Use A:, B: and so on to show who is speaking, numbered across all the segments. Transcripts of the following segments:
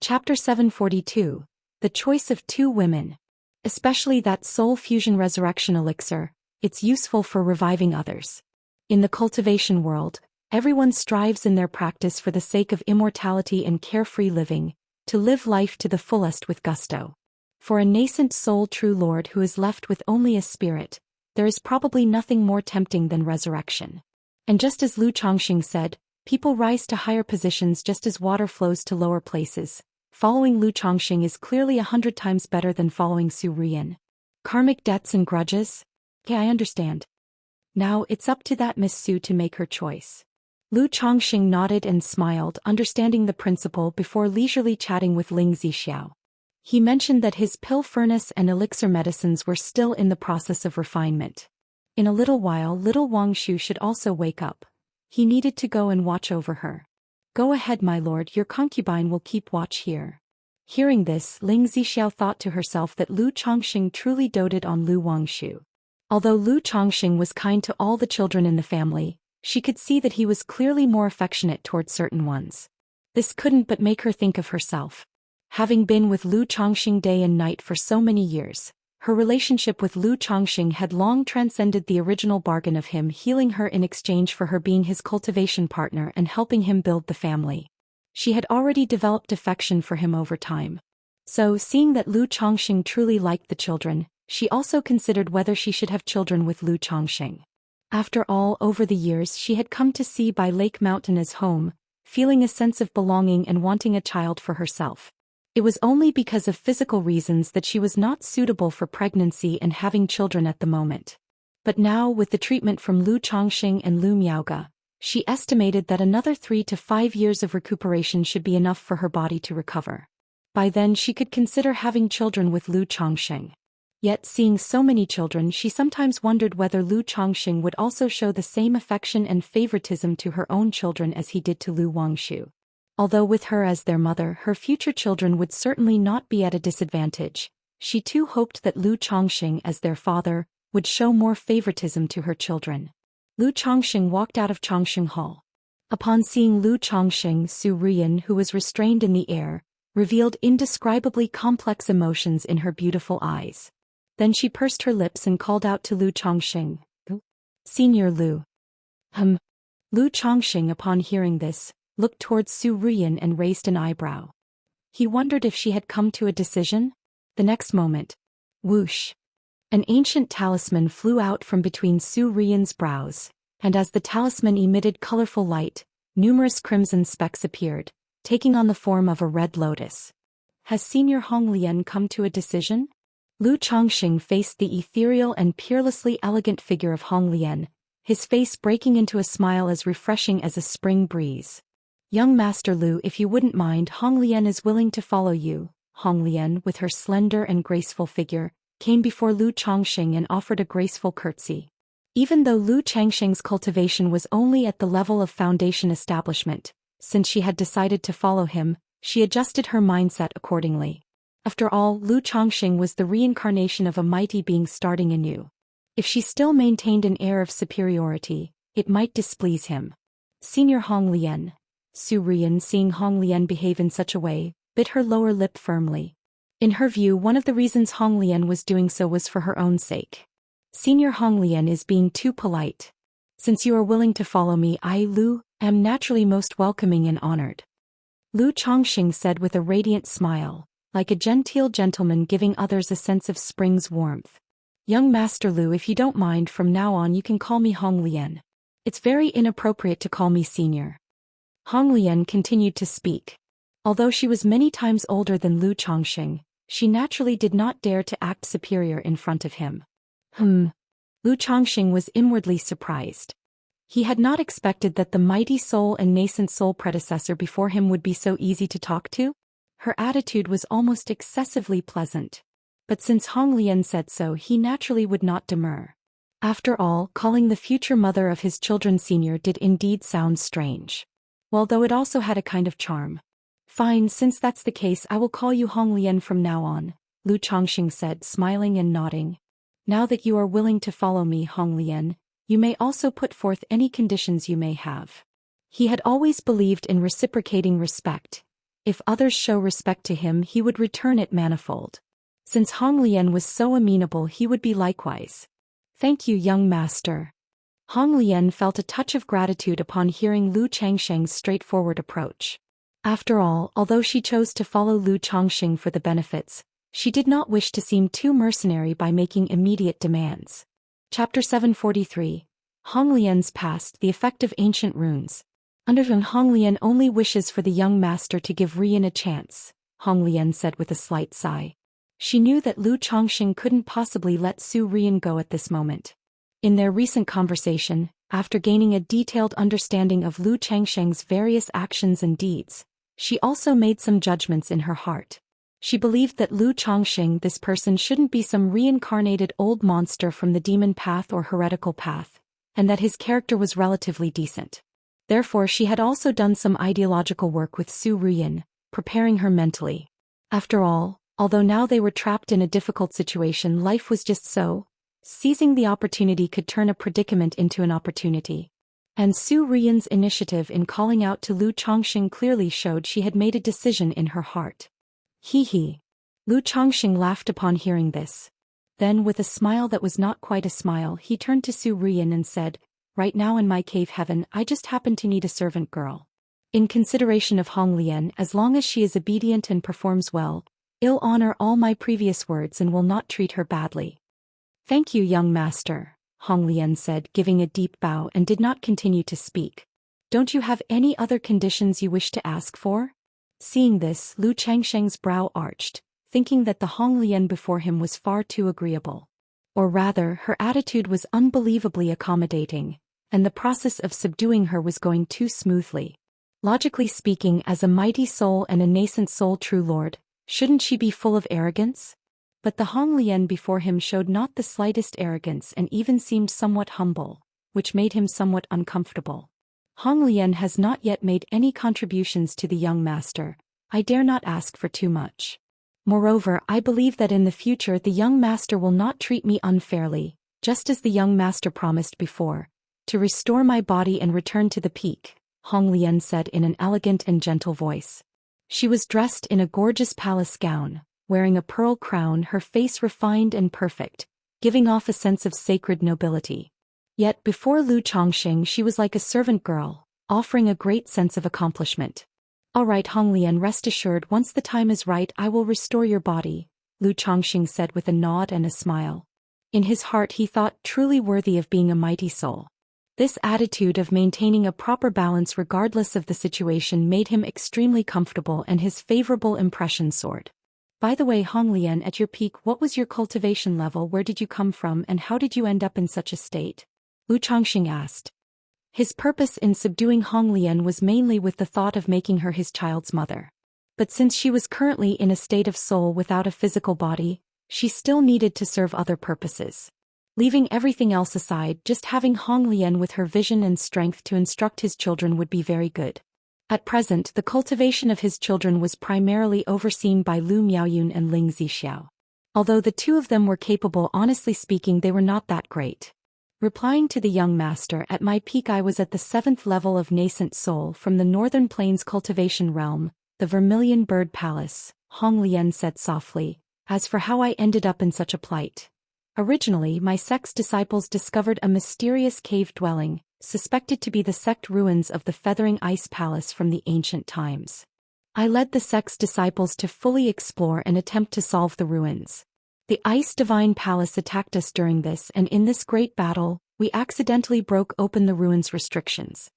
A: Chapter 742. The Choice of Two Women. Especially that soul fusion resurrection elixir, it's useful for reviving others. In the cultivation world, everyone strives in their practice for the sake of immortality and carefree living, to live life to the fullest with gusto. For a nascent soul true lord who is left with only a spirit, there is probably nothing more tempting than resurrection. And just as Lu Chongxing said, people rise to higher positions just as water flows to lower places. Following Lu Chongxing is clearly 100 times better than following Zhou Xian. Karmic debts and grudges? Yeah, I understand. Now it's up to that Miss Su to make her choice. Lu Chongxing nodded and smiled, understanding the principle before leisurely chatting with Ling Zixiao. He mentioned that his pill furnace and elixir medicines were still in the process of refinement. In a little while little Wang Shu should also wake up. He needed to go and watch over her. Go ahead my lord, your concubine will keep watch here. Hearing this, Ling Zixiao thought to herself that Lu Chongxing truly doted on Lu Wangshu. Although Lu Chongxing was kind to all the children in the family, she could see that he was clearly more affectionate toward certain ones. This couldn't but make her think of herself. Having been with Lu Chongxing day and night for so many years, her relationship with Lu Chongxing had long transcended the original bargain of him healing her in exchange for her being his cultivation partner and helping him build the family. She had already developed affection for him over time. So, seeing that Lu Chongxing truly liked the children, she also considered whether she should have children with Lu Chongxing. After all, over the years she had come to see by Lake Mountain as home, feeling a sense of belonging and wanting a child for herself. It was only because of physical reasons that she was not suitable for pregnancy and having children at the moment. But now, with the treatment from Lu Chongxing and Lu Miaoge, she estimated that another 3 to 5 years of recuperation should be enough for her body to recover. By then she could consider having children with Lu Chongxing. Yet seeing so many children, she sometimes wondered whether Lu Chongxing would also show the same affection and favoritism to her own children as he did to Lu Wangshu. Although with her as their mother, her future children would certainly not be at a disadvantage, she too hoped that Lu Chongxing as their father would show more favoritism to her children. Lu Chongxing walked out of Chongxing Hall. Upon seeing Lu Chongxing, Zhou Xian, who was restrained in the air, revealed indescribably complex emotions in her beautiful eyes. Then she pursed her lips and called out to Lu Chongxing, "Senior Lu." Lu Chongxing, upon hearing this, looked towards Zhou Xian and raised an eyebrow. He wondered if she had come to a decision. The next moment, whoosh! An ancient talisman flew out from between Zhou Xian's brows, and as the talisman emitted colorful light, numerous crimson specks appeared, taking on the form of a red lotus. Has Senior Honglian come to a decision? Lu Chongxing faced the ethereal and peerlessly elegant figure of Honglian, his face breaking into a smile as refreshing as a spring breeze. Young Master Lu, if you wouldn't mind, Honglian is willing to follow you. Honglian, with her slender and graceful figure, came before Lu Chongxing and offered a graceful curtsy. Even though Lu Chongxing's cultivation was only at the level of foundation establishment, since she had decided to follow him, she adjusted her mindset accordingly. After all, Lu Chongxing was the reincarnation of a mighty being starting anew. If she still maintained an air of superiority, it might displease him. Senior Honglian. Zhou Xian, seeing Honglian behave in such a way, bit her lower lip firmly. In her view, one of the reasons Honglian was doing so was for her own sake. Senior Honglian is being too polite. Since you are willing to follow me, I, Lu, am naturally most welcoming and honored. Lu Chongxing said with a radiant smile, like a genteel gentleman giving others a sense of spring's warmth. Young Master Lu, if you don't mind, from now on you can call me Honglian. It's very inappropriate to call me senior. Honglian continued to speak. Although she was many times older than Lu Chongxing, she naturally did not dare to act superior in front of him. Lu Chongxing was inwardly surprised. He had not expected that the mighty soul and nascent soul predecessor before him would be so easy to talk to. Her attitude was almost excessively pleasant. But since Honglian said so, he naturally would not demur. After all, calling the future mother of his children senior did indeed sound strange. Although it also had a kind of charm. Fine, since that's the case, I will call you Honglian from now on, Lu Chongxing said, smiling and nodding. Now that you are willing to follow me, Honglian, you may also put forth any conditions you may have. He had always believed in reciprocating respect, If others show respect to him, he would return it manifold. Since Hong Lian was so amenable, he would be likewise. Thank you, young master. Hong Lian felt a touch of gratitude upon hearing Lu Changsheng's straightforward approach. After all, although she chose to follow Lu Changsheng for the benefits, she did not wish to seem too mercenary by making immediate demands. Chapter 743. Hong Lian's Past, the Effect of Ancient Runes. Undertone. Hong Lian only wishes for the young master to give Rian a chance, Hong Lian said with a slight sigh. She knew that Lu Changsheng couldn't possibly let Su Rian go at this moment. In their recent conversation, after gaining a detailed understanding of Lu Changsheng's various actions and deeds, she also made some judgments in her heart. She believed that Lu Changsheng, this person, shouldn't be some reincarnated old monster from the demon path or heretical path, and that his character was relatively decent. Therefore, she had also done some ideological work with Su Rian, preparing her mentally. After all, although now they were trapped in a difficult situation, life was just so. Seizing the opportunity could turn a predicament into an opportunity. And Su Rian's initiative in calling out to Lu Changsheng clearly showed she had made a decision in her heart. Hee hee. Lu Changsheng laughed upon hearing this. Then, with a smile that was not quite a smile, he turned to Su Rian and said, "Right now in my cave heaven, I just happen to need a servant girl. In consideration of Hong Lian, as long as she is obedient and performs well, I'll honor all my previous words and will not treat her badly." "Thank you, young master," Hong Lian said, giving a deep bow, and did not continue to speak. "Don't you have any other conditions you wish to ask for?" Seeing this, Lu Changsheng's brow arched, thinking that the Hong Lian before him was far too agreeable. Or rather, her attitude was unbelievably accommodating, and the process of subduing her was going too smoothly. Logically speaking, as a mighty soul and a nascent soul true lord, shouldn't she be full of arrogance? But the Hong Lian before him showed not the slightest arrogance and even seemed somewhat humble, which made him somewhat uncomfortable. Hong Lian has not yet made any contributions to the young master. I dare not ask for too much. Moreover, I believe that in the future the young master will not treat me unfairly, just as the young master promised before, to restore my body and return to the peak, Hong Lian said in an elegant and gentle voice. She was dressed in a gorgeous palace gown, wearing a pearl crown, her face refined and perfect, giving off a sense of sacred nobility. Yet before Lu Changsheng she was like a servant girl, offering a great sense of accomplishment. "All right, Hong Lian, rest assured, once the time is right I will restore your body," Lu Changsheng said with a nod and a smile. In his heart he thought truly worthy of being a mighty soul. This attitude of maintaining a proper balance regardless of the situation made him extremely comfortable, and his favorable impression soared. "By the way, Hong Lian, at your peak, what was your cultivation level, where did you come from, and how did you end up in such a state?" Lu Changsheng asked. His purpose in subduing Hong Lian was mainly with the thought of making her his child's mother. But since she was currently in a state of soul without a physical body, she still needed to serve other purposes. Leaving everything else aside, just having Hong Lian with her vision and strength to instruct his children would be very good. At present, the cultivation of his children was primarily overseen by Lu Miaoyun and Ling Zixiao. Although the two of them were capable, honestly speaking they were not that great. Replying to the young master, "At my peak I was at the 7th level of nascent soul from the Northern Plains cultivation realm, the Vermilion Bird Palace," Hong Lian said softly. "As for how I ended up in such a plight. Originally, my sect's disciples discovered a mysterious cave dwelling, suspected to be the sect ruins of the Feathering Ice Palace from the ancient times. I led the sect's disciples to fully explore and attempt to solve the ruins. The Ice Divine Palace attacked us during this, and in this great battle, we accidentally broke open the ruins' restrictions.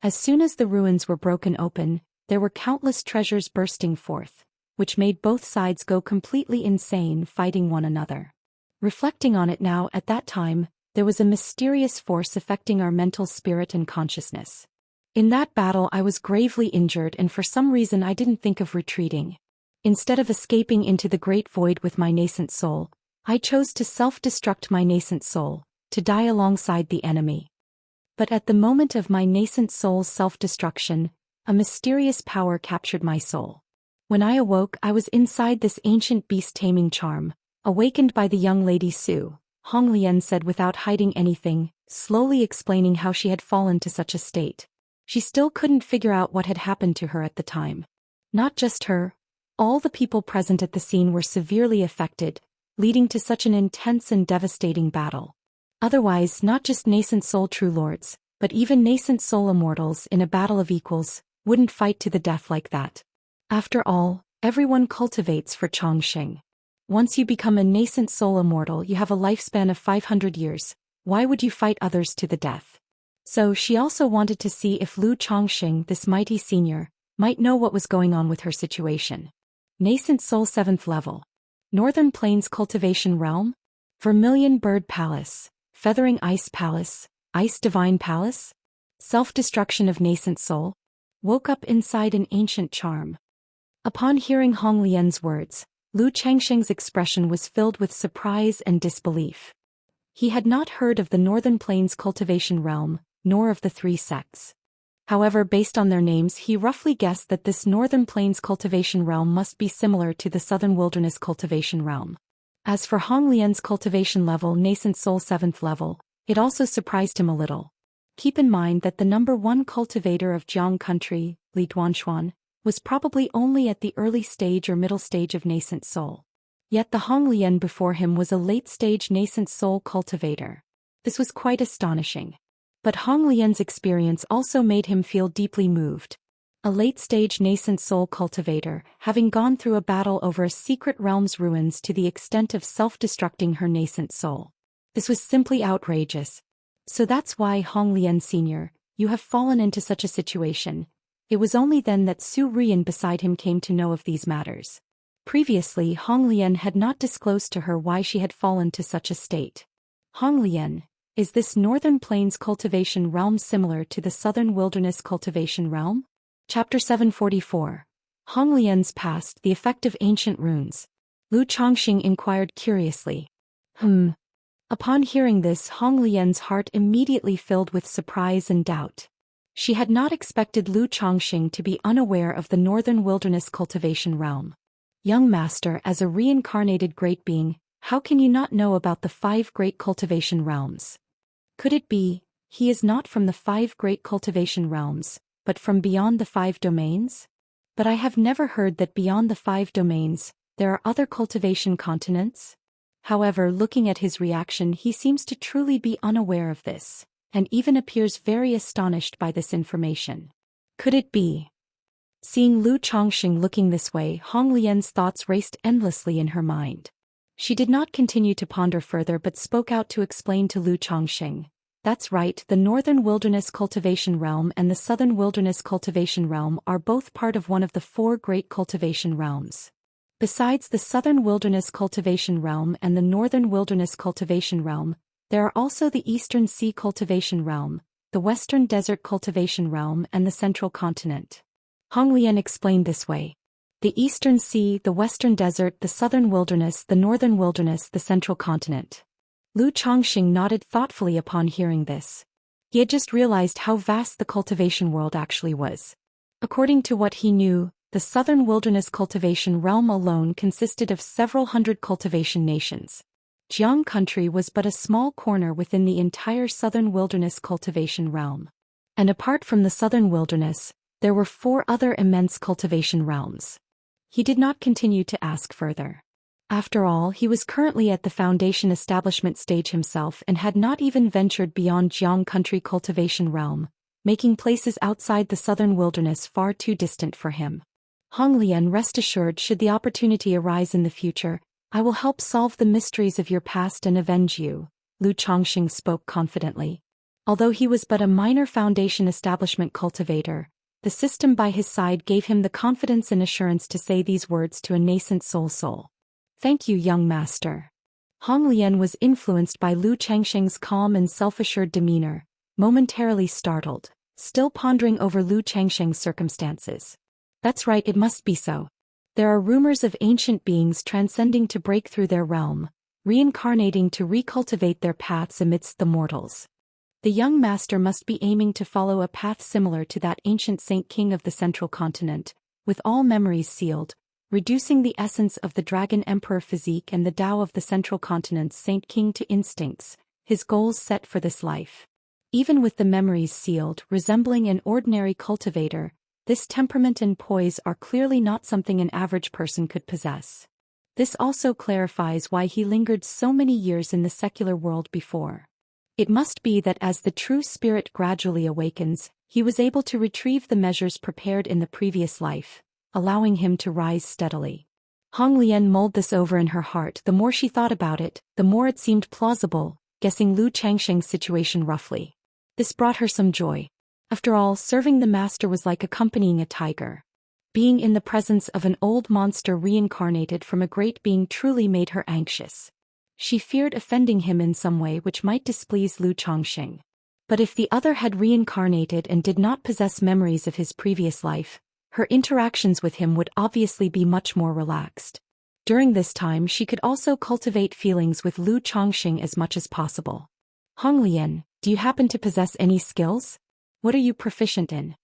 A: As soon as the ruins were broken open, there were countless treasures bursting forth, which made both sides go completely insane fighting one another. Reflecting on it now, at that time, there was a mysterious force affecting our mental spirit and consciousness. In that battle I was gravely injured, and for some reason I didn't think of retreating. Instead of escaping into the great void with my nascent soul, I chose to self-destruct my nascent soul, to die alongside the enemy. But at the moment of my nascent soul's self-destruction, a mysterious power captured my soul. When I awoke, I was inside this ancient beast-taming charm, awakened by the young lady Su," Hong Lian said without hiding anything, slowly explaining how she had fallen to such a state. She still couldn't figure out what had happened to her at the time. Not just her, all the people present at the scene were severely affected, leading to such an intense and devastating battle. Otherwise, not just nascent soul true lords, but even nascent soul immortals in a battle of equals, wouldn't fight to the death like that. After all, everyone cultivates for Chongqing. Once you become a nascent soul immortal, you have a lifespan of 500 years. Why would you fight others to the death? So she also wanted to see if Lu Chongqing, this mighty senior, might know what was going on with her situation. Nascent soul 7th level. Northern Plains Cultivation Realm? Vermilion Bird Palace, Feathering Ice Palace, Ice Divine Palace? Self-destruction of nascent soul? Woke up inside an ancient charm. Upon hearing Hong Lian's words, Lu Changsheng's expression was filled with surprise and disbelief. He had not heard of the Northern Plains Cultivation Realm, nor of the 3 sects. However, based on their names, he roughly guessed that this Northern Plains Cultivation Realm must be similar to the Southern Wilderness Cultivation Realm. As for Hong Lian's cultivation level, Nascent Soul 7th level, it also surprised him a little. Keep in mind that the number 1 cultivator of Jiang country, Li Duanshuan, was probably only at the early stage or middle stage of nascent soul. Yet the Hong Lian before him was a late-stage nascent soul cultivator. This was quite astonishing. But Hong Lian's experience also made him feel deeply moved. A late-stage nascent soul cultivator, having gone through a battle over a secret realm's ruins to the extent of self-destructing her nascent soul. This was simply outrageous. So that's why, Hong Lian Sr., you have fallen into such a situation. It was only then that Su Rian beside him came to know of these matters. Previously, Hong Lian had not disclosed to her why she had fallen to such a state. Hong Lian, is this Northern Plains Cultivation Realm similar to the Southern Wilderness Cultivation Realm? Chapter 744. Hong Lian's Past, the Effect of Ancient Runes. Lu Chongqing inquired curiously. Upon hearing this, Hong Lian's heart immediately filled with surprise and doubt. She had not expected Lu Chongqing to be unaware of the Northern Wilderness Cultivation Realm. Young Master, as a reincarnated great being, how can you not know about the 5 great cultivation realms? Could it be, he is not from the 5 great cultivation realms, but from beyond the 5 domains? But I have never heard that beyond the 5 domains, there are other cultivation continents? However, looking at his reaction, he seems to truly be unaware of this, and even appears very astonished by this information. Could it be? Seeing Lu Chongqing looking this way, Hong Lian's thoughts raced endlessly in her mind. She did not continue to ponder further but spoke out to explain to Lu Chongqing. That's right, the Northern Wilderness Cultivation Realm and the Southern Wilderness Cultivation Realm are both part of one of the 4 great cultivation realms. Besides the Southern Wilderness Cultivation Realm and the Northern Wilderness Cultivation Realm, there are also the Eastern Sea Cultivation Realm, the Western Desert Cultivation Realm and the Central Continent. Hong Lian explained this way. The Eastern Sea, the Western Desert, the Southern Wilderness, the Northern Wilderness, the Central Continent. Lu Chongqing nodded thoughtfully upon hearing this. He had just realized how vast the cultivation world actually was. According to what he knew, the Southern Wilderness Cultivation Realm alone consisted of several hundred cultivation nations. Jiang country was but a small corner within the entire Southern Wilderness Cultivation Realm. And apart from the Southern Wilderness, there were 4 other immense cultivation realms. He did not continue to ask further. After all, he was currently at the foundation establishment stage himself and had not even ventured beyond Jiang country cultivation realm, making places outside the Southern Wilderness far too distant for him. Hong Lian, rest assured, should the opportunity arise in the future, I will help solve the mysteries of your past and avenge you, Lu Chongqing spoke confidently. Although he was but a minor foundation establishment cultivator, the system by his side gave him the confidence and assurance to say these words to a nascent soul. Thank you, young master. Hong Lian was influenced by Lu Changsheng's calm and self-assured demeanor, momentarily startled, still pondering over Lu Changsheng's circumstances. That's right, it must be so. There are rumors of ancient beings transcending to break through their realm, reincarnating to recultivate their paths amidst the mortals. The young master must be aiming to follow a path similar to that ancient Saint King of the Central Continent, with all memories sealed, reducing the essence of the Dragon Emperor physique and the Tao of the Central Continent's Saint King to instincts, his goals set for this life. Even with the memories sealed, resembling an ordinary cultivator, This temperament and poise are clearly not something an average person could possess. This also clarifies why he lingered so many years in the secular world before. It must be that as the true spirit gradually awakens, he was able to retrieve the measures prepared in the previous life, allowing him to rise steadily. Hong Lian mulled this over in her heart. The more she thought about it, the more it seemed plausible, guessing Lu Changsheng's situation roughly. This brought her some joy. After all, serving the master was like accompanying a tiger. Being in the presence of an old monster reincarnated from a great being truly made her anxious. She feared offending him in some way which might displease Lu Changsheng. But if the other had reincarnated and did not possess memories of his previous life, her interactions with him would obviously be much more relaxed. During this time she could also cultivate feelings with Lu Changsheng as much as possible. Hong Lian, do you happen to possess any skills? What are you proficient in?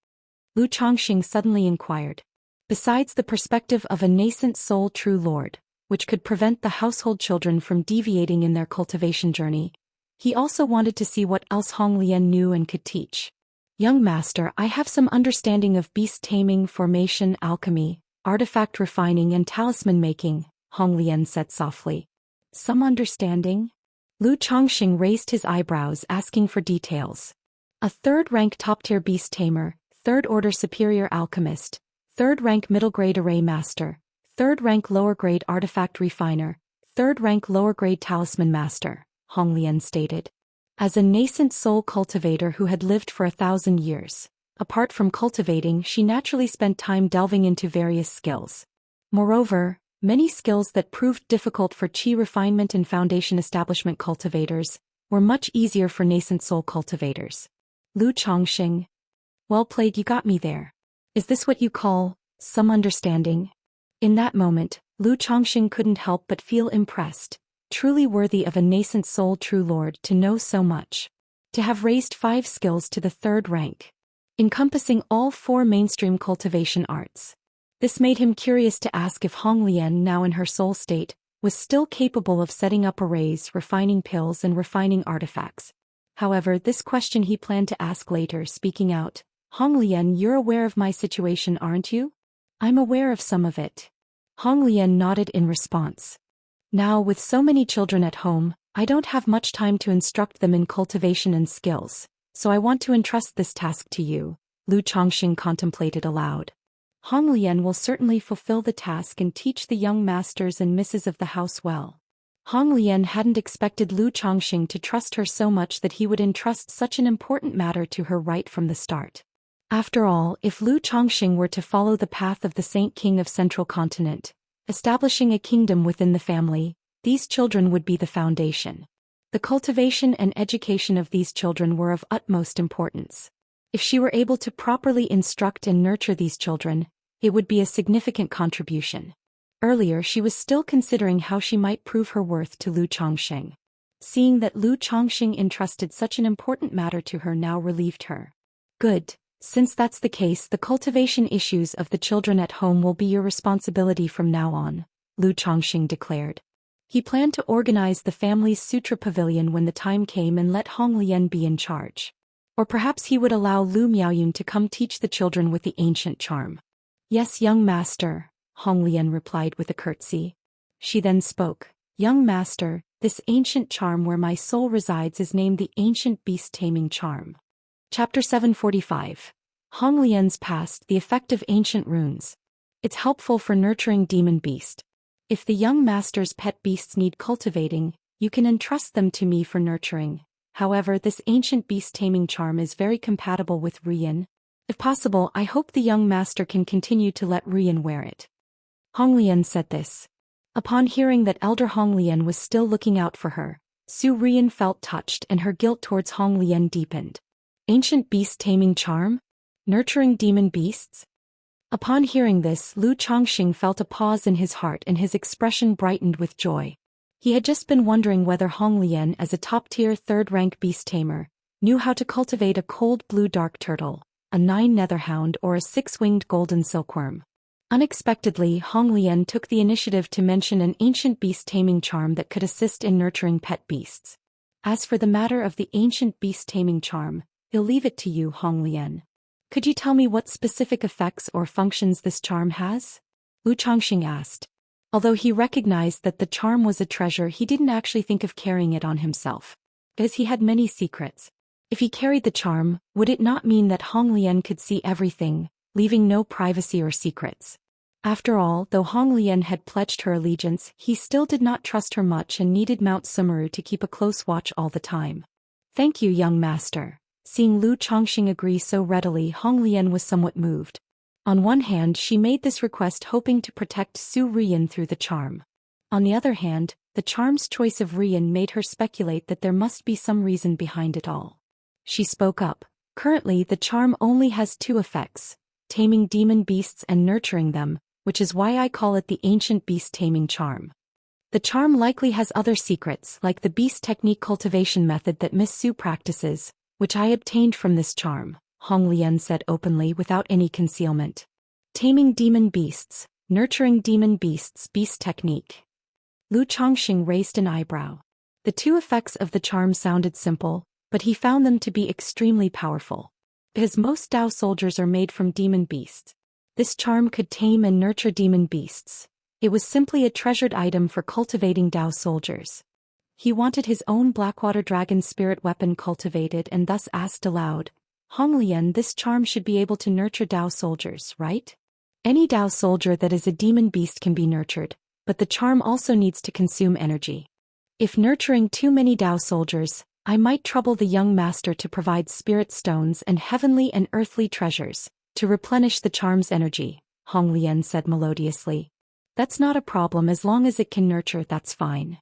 A: Lu Changsheng suddenly inquired. Besides the perspective of a nascent soul true lord, which could prevent the household children from deviating in their cultivation journey, he also wanted to see what else Hong Lian knew and could teach. Young master, I have some understanding of beast taming, formation, alchemy, artifact refining and talisman making, Hong Lian said softly. Some understanding? Lu Changxing raised his eyebrows asking for details. A third-rank top-tier beast tamer, third-order superior alchemist, third-rank middle-grade array master, third-rank lower-grade artifact refiner, third-rank lower-grade talisman master, Hong Lian stated. As a nascent soul cultivator who had lived for 1,000 years, apart from cultivating, she naturally spent time delving into various skills. Moreover, many skills that proved difficult for qi refinement and foundation establishment cultivators were much easier for nascent soul cultivators. Lu Changxing. Well played, you got me there. Is this what you call some understanding? In that moment, Lu Changxing couldn't help but feel impressed. Truly worthy of a nascent soul true lord to know so much. To have raised 5 skills to the 3rd rank, encompassing all 4 mainstream cultivation arts. This made him curious to ask if Hong Lian, now in her soul state, was still capable of setting up arrays, refining pills and refining artifacts. However, this question he planned to ask later, speaking out. Hong Lian, you're aware of my situation, aren't you? I'm aware of some of it. Hong Lian nodded in response. Now, with so many children at home, I don't have much time to instruct them in cultivation and skills, so I want to entrust this task to you, Lu Changxing contemplated aloud. Hong Lian will certainly fulfill the task and teach the young masters and misses of the house well. Hong Lian hadn't expected Lu Changxing to trust her so much that he would entrust such an important matter to her right from the start. After all, if Lu Changxing were to follow the path of the Saint King of Central Continent, establishing a kingdom within the family, these children would be the foundation. The cultivation and education of these children were of utmost importance. If she were able to properly instruct and nurture these children, it would be a significant contribution. Earlier she was still considering how she might prove her worth to Lu Changxing. Seeing that Lu Changxing entrusted such an important matter to her now relieved her. Good. Since that's the case, the cultivation issues of the children at home will be your responsibility from now on, Lu Changxing declared. He planned to organize the family's sutra pavilion when the time came and let Hong Lian be in charge. Or perhaps he would allow Lu Miaoyun to come teach the children with the ancient charm. Yes, young master, Hong Lian replied with a curtsy. She then spoke. Young master, this ancient charm where my soul resides is named the Ancient Beast Taming Charm. Chapter 745. Hong Lian's Past, the Effect of Ancient Runes. It's helpful for nurturing demon beast. If the young master's pet beasts need cultivating, you can entrust them to me for nurturing. However, this ancient beast taming charm is very compatible with Ruyan. If possible, I hope the young master can continue to let Ruyan wear it. Hong Lian said this. Upon hearing that elder Hong Lian was still looking out for her, Su Ruyan felt touched and her guilt towards Hong Lian deepened. Ancient beast taming charm? Nurturing demon beasts? Upon hearing this, Lu Changxing felt a pause in his heart and his expression brightened with joy. He had just been wondering whether Hong Lian, as a top-tier 3rd-rank beast tamer, knew how to cultivate a cold blue dark turtle, a 9 netherhound or a 6-winged golden silkworm. Unexpectedly, Hong Lian took the initiative to mention an ancient beast taming charm that could assist in nurturing pet beasts. As for the matter of the ancient beast taming charm, I'll leave it to you, Hong Lian. Could you tell me what specific effects or functions this charm has? Lu Changxing asked. Although he recognized that the charm was a treasure, he didn't actually think of carrying it on himself, as he had many secrets. If he carried the charm, would it not mean that Honglian could see everything, leaving no privacy or secrets? After all, though Honglian had pledged her allegiance, he still did not trust her much and needed Mount Sumeru to keep a close watch all the time. Thank you, young master. Seeing Lu Changxing agree so readily, Honglian was somewhat moved. On one hand, she made this request hoping to protect Su Rian through the charm. On the other hand, the charm's choice of Rian made her speculate that there must be some reason behind it all. She spoke up. Currently, the charm only has 2 effects: taming demon beasts and nurturing them, which is why I call it the ancient beast taming charm. The charm likely has other secrets, like the beast technique cultivation method that Miss Su practices, which I obtained from this charm, Honglian said openly without any concealment. Taming demon beasts, nurturing demon beasts, beast technique. Lu Changxing raised an eyebrow. The 2 effects of the charm sounded simple, but he found them to be extremely powerful. Because most Dao soldiers are made from demon beasts, this charm could tame and nurture demon beasts. It was simply a treasured item for cultivating Dao soldiers. He wanted his own Blackwater Dragon spirit weapon cultivated and thus asked aloud, Honglian, this charm should be able to nurture Dao soldiers, right? Any Dao soldier that is a demon beast can be nurtured, but the charm also needs to consume energy. If nurturing too many Dao soldiers, I might trouble the young master to provide spirit stones and heavenly and earthly treasures to replenish the charm's energy, Honglian said melodiously. That's not a problem as long as it can nurture, that's fine.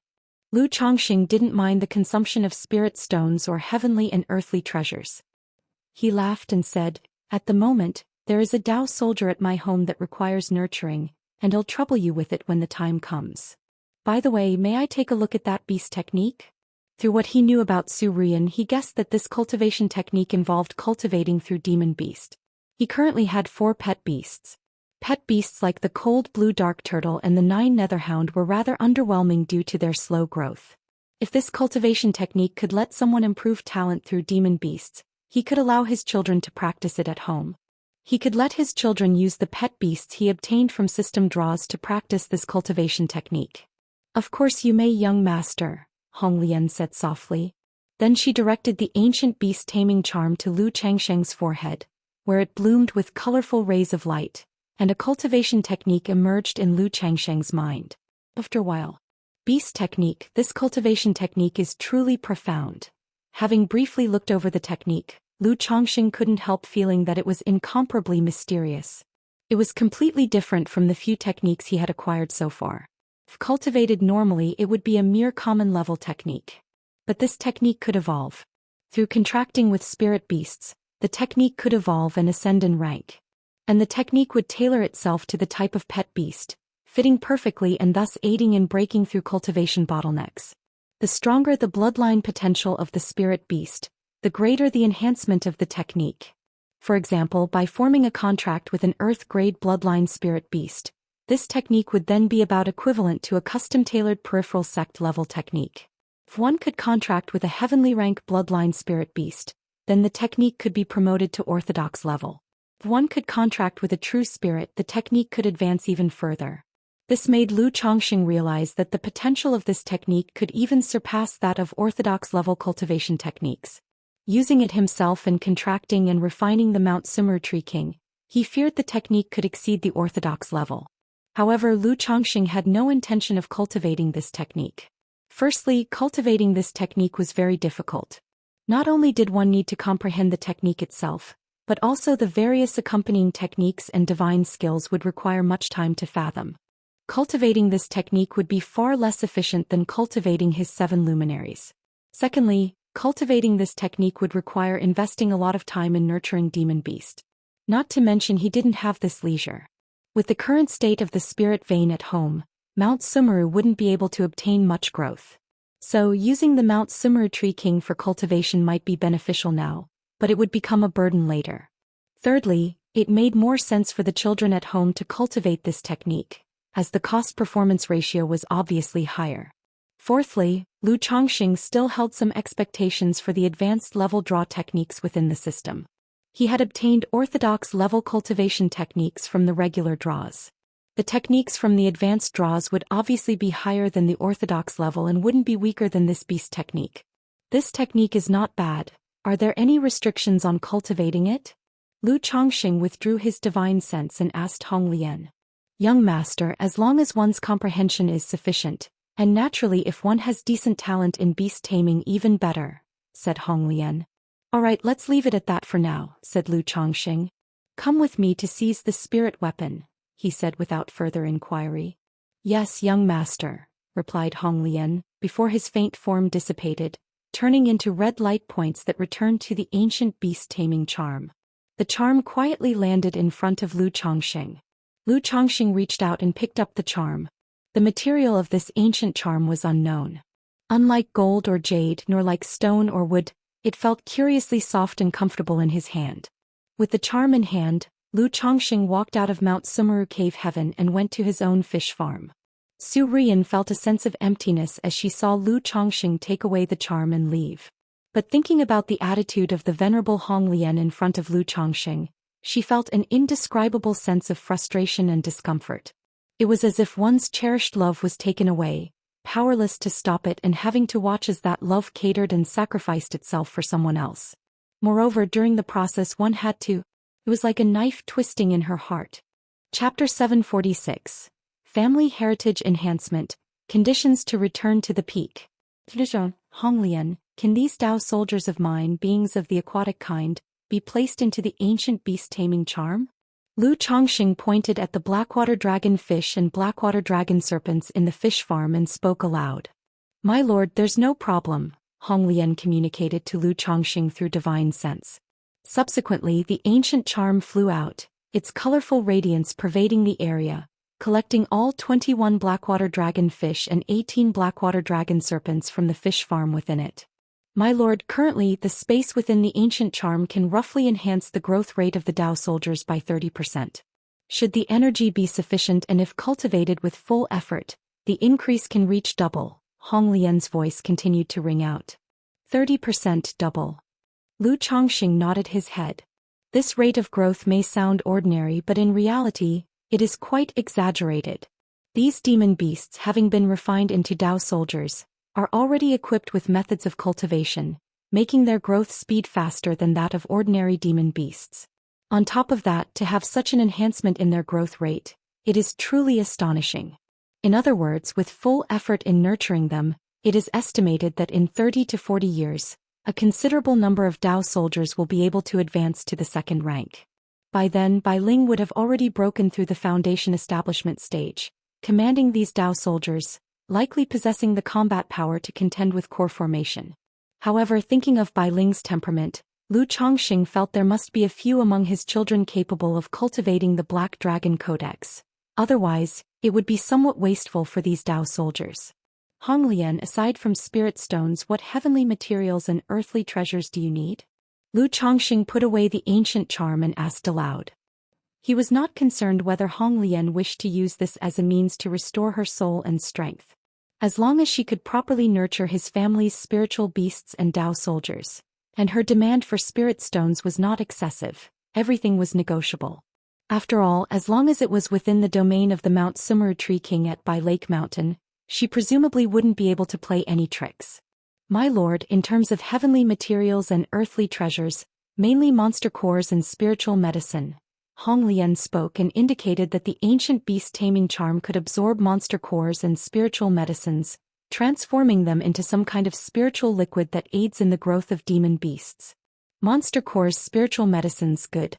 A: Lu Changxing didn't mind the consumption of spirit stones or heavenly and earthly treasures. He laughed and said, at the moment, there is a Dao soldier at my home that requires nurturing, and I'll trouble you with it when the time comes. By the way, may I take a look at that beast technique? Through what he knew about Su Rian, he guessed that this cultivation technique involved cultivating through demon beast. He currently had 4 pet beasts. Pet beasts like the cold blue dark turtle and the 9 netherhound were rather underwhelming due to their slow growth. If this cultivation technique could let someone improve talent through demon beasts, he could allow his children to practice it at home. He could let his children use the pet beasts he obtained from system draws to practice this cultivation technique. Of course you may, young master, Honglian said softly. Then she directed the ancient beast taming charm to Lu Changxing's forehead, where it bloomed with colorful rays of light, and a cultivation technique emerged in Lu Changxing's mind. After a while, beast technique, this cultivation technique is truly profound. Having briefly looked over the technique, Lu Changxing couldn't help feeling that it was incomparably mysterious. It was completely different from the few techniques he had acquired so far. If cultivated normally, it would be a mere common level technique. But this technique could evolve. Through contracting with spirit beasts, the technique could evolve and ascend in rank. And the technique would tailor itself to the type of pet beast, fitting perfectly and thus aiding in breaking through cultivation bottlenecks. The stronger the bloodline potential of the spirit beast, the greater the enhancement of the technique. For example, by forming a contract with an Earth-grade bloodline spirit beast, this technique would then be about equivalent to a custom-tailored peripheral sect-level technique. If one could contract with a heavenly rank bloodline spirit beast, then the technique could be promoted to orthodox level. If one could contract with a true spirit, the technique could advance even further. This made Lu Changxing realize that the potential of this technique could even surpass that of orthodox level cultivation techniques. Using it himself and contracting and refining the Mount Sumeru Tree King, he feared the technique could exceed the orthodox level. However, Lu Changxing had no intention of cultivating this technique. Firstly, cultivating this technique was very difficult. Not only did one need to comprehend the technique itself, but also the various accompanying techniques and divine skills would require much time to fathom. Cultivating this technique would be far less efficient than cultivating his 7 luminaries. Secondly, cultivating this technique would require investing a lot of time in nurturing demon beast. Not to mention he didn't have this leisure. With the current state of the spirit vein at home, Mount Sumeru wouldn't be able to obtain much growth. So, using the Mount Sumeru Tree King for cultivation might be beneficial now, but it would become a burden later. Thirdly, it made more sense for the children at home to cultivate this technique, as the cost-performance ratio was obviously higher. Fourthly, Lu Changxing still held some expectations for the advanced level draw techniques within the system. He had obtained orthodox-level cultivation techniques from the regular draws. The techniques from the advanced draws would obviously be higher than the orthodox level and wouldn't be weaker than this beast technique. This technique is not bad. Are there any restrictions on cultivating it? Lu Chongqing withdrew his divine sense and asked Hong Lian. Young master, as long as one's comprehension is sufficient, and naturally if one has decent talent in beast taming even better, said Hong Lian. Alright, let's leave it at that for now, said Lu Chongqing. Come with me to seize the spirit weapon, he said without further inquiry. Yes, young master, replied Hong Lian, before his faint form dissipated, turning into red light points that returned to the ancient beast-taming charm. The charm quietly landed in front of Lu Chongqing. Lu Chongqing reached out and picked up the charm. The material of this ancient charm was unknown. Unlike gold or jade nor like stone or wood, it felt curiously soft and comfortable in his hand. With the charm in hand, Lu Chongqing walked out of Mount Sumeru Cave Heaven and went to his own fish farm. Su Rian felt a sense of emptiness as she saw Lu Chongqing take away the charm and leave. But thinking about the attitude of the venerable Hong Lian in front of Lu Chongqing, she felt an indescribable sense of frustration and discomfort. It was as if one's cherished love was taken away, powerless to stop it and having to watch as that love catered and sacrificed itself for someone else. Moreover, during the process one had to. It was like a knife twisting in her heart. Chapter 746. Family Heritage Enhancement, Conditions to Return to the Peak. Hong Lian, can these Dao soldiers of mine, beings of the aquatic kind, be placed into the ancient beast-taming charm? Lu Chongqing pointed at the blackwater dragon fish and blackwater dragon serpents in the fish farm and spoke aloud. My lord, there's no problem, Hong Lian communicated to Lu Chongqing through divine sense. Subsequently, the ancient charm flew out, its colorful radiance pervading the area, collecting all 21 blackwater dragon fish and 18 blackwater dragon serpents from the fish farm within it. My lord, currently the space within the ancient charm can roughly enhance the growth rate of the Dao soldiers by 30%. Should the energy be sufficient and if cultivated with full effort, the increase can reach double. Hong Lian's voice continued to ring out. 30% double. Lu Chongqing nodded his head. This rate of growth may sound ordinary, but in reality, it is quite exaggerated. These demon beasts, having been refined into Dao soldiers, are already equipped with methods of cultivation, making their growth speed faster than that of ordinary demon beasts. On top of that, to have such an enhancement in their growth rate, it is truly astonishing. In other words, with full effort in nurturing them, it is estimated that in 30 to 40 years, a considerable number of Dao soldiers will be able to advance to the second rank. By then, Bai Ling would have already broken through the foundation establishment stage, commanding these Dao soldiers, likely possessing the combat power to contend with core formation. However, thinking of Bai Ling's temperament, Lu Chongqing felt there must be a few among his children capable of cultivating the Black Dragon Codex. Otherwise, it would be somewhat wasteful for these Dao soldiers. Hong Lian, aside from spirit stones, what heavenly materials and earthly treasures do you need? Lu Chongqing put away the ancient charm and asked aloud. He was not concerned whether Hong Lian wished to use this as a means to restore her soul and strength. As long as she could properly nurture his family's spiritual beasts and Dao soldiers, and her demand for spirit stones was not excessive, everything was negotiable. After all, as long as it was within the domain of the Mount Sumeru Tree King at Bai Lake Mountain, she presumably wouldn't be able to play any tricks. My lord, in terms of heavenly materials and earthly treasures, mainly monster cores and spiritual medicine, Hong Lian spoke and indicated that the ancient beast-taming charm could absorb monster cores and spiritual medicines, transforming them into some kind of spiritual liquid that aids in the growth of demon beasts. Monster cores, spiritual medicines, good.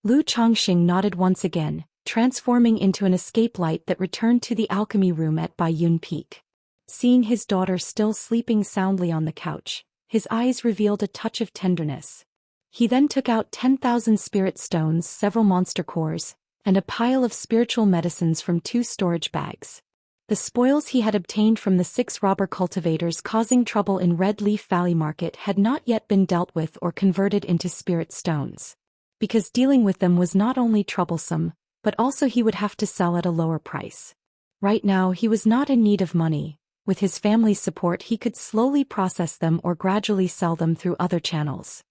A: Lu Chongqing nodded once again, transforming into an escape light that returned to the alchemy room at Baiyun Peak. Seeing his daughter still sleeping soundly on the couch, his eyes revealed a touch of tenderness. He then took out 10,000 spirit stones, several monster cores, and a pile of spiritual medicines from 2 storage bags. The spoils he had obtained from the 6 robber cultivators causing trouble in Red Leaf Valley Market had not yet been dealt with or converted into spirit stones. Because dealing with them was not only troublesome, but also he would have to sell at a lower price. Right now he was not in need of money. With his family's support he could slowly process them or gradually sell them through other channels.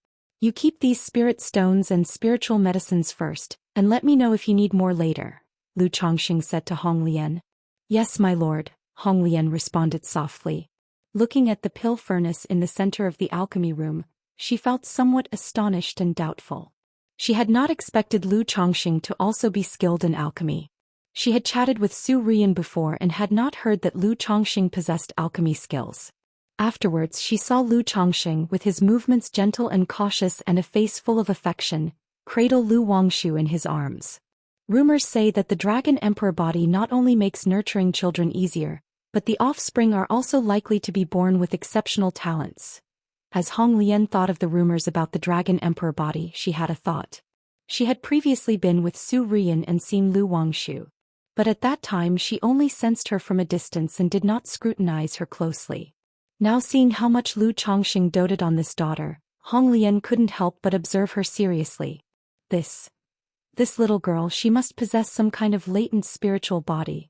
A: You keep these spirit stones and spiritual medicines first, and let me know if you need more later, Lu Chongqing said to Hong Lian. Yes, my lord, Hong Lian responded softly. Looking at the pill furnace in the center of the alchemy room, she felt somewhat astonished and doubtful. She had not expected Lu Chongqing to also be skilled in alchemy. She had chatted with Su Rian before and had not heard that Lu Chongqing possessed alchemy skills. Afterwards she saw Lu Chongqing with his movements gentle and cautious and a face full of affection, cradle Lu Wangshu in his arms. Rumors say that the Dragon Emperor body not only makes nurturing children easier, but the offspring are also likely to be born with exceptional talents. As Hong Lian thought of the rumors about the Dragon Emperor body, she had a thought. She had previously been with Su Rian and seen Lu Wangshu. But at that time she only sensed her from a distance and did not scrutinize her closely. Now seeing how much Lu Chongqing doted on this daughter, Hong Lian couldn't help but observe her seriously. This little girl, she must possess some kind of latent spiritual body.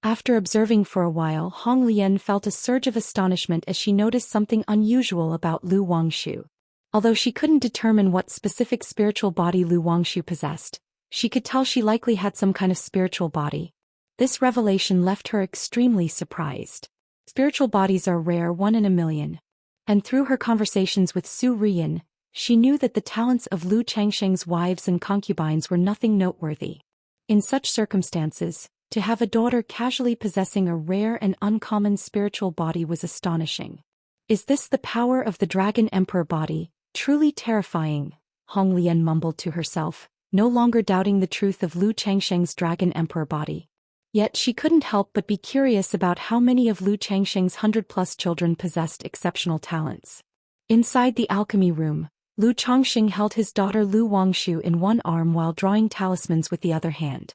A: After observing for a while, Hong Lian felt a surge of astonishment as she noticed something unusual about Lu Wangshu. Although she couldn't determine what specific spiritual body Lu Wangshu possessed, she could tell she likely had some kind of spiritual body. This revelation left her extremely surprised. Spiritual bodies are rare, 1 in a million. And through her conversations with Su Rian, she knew that the talents of Lu Changsheng's wives and concubines were nothing noteworthy. In such circumstances, to have a daughter casually possessing a rare and uncommon spiritual body was astonishing. Is this the power of the Dragon Emperor body? Truly terrifying, Hong Lian mumbled to herself, no longer doubting the truth of Lu Changsheng's Dragon Emperor body. Yet she couldn't help but be curious about how many of Lu Changsheng's 100+ children possessed exceptional talents. Inside the alchemy room, Lu Chongqing held his daughter Lu Wangshu in one arm while drawing talismans with the other hand.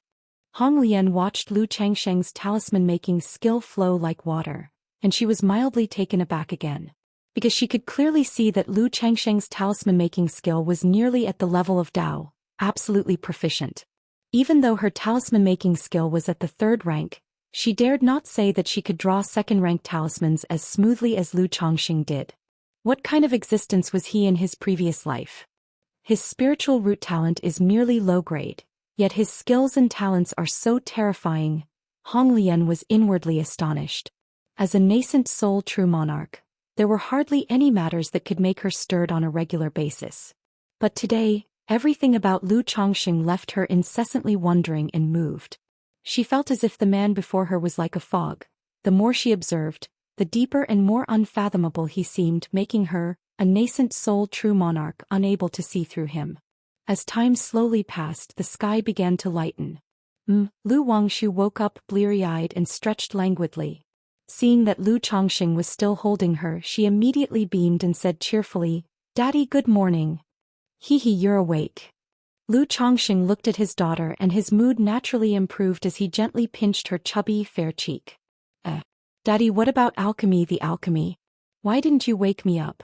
A: Hong Lian watched Lu Changsheng's talisman-making skill flow like water, and she was mildly taken aback again. Because she could clearly see that Lu Changsheng's talisman-making skill was nearly at the level of Dao, absolutely proficient. Even though her talisman-making skill was at the 3rd rank, she dared not say that she could draw 2nd-rank talismans as smoothly as Lu Chongqing did. What kind of existence was he in his previous life? His spiritual root talent is merely low-grade. Yet his skills and talents are so terrifying, Hong Lian was inwardly astonished. As a nascent soul true monarch, there were hardly any matters that could make her stirred on a regular basis. But today, everything about Lu Chongqing left her incessantly wondering and moved. She felt as if the man before her was like a fog. The more she observed, the deeper and more unfathomable he seemed, making her, a nascent soul true monarch, unable to see through him. As time slowly passed, the sky began to lighten. Lu Wangshu woke up bleary-eyed and stretched languidly. Seeing that Lu Chongqing was still holding her, she immediately beamed and said cheerfully, "Daddy, good morning." "Hee, you're awake." Lu Chongqing looked at his daughter and his mood naturally improved as he gently pinched her chubby, fair cheek. Daddy, what about alchemy, the alchemy? Why didn't you wake me up?"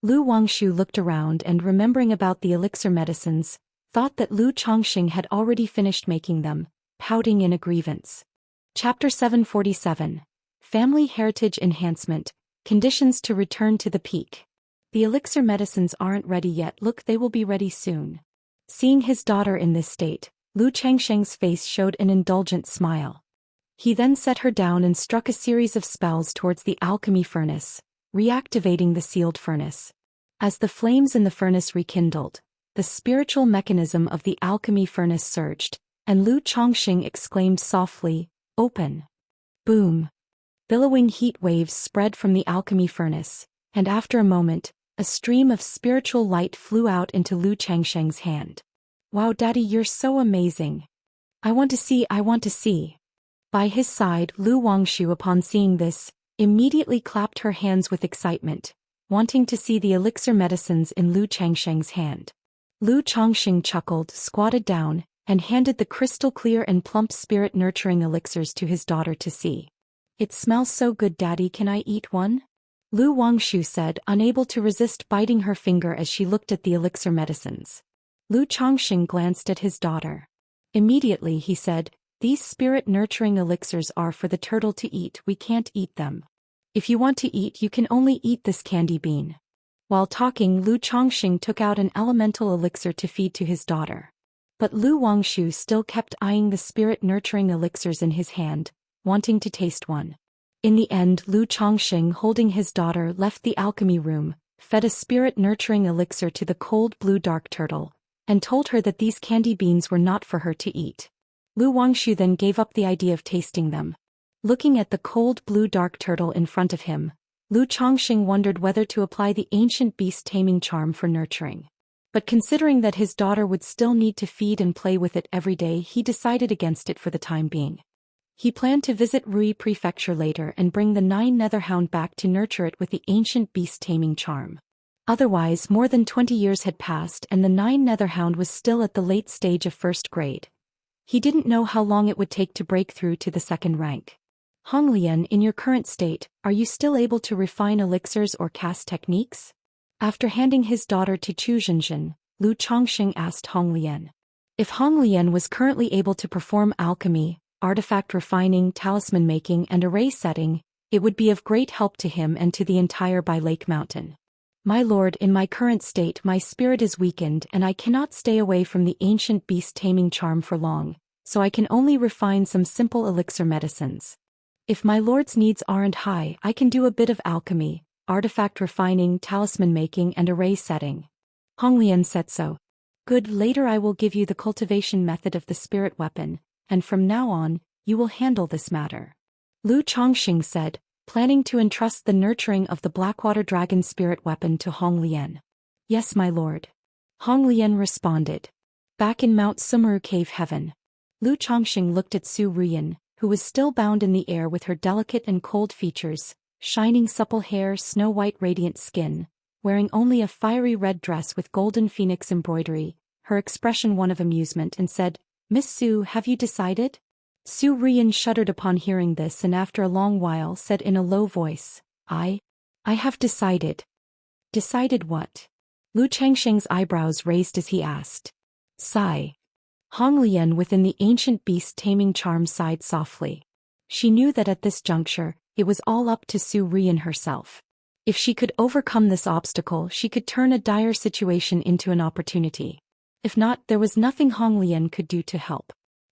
A: Lu Wangshu looked around and, remembering about the elixir medicines, thought that Lu Chongqing had already finished making them, pouting in a grievance. Chapter 747. Family Heritage Enhancement, Conditions to Return to the Peak. The elixir medicines aren't ready yet. Look, they will be ready soon. Seeing his daughter in this state, Lu Changsheng's face showed an indulgent smile. He then set her down and struck a series of spells towards the alchemy furnace, reactivating the sealed furnace. As the flames in the furnace rekindled, the spiritual mechanism of the alchemy furnace surged, and Lu Chongqing exclaimed softly, "Open!" Boom! Billowing heat waves spread from the alchemy furnace, and after a moment, a stream of spiritual light flew out into Lu Changsheng's hand. "Wow, Daddy, you're so amazing. I want to see. By his side, Lu Wangshu, upon seeing this, immediately clapped her hands with excitement, wanting to see the elixir medicines in Lu Changsheng's hand. Lu Chongqing chuckled, squatted down, and handed the crystal-clear and plump spirit-nurturing elixirs to his daughter to see. "It smells so good, Daddy, can I eat one?" Lu Wangshu said, unable to resist biting her finger as she looked at the elixir medicines. Lu Chongqing glanced at his daughter. Immediately he said, "These spirit-nurturing elixirs are for the turtle to eat. We can't eat them. If you want to eat, you can only eat this candy bean." While talking, Lu Chongqing took out an elemental elixir to feed to his daughter. But Lu Wangshu still kept eyeing the spirit-nurturing elixirs in his hand, wanting to taste one. In the end, Lu Chongqing, holding his daughter, left the alchemy room, fed a spirit-nurturing elixir to the cold blue dark turtle, and told her that these candy beans were not for her to eat. Lu Wangshu then gave up the idea of tasting them. Looking at the cold blue dark turtle in front of him, Lu Chongqing wondered whether to apply the ancient beast taming charm for nurturing. But considering that his daughter would still need to feed and play with it every day, he decided against it for the time being. He planned to visit Rui Prefecture later and bring the 9 Netherhound back to nurture it with the ancient beast taming charm. Otherwise, more than 20 years had passed and the 9 Netherhound was still at the late stage of 1st grade. He didn't know how long it would take to break through to the 2nd rank. Honglian, in your current state, are you still able to refine elixirs or cast techniques? After handing his daughter to Chu Zhenzhen, Lu Chongqing asked Honglian. If Honglian was currently able to perform alchemy, artifact refining, talisman making and array setting, it would be of great help to him and to the entire Bai Lake Mountain. My lord, in my current state my spirit is weakened and I cannot stay away from the ancient beast taming charm for long, so I can only refine some simple elixir medicines. If my lord's needs aren't high, I can do a bit of alchemy, artifact refining, talisman making and array setting. Honglian said so. Good, later I will give you the cultivation method of the spirit weapon, and from now on, you will handle this matter. Lu Chongqing said, planning to entrust the nurturing of the Blackwater Dragon spirit weapon to Honglian. Yes, my lord. Honglian responded. Back in Mount Sumeru Cave Heaven, Lu Chongqing looked at Su Ruyan, who was still bound in the air with her delicate and cold features, shining supple hair, snow-white radiant skin, wearing only a fiery red dress with golden phoenix embroidery, her expression one of amusement, and said, Miss Su, have you decided? Su Ruyan shuddered upon hearing this and after a long while said in a low voice, I have decided. Decided what? Lu Chongqing's eyebrows raised as he asked. Sigh. Honglian within the ancient beast taming charm sighed softly. She knew that at this juncture, it was all up to Su Ruyan herself. If she could overcome this obstacle, she could turn a dire situation into an opportunity. If not, there was nothing Honglian could do to help.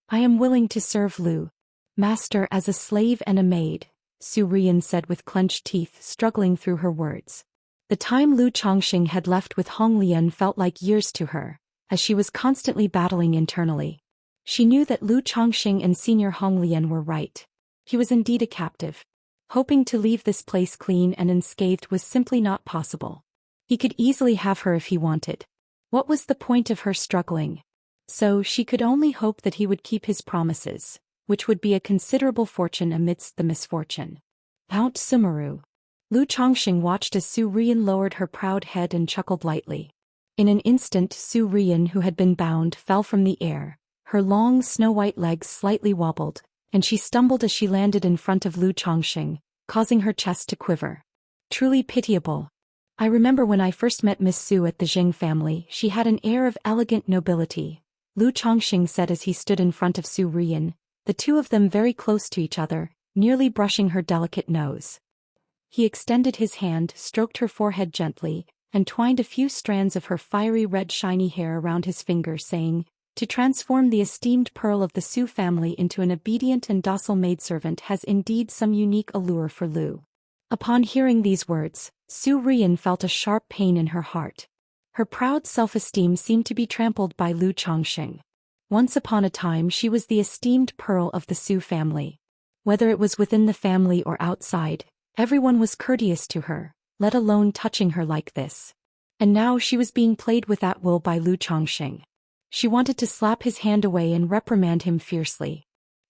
A: I am willing to serve Lu Master as a slave and a maid, Su Ruyan said with clenched teeth, struggling through her words. The time Lu Chongqing had left with Honglian felt like years to her, as she was constantly battling internally. She knew that Lu Chongqing and Senior Honglian were right. He was indeed a captive. Hoping to leave this place clean and unscathed was simply not possible. He could easily have her if he wanted. What was the point of her struggling? So she could only hope that he would keep his promises, which would be a considerable fortune amidst the misfortune. Mount Sumeru. Lu Chongqing watched as Su Ruyan lowered her proud head and chuckled lightly. In an instant, Su Ruyan, who had been bound, fell from the air. Her long snow-white legs slightly wobbled, and she stumbled as she landed in front of Lu Chongqing, causing her chest to quiver. Truly pitiable. I remember when I first met Miss Su at the Jing family, she had an air of elegant nobility, Lu Chongqing said as he stood in front of Su Ruyan, the two of them very close to each other, nearly brushing her delicate nose. He extended his hand, stroked her forehead gently, and twined a few strands of her fiery red shiny hair around his finger, saying, to transform the esteemed pearl of the Su family into an obedient and docile maidservant has indeed some unique allure for Lu. Upon hearing these words, Su Ruyan felt a sharp pain in her heart. Her proud self-esteem seemed to be trampled by Lu Chongqing. Once upon a time she was the esteemed pearl of the Su family. Whether it was within the family or outside, everyone was courteous to her, let alone touching her like this. And now she was being played with at will by Lu Chongqing. She wanted to slap his hand away and reprimand him fiercely.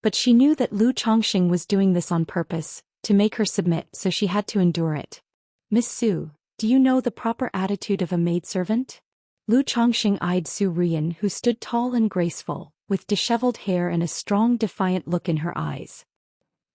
A: But she knew that Lu Chongqing was doing this on purpose, to make her submit, so she had to endure it. Miss Su, do you know the proper attitude of a maidservant? Lu Chongqing eyed Su Ruyan, who stood tall and graceful, with disheveled hair and a strong defiant look in her eyes.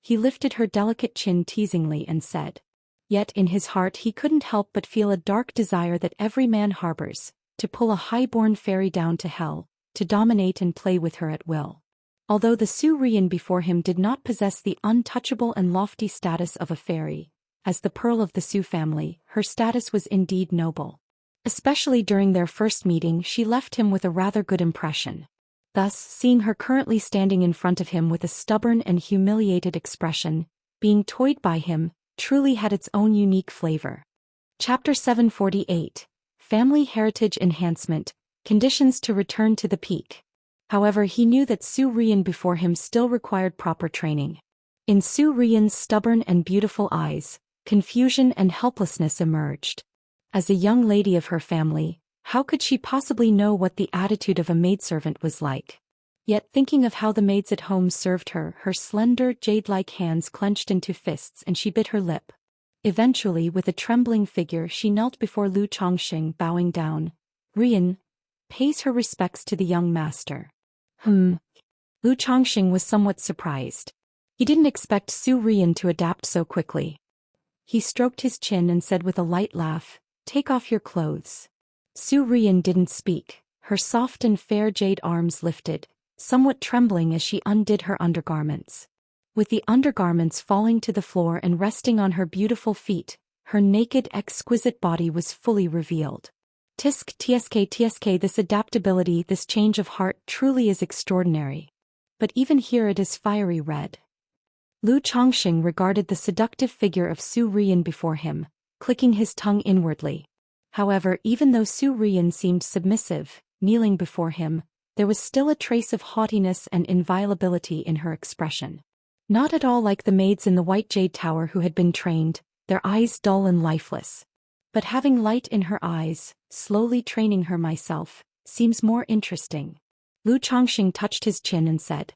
A: He lifted her delicate chin teasingly and said. Yet in his heart he couldn't help but feel a dark desire that every man harbors, to pull a high-born fairy down to hell, to dominate and play with her at will. Although the Su Ruyan before him did not possess the untouchable and lofty status of a fairy, as the pearl of the Su family, her status was indeed noble. Especially during their first meeting, she left him with a rather good impression. Thus, seeing her currently standing in front of him with a stubborn and humiliated expression, being toyed by him, truly had its own unique flavor. Chapter 748. Family Heritage Enhancement, Conditions to Return to the Peak. However, he knew that Su Rian before him still required proper training. In Su Rian's stubborn and beautiful eyes, confusion and helplessness emerged. As a young lady of her family, how could she possibly know what the attitude of a maidservant was like? Yet thinking of how the maids at home served her, her slender, jade-like hands clenched into fists and she bit her lip. Eventually, with a trembling figure, she knelt before Lu Chongqing, bowing down. Rian pays her respects to the young master. Lu Chongqing was somewhat surprised. He didn't expect Su Rian to adapt so quickly. He stroked his chin and said with a light laugh, "Take off your clothes." Su Rian didn't speak, her soft and fair jade arms lifted, somewhat trembling as she undid her undergarments. With the undergarments falling to the floor and resting on her beautiful feet, her naked, exquisite body was fully revealed. Tsk, this adaptability, this change of heart truly is extraordinary. But even here it is fiery red. Lu Chongqing regarded the seductive figure of Su Rian before him, clicking his tongue inwardly. However, even though Su Rian seemed submissive, kneeling before him, there was still a trace of haughtiness and inviolability in her expression. Not at all like the maids in the White Jade Tower who had been trained, their eyes dull and lifeless. But having light in her eyes, slowly training her myself, seems more interesting. Lu Chongqing touched his chin and said,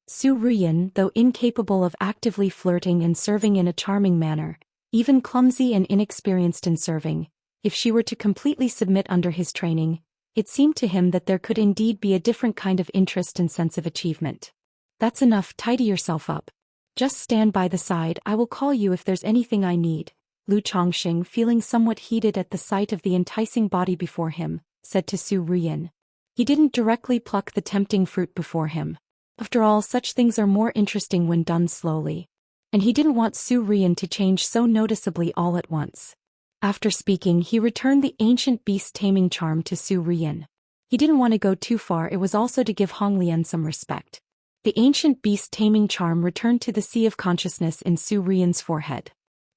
A: Su Rian, though incapable of actively flirting and serving in a charming manner, even clumsy and inexperienced in serving, if she were to completely submit under his training, it seemed to him that there could indeed be a different kind of interest and sense of achievement. That's enough, tidy yourself up. Just stand by the side, I will call you if there's anything I need. Lu Chongqing, feeling somewhat heated at the sight of the enticing body before him, said to Su Rian. He didn't directly pluck the tempting fruit before him. After all, such things are more interesting when done slowly. And he didn't want Su Rian to change so noticeably all at once. After speaking, he returned the ancient beast taming charm to Su Rian. He didn't want to go too far, it was also to give Honglian some respect. The ancient beast taming charm returned to the sea of consciousness in Su Rian's forehead.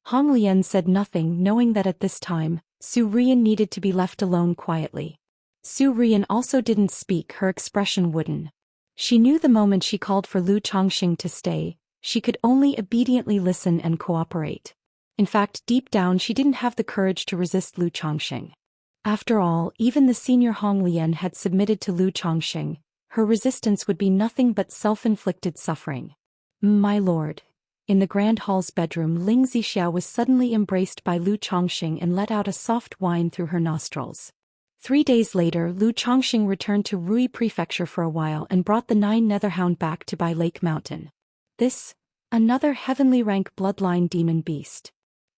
A: Honglian said nothing, knowing that at this time, Su Rian needed to be left alone quietly. Su Rian also didn't speak, her expression wooden. She knew the moment she called for Lu Chongqing to stay, she could only obediently listen and cooperate. In fact, deep down she didn't have the courage to resist Lu Chongqing. After all, even the senior Honglian had submitted to Lu Chongqing. Her resistance would be nothing but self-inflicted suffering. My lord. In the Grand Hall's bedroom, Ling Zixia was suddenly embraced by Lu Chongqing and let out a soft whine through her nostrils. 3 days later, Lu Chongqing returned to Rui Prefecture for a while and brought the 9 Netherhound back to Bai Lake Mountain. This, another heavenly rank bloodline demon beast.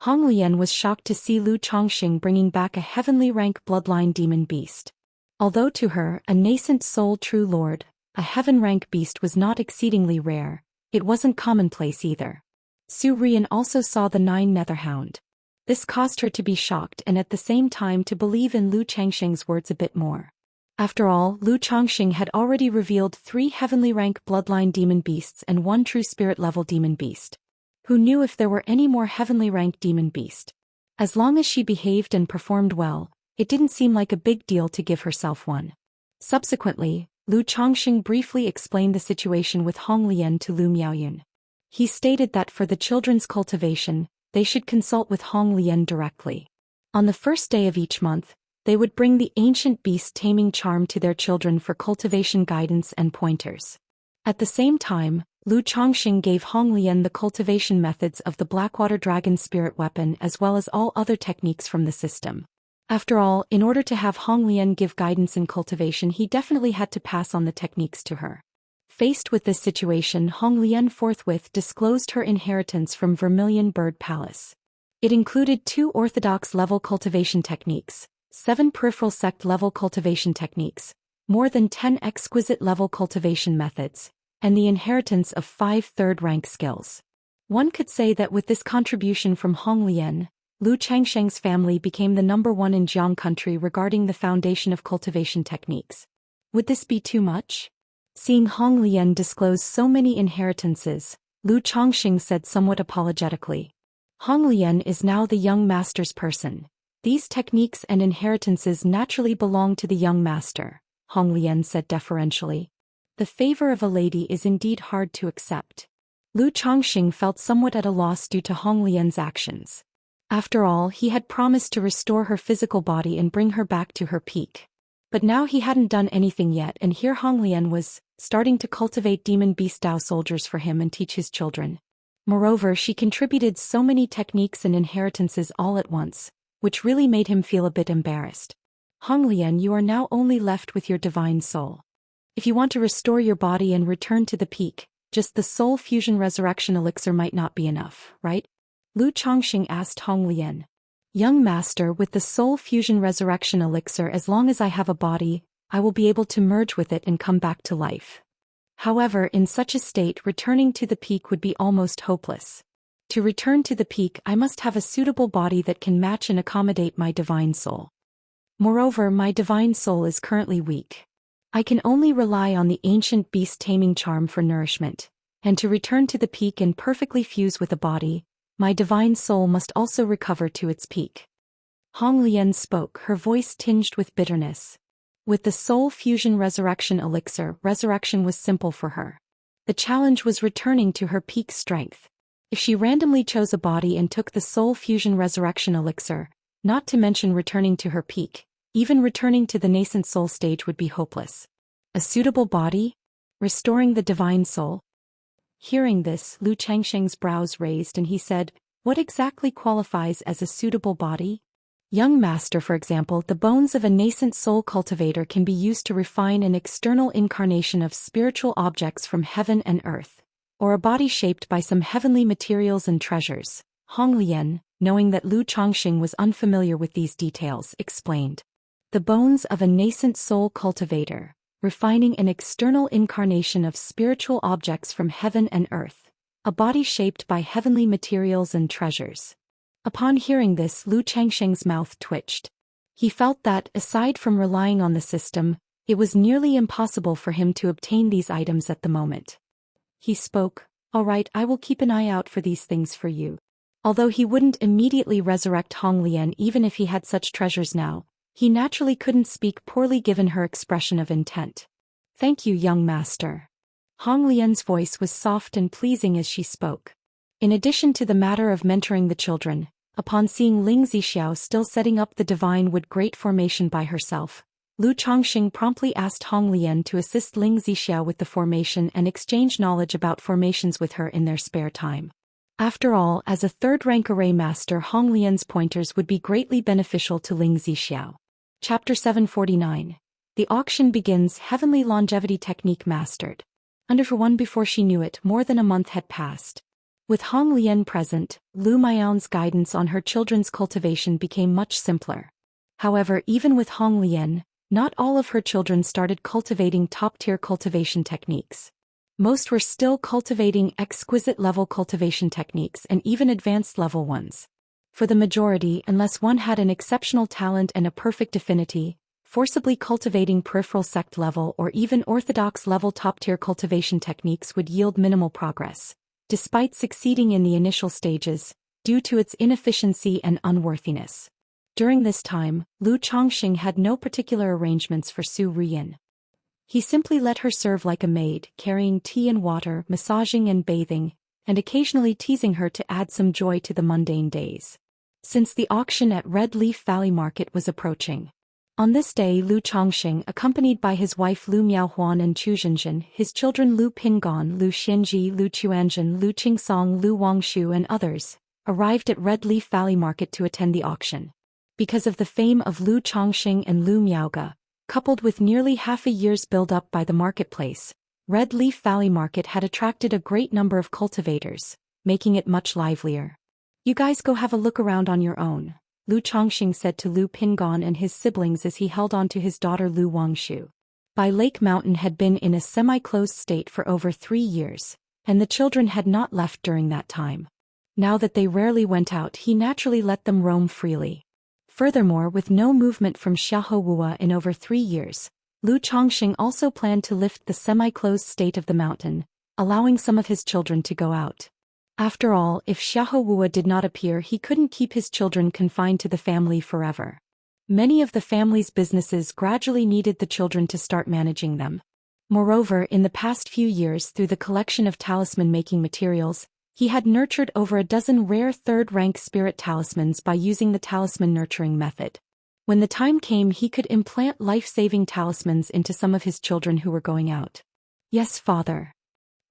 A: Honglian was shocked to see Lu Chongqing bringing back a heavenly rank bloodline demon beast. Although to her, a nascent soul true lord, a heaven rank beast was not exceedingly rare, it wasn't commonplace either. Su Rian also saw the 9 Netherhound. This caused her to be shocked and at the same time to believe in Lu Chongqing's words a bit more. After all, Lu Chongqing had already revealed 3 heavenly rank bloodline demon beasts and 1 true spirit level demon beast. Who knew if there were any more heavenly rank demon beast? As long as she behaved and performed well, it didn't seem like a big deal to give herself one. Subsequently, Lu Chongqing briefly explained the situation with Honglian to Lu Miaoyun. He stated that for the children's cultivation, they should consult with Honglian directly. On the first day of each month, they would bring the ancient beast taming charm to their children for cultivation guidance and pointers. At the same time, Lu Chongqing gave Honglian the cultivation methods of the Blackwater Dragon spirit weapon as well as all other techniques from the system. After all, in order to have Honglian give guidance in cultivation, he definitely had to pass on the techniques to her. Faced with this situation, Honglian forthwith disclosed her inheritance from Vermilion Bird Palace. It included 2 orthodox level cultivation techniques, 7 peripheral sect level cultivation techniques, more than 10 exquisite level cultivation methods, and the inheritance of 5 third-rank skills. One could say that with this contribution from Honglian, Lu Changsheng's family became the #1 in Jiang country regarding the foundation of cultivation techniques. Would this be too much? Seeing Honglian disclose so many inheritances, Lu Changxing said somewhat apologetically. Honglian is now the young master's person. These techniques and inheritances naturally belong to the young master, Honglian said deferentially. The favor of a lady is indeed hard to accept. Lu Changxing felt somewhat at a loss due to Honglian's actions. After all, he had promised to restore her physical body and bring her back to her peak. But now he hadn't done anything yet, and here Honglian was starting to cultivate demon beast Dao soldiers for him and teach his children. Moreover, she contributed so many techniques and inheritances all at once, which really made him feel a bit embarrassed. Honglian, you are now only left with your divine soul. If you want to restore your body and return to the peak, just the soul fusion resurrection elixir might not be enough, right? Lu Changxing asked Honglian. Young master, with the soul fusion resurrection elixir, as long as I have a body, I will be able to merge with it and come back to life. However, in such a state, returning to the peak would be almost hopeless. To return to the peak, I must have a suitable body that can match and accommodate my divine soul. Moreover, my divine soul is currently weak. I can only rely on the ancient beast taming charm for nourishment, and to return to the peak and perfectly fuse with a body, my divine soul must also recover to its peak. Honglian spoke, her voice tinged with bitterness. With the soul fusion resurrection elixir, resurrection was simple for her. The challenge was returning to her peak strength. If she randomly chose a body and took the soul fusion resurrection elixir, not to mention returning to her peak, even returning to the nascent soul stage would be hopeless. A suitable body? Restoring the divine soul? Hearing this, Lu Changsheng's brows raised and he said, what exactly qualifies as a suitable body? Young master, for example, the bones of a nascent soul cultivator can be used to refine an external incarnation of spiritual objects from heaven and earth, or a body shaped by some heavenly materials and treasures. Honglian, knowing that Lu Changxing was unfamiliar with these details, explained. The bones of a nascent soul cultivator, refining an external incarnation of spiritual objects from heaven and earth, a body shaped by heavenly materials and treasures. Upon hearing this, Lu Changsheng's mouth twitched. He felt that, aside from relying on the system, it was nearly impossible for him to obtain these items at the moment. He spoke, all right, I will keep an eye out for these things for you. Although he wouldn't immediately resurrect Honglian even if he had such treasures now, he naturally couldn't speak poorly given her expression of intent. Thank you, young master. Honglian's voice was soft and pleasing as she spoke. In addition to the matter of mentoring the children, upon seeing Ling Zixiao still setting up the divine wood great formation by herself, Lu Changxing promptly asked Honglian to assist Ling Zixiao with the formation and exchange knowledge about formations with her in their spare time. After all, as a third-rank array master, Honglian's pointers would be greatly beneficial to Ling Zixiao. Chapter 749. The auction begins. Heavenly longevity technique mastered. Under for one before she knew it, more than a month had passed. With Honglian present, Lu Miao's guidance on her children's cultivation became much simpler. However, even with Honglian, not all of her children started cultivating top-tier cultivation techniques. Most were still cultivating exquisite-level cultivation techniques and even advanced-level ones. For the majority, unless one had an exceptional talent and a perfect affinity, forcibly cultivating peripheral sect-level or even orthodox-level top-tier cultivation techniques would yield minimal progress, despite succeeding in the initial stages, due to its inefficiency and unworthiness. During this time, Lu Changxing had no particular arrangements for Su Ruyin. He simply let her serve like a maid, carrying tea and water, massaging and bathing, and occasionally teasing her to add some joy to the mundane days. Since the auction at Red Leaf Valley Market was approaching. On this day, Lu Changxing, accompanied by his wife Lu Miaohuan and Chu Zhenjin, his children Lu Pingon, Lu Xianji, Lu Chuanjin, Lu Qingsong, Lu Wangshu and others, arrived at Red Leaf Valley Market to attend the auction. Because of the fame of Lu Changxing and Lu Miaoge, coupled with nearly half a year's build-up by the marketplace, Red Leaf Valley Market had attracted a great number of cultivators, making it much livelier. You guys go have a look around on your own, Lu Changxing said to Lu Pingon and his siblings as he held on to his daughter Lu Wangshu. By Lake Mountain had been in a semi-closed state for over 3 years, and the children had not left during that time. Now that they rarely went out, he naturally let them roam freely. Furthermore, with no movement from Xiahou in over 3 years, Lu Chongqing also planned to lift the semi-closed state of the mountain, allowing some of his children to go out. After all, if Xiahou did not appear, he couldn't keep his children confined to the family forever. Many of the family's businesses gradually needed the children to start managing them. Moreover, in the past few years, through the collection of talisman-making materials, he had nurtured over a dozen rare third-rank spirit talismans by using the talisman nurturing method. When the time came, he could implant life-saving talismans into some of his children who were going out. "Yes, father."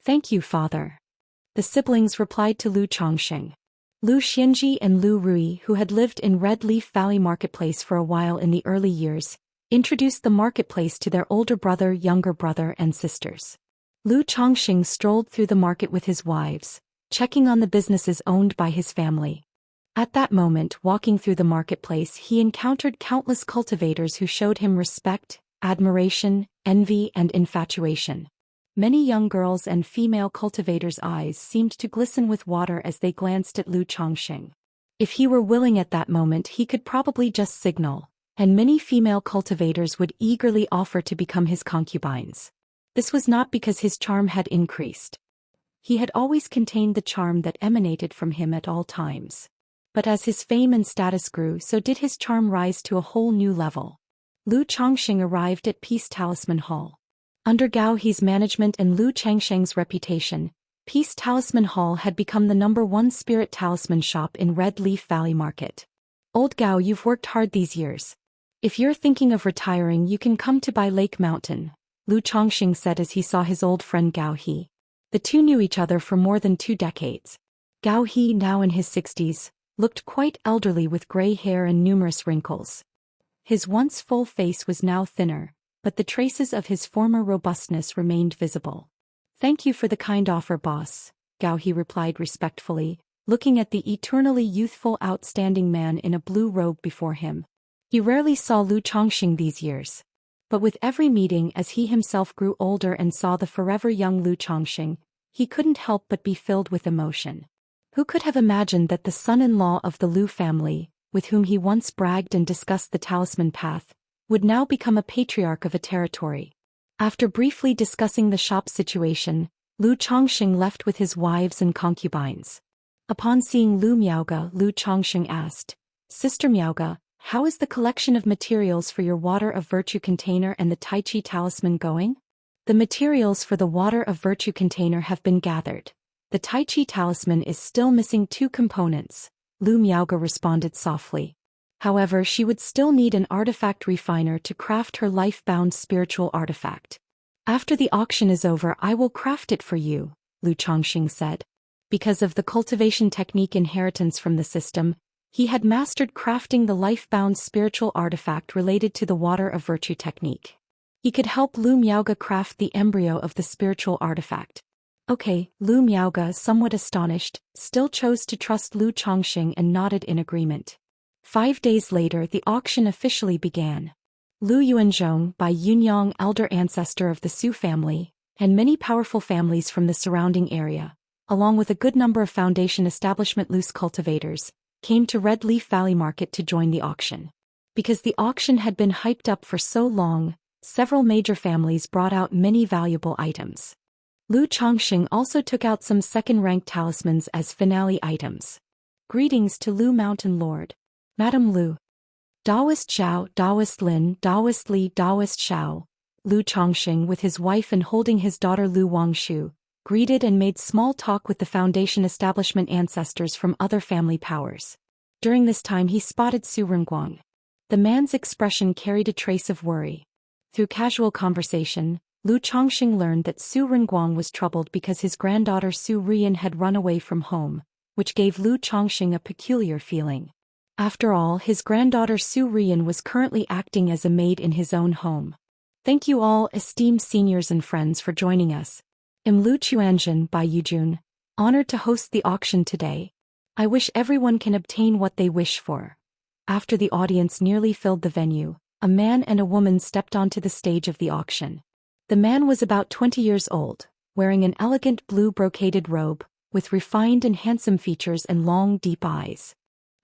A: "Thank you, father." The siblings replied to Lu Chongqing. Lu Xianji and Lu Rui, who had lived in Red Leaf Valley Marketplace for a while in the early years, introduced the marketplace to their older brother, younger brother, and sisters. Lu Chongqing strolled through the market with his wives, checking on the businesses owned by his family. At that moment, walking through the marketplace, he encountered countless cultivators who showed him respect, admiration, envy, and infatuation. Many young girls and female cultivators' eyes seemed to glisten with water as they glanced at Lu Chongqing. If he were willing at that moment, he could probably just signal, and many female cultivators would eagerly offer to become his concubines. This was not because his charm had increased. He had always contained the charm that emanated from him at all times. But as his fame and status grew, so did his charm rise to a whole new level. Lu Chongqing arrived at Peace Talisman Hall. Under Gao He's management and Lu Changsheng's reputation, Peace Talisman Hall had become the #1 spirit talisman shop in Red Leaf Valley Market. "Old Gao, you've worked hard these years. If you're thinking of retiring, you can come to Bai Lake Mountain," Lu Chongqing said as he saw his old friend Gao He. The two knew each other for more than 2 decades. Gao He, now in his 60s, looked quite elderly with gray hair and numerous wrinkles. His once full face was now thinner, but the traces of his former robustness remained visible. "Thank you for the kind offer, boss," Gao He replied respectfully, looking at the eternally youthful outstanding man in a blue robe before him. He rarely saw Lu Chongqing these years. But with every meeting, as he himself grew older and saw the forever young Lu Chongqing, he couldn't help but be filled with emotion. Who could have imagined that the son-in-law of the Lu family, with whom he once bragged and discussed the talisman path, would now become a patriarch of a territory? After briefly discussing the shop situation, Lu Chongqing left with his wives and concubines. Upon seeing Lu Miaoge, Lu Chongqing asked, "Sister Miaoge, how is the collection of materials for your Water of Virtue container and the Tai Chi talisman going?" "The materials for the Water of Virtue container have been gathered. The Tai Chi talisman is still missing 2 components," Lu Miaoge responded softly. However, she would still need an artifact refiner to craft her life-bound spiritual artifact. "After the auction is over, I will craft it for you," Lu Chongqing said. Because of the cultivation technique inheritance from the system, he had mastered crafting the life-bound spiritual artifact related to the Water of Virtue technique. He could help Lu Miaoge craft the embryo of the spiritual artifact. "Okay," Lu Miaoge, somewhat astonished, still chose to trust Lu Chongqing and nodded in agreement. 5 days later, the auction officially began. Lu Yuanzhong, by Yunyang, elder ancestor of the Su family, and many powerful families from the surrounding area, along with a good number of Foundation establishment loose cultivators, came to Red Leaf Valley Market to join the auction. Because the auction had been hyped up for so long, several major families brought out many valuable items. Lu Chongqing also took out some second-ranked talismans as finale items. "Greetings to Lu Mountain Lord. Madam Lu. Daoist Zhao, Daoist Lin, Daoist Li, Daoist Xiao," Lu Chongqing, with his wife and holding his daughter Lu Wangshu, greeted and made small talk with the Foundation establishment ancestors from other family powers. During this time he spotted Su Renguang. The man's expression carried a trace of worry. Through casual conversation, Lu Chongqing learned that Su Renguang was troubled because his granddaughter Su Rian had run away from home, which gave Lu Chongqing a peculiar feeling. After all, his granddaughter Su Rian was currently acting as a maid in his own home. "Thank you all, esteemed seniors and friends, for joining us. I'm Lu Chuanjun by Yujun, honored to host the auction today. I wish everyone can obtain what they wish for." After the audience nearly filled the venue, a man and a woman stepped onto the stage of the auction. The man was about 20 years old, wearing an elegant blue brocaded robe, with refined and handsome features and long, deep eyes.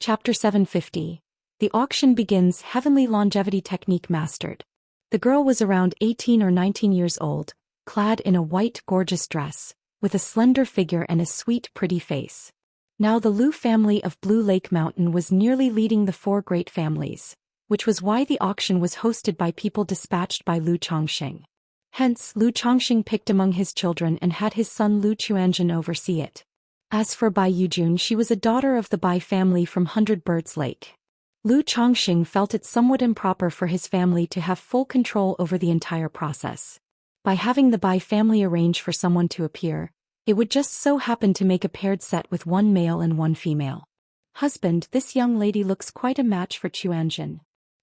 A: Chapter 750. The auction begins. Heavenly longevity technique mastered. The girl was around 18 or 19 years old, clad in a white, gorgeous dress, with a slender figure and a sweet, pretty face. Now the Lu family of Blue Lake Mountain was nearly leading the four great families, which was why the auction was hosted by people dispatched by Lu Chongxing. Hence, Lu Chongxing picked among his children and had his son Lu Chuanzhen oversee it. As for Bai Yujun, she was a daughter of the Bai family from Hundred Birds Lake. Lu Chongxing felt it somewhat improper for his family to have full control over the entire process. By having the Bai family arrange for someone to appear, it would just so happen to make a paired set with one male and one female. Husband, this young lady looks quite a match for Chuanzhen.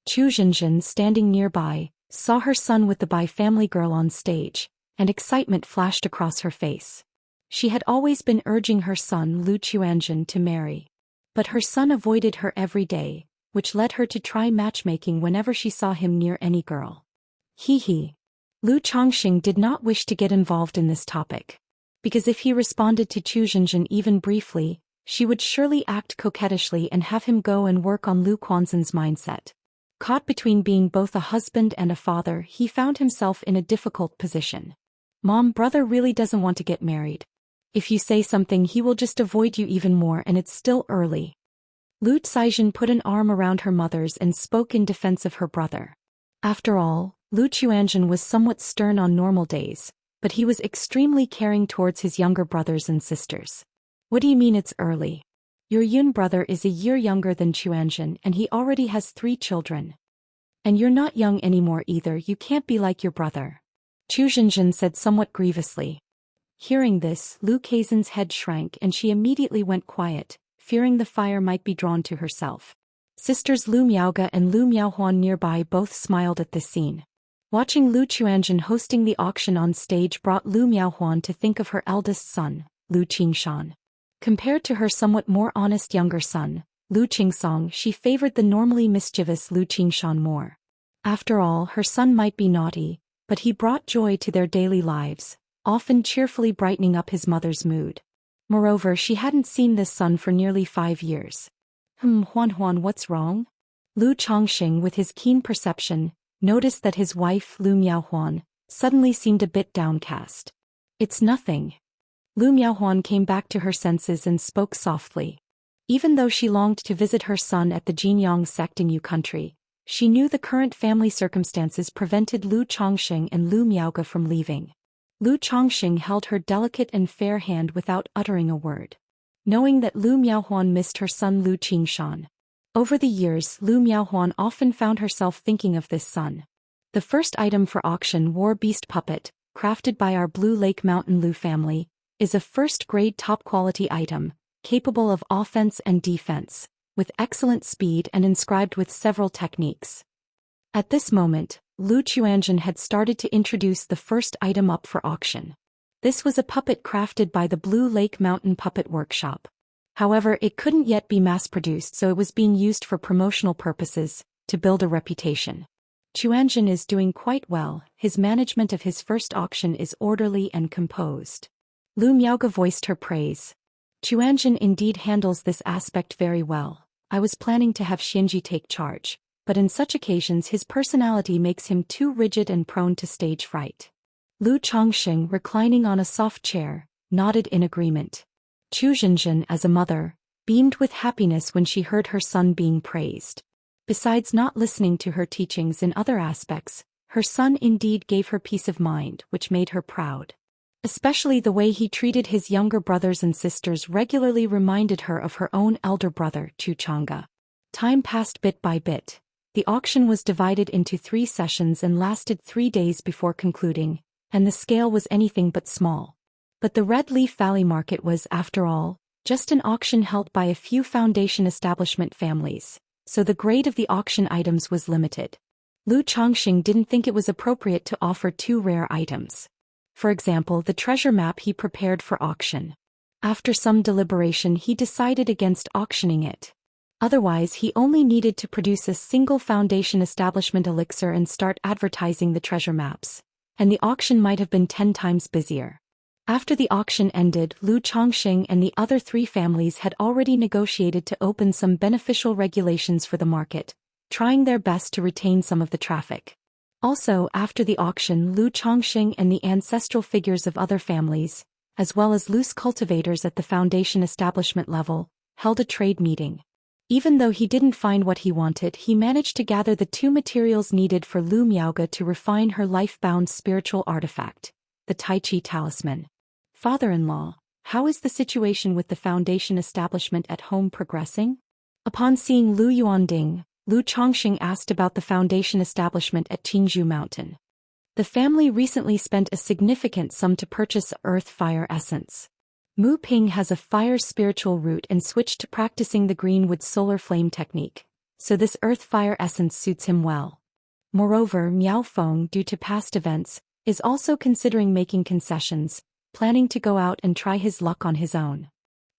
A: Chu Zhinzhen, standing nearby, saw her son with the Bai family girl on stage, and excitement flashed across her face. She had always been urging her son Lu Chuanzhen to marry. But her son avoided her every day, which led her to try matchmaking whenever she saw him near any girl. He. Lu Chongxing did not wish to get involved in this topic, because if he responded to Chu Zhinzhen even briefly, she would surely act coquettishly and have him go and work on Lu Quanzhen's mindset. Caught between being both a husband and a father, he found himself in a difficult position. Mom, brother really doesn't want to get married. If you say something, he will just avoid you even more, and it's still early. Lu Caizhen put an arm around her mother's and spoke in defense of her brother. After all, Lu Chuanzhen was somewhat stern on normal days, but he was extremely caring towards his younger brothers and sisters. What do you mean it's early? Your Yun brother is a year younger than Chuanzhen and he already has 3 children. And you're not young anymore either, you can't be like your brother. Chu Zhinzhen said somewhat grievously. Hearing this, Lu Caizhen's head shrank and she immediately went quiet, fearing the fire might be drawn to herself. Sisters Lu Miaoge and Lu Miaohuan nearby both smiled at this scene. Watching Lu Chuanzhen hosting the auction on stage brought Lu Miaohuan to think of her eldest son, Lu Qingshan. Compared to her somewhat more honest younger son, Lu Qingsong, she favored the normally mischievous Lu Qingshan more. After all, her son might be naughty, but he brought joy to their daily lives, often cheerfully brightening up his mother's mood. Moreover, she hadn't seen this son for nearly 5 years. Huan, what's wrong? Lu Chongxing, with his keen perception, noticed that his wife, Lu Miaohuan, suddenly seemed a bit downcast. It's nothing. Lu Miaohuan came back to her senses and spoke softly. Even though she longed to visit her son at the Jinyang sect in Yu country, she knew the current family circumstances prevented Lu Chongxing and Lu Miaoge from leaving. Lu Chongxing held her delicate and fair hand without uttering a word. Knowing that Lu Miaohuan missed her son Lu Qingshan. Over the years, Lu Miaohuan often found herself thinking of this son. The first item for auction, War Beast Puppet, crafted by our Blue Lake Mountain Lu family, is a first-grade top-quality item, capable of offense and defense, with excellent speed and inscribed with several techniques. At this moment, Lu Chuanzhen had started to introduce the first item up for auction. This was a puppet crafted by the Blue Lake Mountain Puppet Workshop. However, it couldn't yet be mass-produced, so it was being used for promotional purposes, to build a reputation. Chuanzhen is doing quite well, his management of his first auction is orderly and composed. Lu Miaoge voiced her praise. Chuanzhen indeed handles this aspect very well. I was planning to have Xianxia take charge, but in such occasions his personality makes him too rigid and prone to stage fright. Lu Chongxing, reclining on a soft chair, nodded in agreement. Chu Zhinzhen, as a mother, beamed with happiness when she heard her son being praised. Besides not listening to her teachings in other aspects, her son indeed gave her peace of mind, which made her proud. Especially the way he treated his younger brothers and sisters regularly reminded her of her own elder brother, Chu Changge. Time passed bit by bit. The auction was divided into 3 sessions and lasted 3 days before concluding, and the scale was anything but small. But the Red Leaf Valley market was, after all, just an auction held by a few foundation establishment families, so the grade of the auction items was limited. Lu Chongxing didn't think it was appropriate to offer 2 rare items. For example, the treasure map he prepared for auction. After some deliberation, he decided against auctioning it. Otherwise, he only needed to produce a single foundation establishment elixir and start advertising the treasure maps, and the auction might have been 10 times busier. After the auction ended, Lu Chongqing and the other three families had already negotiated to open some beneficial regulations for the market, trying their best to retain some of the traffic. Also, after the auction, Lu Chongqing and the ancestral figures of other families, as well as loose cultivators at the foundation establishment level, held a trade meeting. Even though he didn't find what he wanted, he managed to gather the two materials needed for Lu Miaoge to refine her life-bound spiritual artifact, the Tai Chi talisman. Father-in-law, how is the situation with the foundation establishment at home progressing? Upon seeing Lu Yuanding, Lu Chongqing asked about the foundation establishment at Qingzhou Mountain. The family recently spent a significant sum to purchase earth-fire essence. Mu Ping has a fire spiritual root and switched to practicing the greenwood solar flame technique, so this earth-fire essence suits him well. Moreover, Miao Feng, due to past events, is also considering making concessions, planning to go out and try his luck on his own.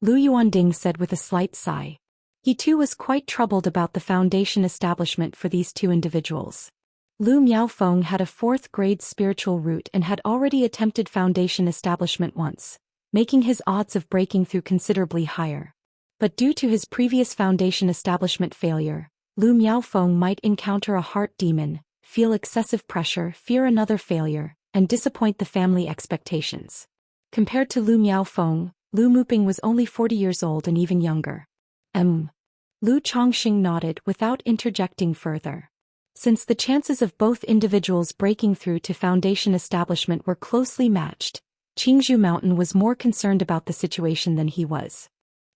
A: Lu Yuanding said with a slight sigh. He too was quite troubled about the foundation establishment for these two individuals. Lu Miaofeng had a 4th grade spiritual root and had already attempted foundation establishment once, making his odds of breaking through considerably higher. But due to his previous foundation establishment failure, Lu Miaofeng might encounter a heart demon, feel excessive pressure, fear another failure, and disappoint the family expectations. Compared to Lu Miaofeng, Lu Muping was only 40 years old and even younger. Lu Chongqing nodded without interjecting further. Since the chances of both individuals breaking through to foundation establishment were closely matched, Qingzhou Mountain was more concerned about the situation than he was.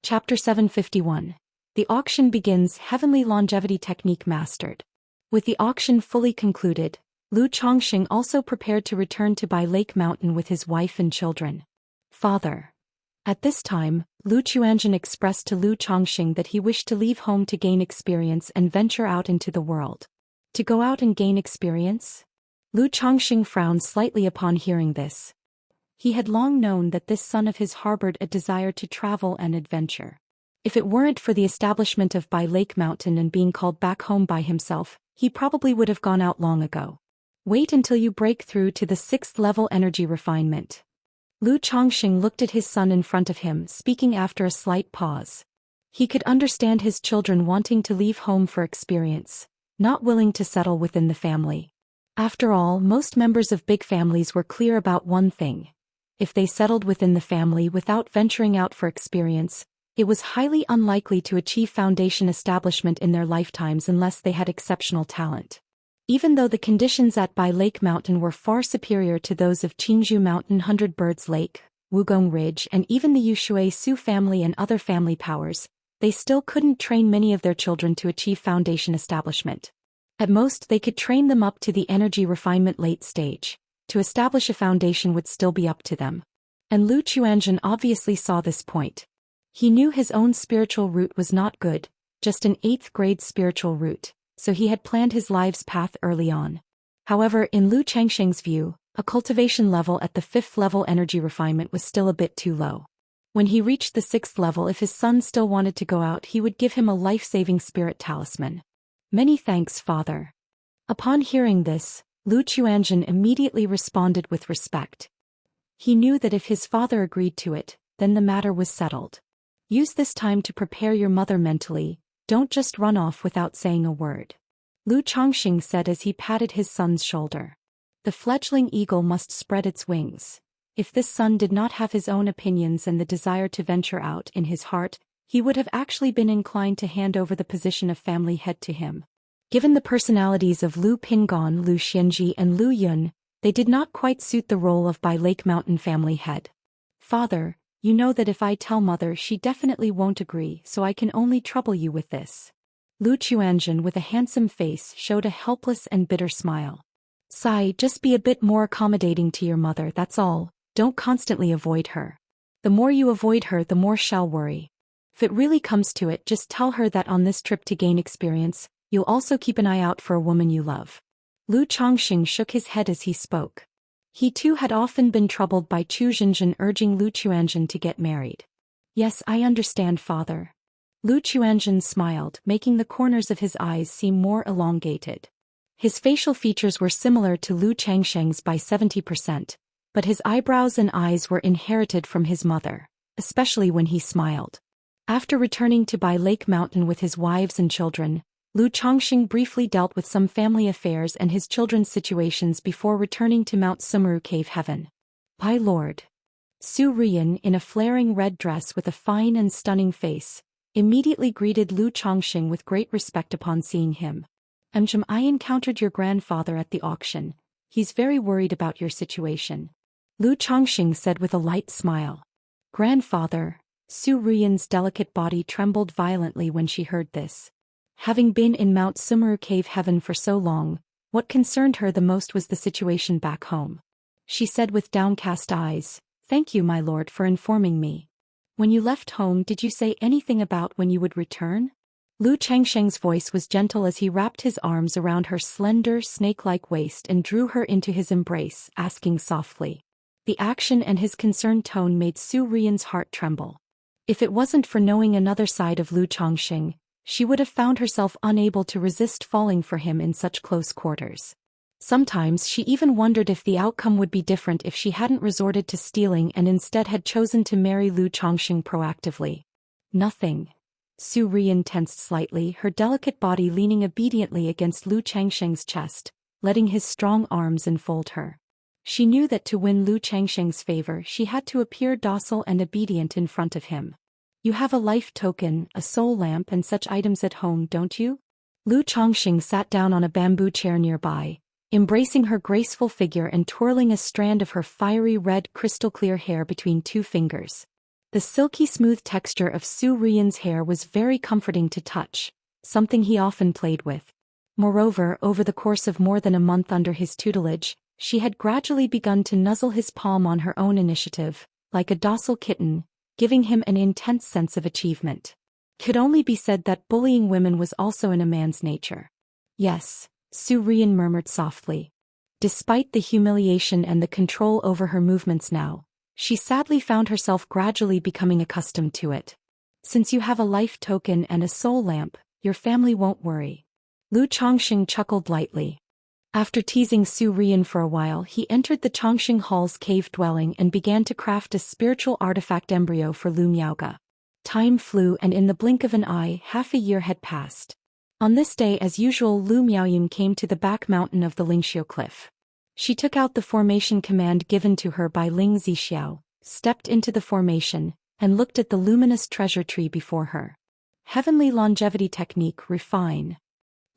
A: Chapter 751. The auction begins. Heavenly longevity technique mastered. With the auction fully concluded, Lu Chongqing also prepared to return to Bai Lake Mountain with his wife and children. Father. At this time, Lu Chuanjin expressed to Lu Chongqing that he wished to leave home to gain experience and venture out into the world. To go out and gain experience? Lu Chongqing frowned slightly upon hearing this. He had long known that this son of his harbored a desire to travel and adventure. If it weren't for the establishment of Bai Lake Mountain and being called back home by himself, he probably would have gone out long ago. Wait until you break through to the 6th level energy refinement. Lu Chongqing looked at his son in front of him, speaking after a slight pause. He could understand his children wanting to leave home for experience, not willing to settle within the family. After all, most members of big families were clear about one thing. If they settled within the family without venturing out for experience, it was highly unlikely to achieve foundation establishment in their lifetimes unless they had exceptional talent. Even though the conditions at Bai Lake Mountain were far superior to those of Qingzhou Mountain, Hundred Birds Lake, Wugong Ridge, and even the Yushui Su family and other family powers, they still couldn't train many of their children to achieve foundation establishment. At most, they could train them up to the energy refinement late stage. To establish a foundation would still be up to them. And Lu Chuanjin obviously saw this point. He knew his own spiritual root was not good, just an 8th grade spiritual root, so he had planned his life's path early on. However, in Lu Changsheng's view, a cultivation level at the 5th level energy refinement was still a bit too low. When he reached the 6th level, if his son still wanted to go out, he would give him a life-saving spirit talisman. Many thanks, father. Upon hearing this, Lu Chuanjin immediately responded with respect. He knew that if his father agreed to it, then the matter was settled. Use this time to prepare your mother mentally, don't just run off without saying a word. Lu Chongqing said as he patted his son's shoulder. The fledgling eagle must spread its wings. If this son did not have his own opinions and the desire to venture out in his heart, he would have actually been inclined to hand over the position of family head to him. Given the personalities of Lu Pingon, Lu Xianji, and Lu Yun, they did not quite suit the role of Bai Lake Mountain family head. Father, you know that if I tell mother, she definitely won't agree, so I can only trouble you with this. Lu Chuanjin, with a handsome face, showed a helpless and bitter smile. Sigh, just be a bit more accommodating to your mother, that's all. Don't constantly avoid her. The more you avoid her, the more she'll worry. If it really comes to it, just tell her that on this trip to gain experience, you'll also keep an eye out for a woman you love. Lu Chongqing shook his head as he spoke. He too had often been troubled by Chu Jinjin urging Lu Chuanjin to get married. Yes, I understand, father. Lu Chuanjin smiled, making the corners of his eyes seem more elongated. His facial features were similar to Lu Changsheng's by 70%, but his eyebrows and eyes were inherited from his mother, especially when he smiled. After returning to Bai Lake Mountain with his wives and children, Lu Chongqing briefly dealt with some family affairs and his children's situations before returning to Mount Sumeru Cave Heaven. "My lord." Su Rian, in a flaring red dress with a fine and stunning face, immediately greeted Lu Chongqing with great respect upon seeing him. "I encountered your grandfather at the auction. He's very worried about your situation," Lu Chongqing said with a light smile. "Grandfather?" Su Rian's delicate body trembled violently when she heard this. Having been in Mount Sumeru Cave Heaven for so long, what concerned her the most was the situation back home. She said with downcast eyes, "Thank you, my lord, for informing me. When you left home, did you say anything about when you would return?" Lu Changsheng's voice was gentle as he wrapped his arms around her slender, snake-like waist and drew her into his embrace, asking softly. The action and his concerned tone made Su Rian's heart tremble. If it wasn't for knowing another side of Lu Chongqing, she would have found herself unable to resist falling for him in such close quarters. Sometimes she even wondered if the outcome would be different if she hadn't resorted to stealing and instead had chosen to marry Lu Chongqing proactively. "Nothing." Su Rian tensed slightly, her delicate body leaning obediently against Lu Changsheng's chest, letting his strong arms enfold her. She knew that to win Lu Changsheng's favor she had to appear docile and obedient in front of him. "You have a life token, a soul lamp and such items at home, don't you?" Lu Chongqing sat down on a bamboo chair nearby, embracing her graceful figure and twirling a strand of her fiery red crystal-clear hair between two fingers. The silky smooth texture of Su Rian's hair was very comforting to touch, something he often played with. Moreover, over the course of more than a month under his tutelage, she had gradually begun to nuzzle his palm on her own initiative, like a docile kitten, giving him an intense sense of achievement. Could only be said that bullying women was also in a man's nature. "Yes," Su Rian murmured softly. Despite the humiliation and the control over her movements now, she sadly found herself gradually becoming accustomed to it. "Since you have a life token and a soul lamp, your family won't worry." Lu Chongqing chuckled lightly. After teasing Su Rian for a while, he entered the Chongqing Hall's cave dwelling and began to craft a spiritual artifact embryo for Lu Miaoge. Time flew and in the blink of an eye, half a year had passed. On this day as usual, Lu Miaoyun came to the back mountain of the Lingxiu cliff. She took out the formation command given to her by Ling Zixiao, stepped into the formation, and looked at the luminous treasure tree before her. Heavenly longevity technique, refine.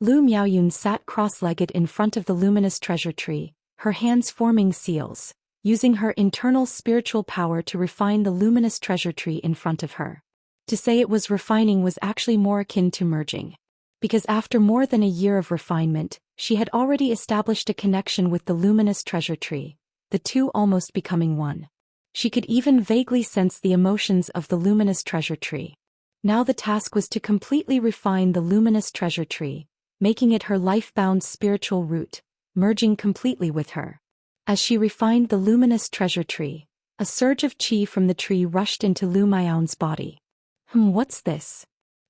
A: Lu Miaoyun sat cross-legged in front of the luminous treasure tree, her hands forming seals, using her internal spiritual power to refine the luminous treasure tree in front of her. To say it was refining was actually more akin to merging. Because after more than a year of refinement, she had already established a connection with the luminous treasure tree, the two almost becoming one. She could even vaguely sense the emotions of the luminous treasure tree. Now the task was to completely refine the luminous treasure tree, making it her life-bound spiritual root, merging completely with her. As she refined the luminous treasure tree, a surge of qi from the tree rushed into Lu Miaoyun's body. What's this?"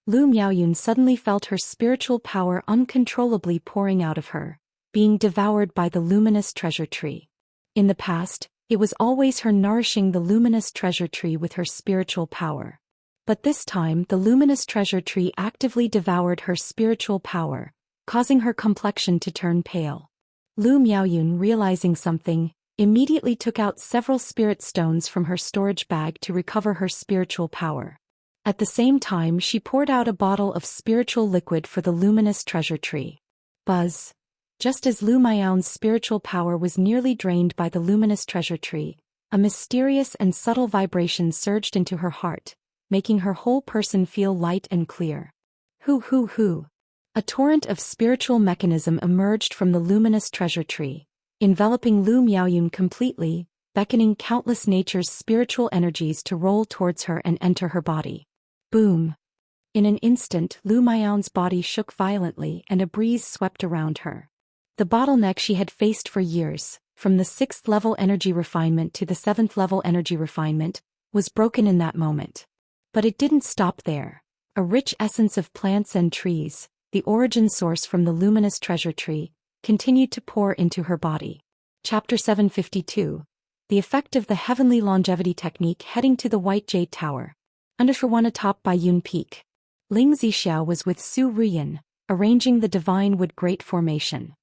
A: Lu Miaoyun suddenly felt her spiritual power uncontrollably pouring out of her, being devoured by the luminous treasure tree. In the past, it was always her nourishing the luminous treasure tree with her spiritual power. But this time the luminous treasure tree actively devoured her spiritual power, causing her complexion to turn pale. Lu Miaoyun, realizing something, immediately took out several spirit stones from her storage bag to recover her spiritual power. At the same time she poured out a bottle of spiritual liquid for the luminous treasure tree. Buzz. Just as Lu Miaoyun's spiritual power was nearly drained by the luminous treasure tree, a mysterious and subtle vibration surged into her heart, making her whole person feel light and clear. Hoo. A torrent of spiritual mechanism emerged from the luminous treasure tree, enveloping Lu Miaoyun completely, beckoning countless nature's spiritual energies to roll towards her and enter her body. Boom! In an instant, Lu Miaoyun's body shook violently and a breeze swept around her. The bottleneck she had faced for years, from the 6th level energy refinement to the 7th level energy refinement, was broken in that moment. But it didn't stop there. A rich essence of plants and trees, the origin source from the luminous treasure tree, continued to pour into her body. Chapter 752. the effect of the heavenly longevity technique heading to the White Jade Tower. Under for one atop by Yun Peak. Ling Zixiao was with Su Ruyan, arranging the divine wood grate formation.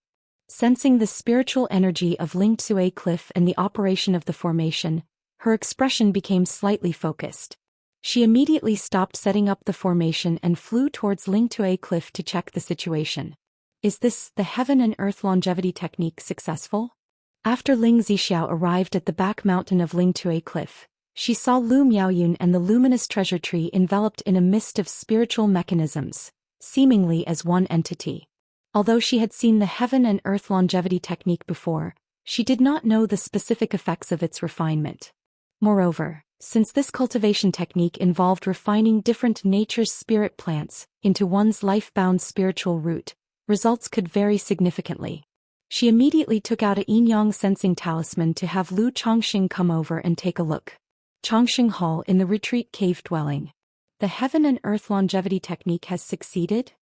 A: Sensing the spiritual energy of Ling Tsue Cliff and the operation of the formation, her expression became slightly focused. She immediately stopped setting up the formation and flew towards Ling Tsue Cliff to check the situation. Is this, the heaven and earth longevity technique, successful? After Ling Zixiao arrived at the back mountain of Ling Tsue Cliff, she saw Lu Miaoyun and the luminous treasure tree enveloped in a mist of spiritual mechanisms, seemingly as one entity. Although she had seen the heaven and earth longevity technique before, she did not know the specific effects of its refinement. Moreover, since this cultivation technique involved refining different nature's spirit plants into one's life-bound spiritual root, results could vary significantly. She immediately took out a yin-yang sensing talisman to have Lu Chongxing come over and take a look. Chongxing Hall in the retreat cave dwelling. The heaven and earth longevity technique has succeeded?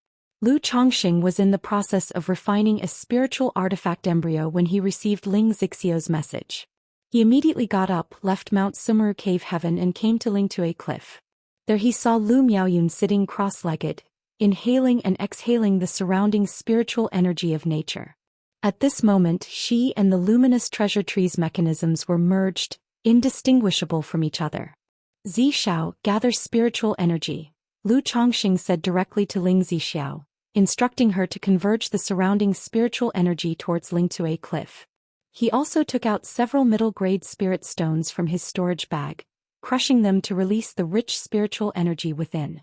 A: Lu Chongxing was in the process of refining a spiritual artifact embryo when he received Ling Zixiao's message. He immediately got up, left Mount Sumeru Cave Heaven and came to Ling Tsue Cliff. There he saw Lu Miaoyun sitting cross-legged, inhaling and exhaling the surrounding spiritual energy of nature. At this moment she and the luminous treasure tree's mechanisms were merged, indistinguishable from each other. Zixiao, gather spiritual energy, Lu Chongxing said directly to Ling Zixiao, instructing her to converge the surrounding spiritual energy towards Ling Tsue Cliff. He also took out several middle-grade spirit stones from his storage bag, crushing them to release the rich spiritual energy within.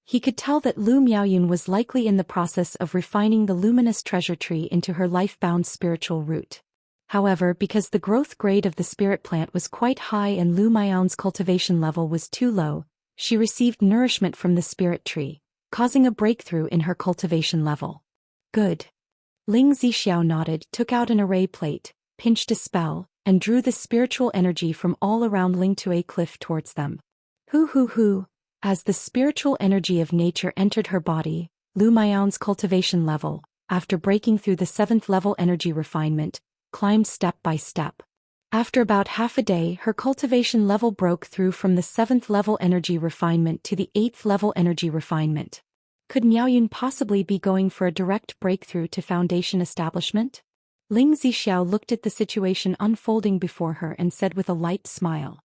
A: He could tell that Lu Miaoyun was likely in the process of refining the luminous treasure tree into her life-bound spiritual root. However, because the growth grade of the spirit plant was quite high and Lu Miaoyun's cultivation level was too low, she received nourishment from the spirit tree, causing a breakthrough in her cultivation level. Good. Ling Zixiao nodded, took out an array plate, pinched a spell, and drew the spiritual energy from all around Ling Tsue Cliff towards them. Hoo. As the spiritual energy of nature entered her body, Lu Miaoyun's cultivation level, after breaking through the 7th level energy refinement, climbed step by step. After about half a day, her cultivation level broke through from the 7th level energy refinement to the 8th level energy refinement. Could Miaoyun possibly be going for a direct breakthrough to foundation establishment? Ling Zixiao looked at the situation unfolding before her and said with a light smile.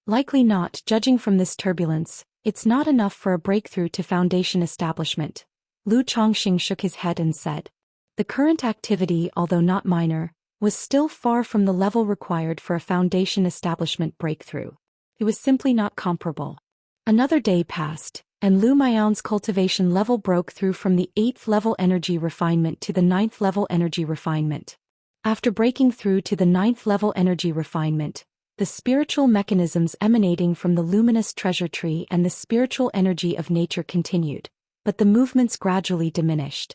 A: Likely not, judging from this turbulence, it's not enough for a breakthrough to foundation establishment. Lu Chongxing shook his head and said. The current activity, although not minor, was still far from the level required for a foundation establishment breakthrough. It was simply not comparable. Another day passed, and Lu Miaoyun's cultivation level broke through from the 8th level energy refinement to the 9th level energy refinement. After breaking through to the 9th level energy refinement, the spiritual mechanisms emanating from the luminous treasure tree and the spiritual energy of nature continued, but the movements gradually diminished.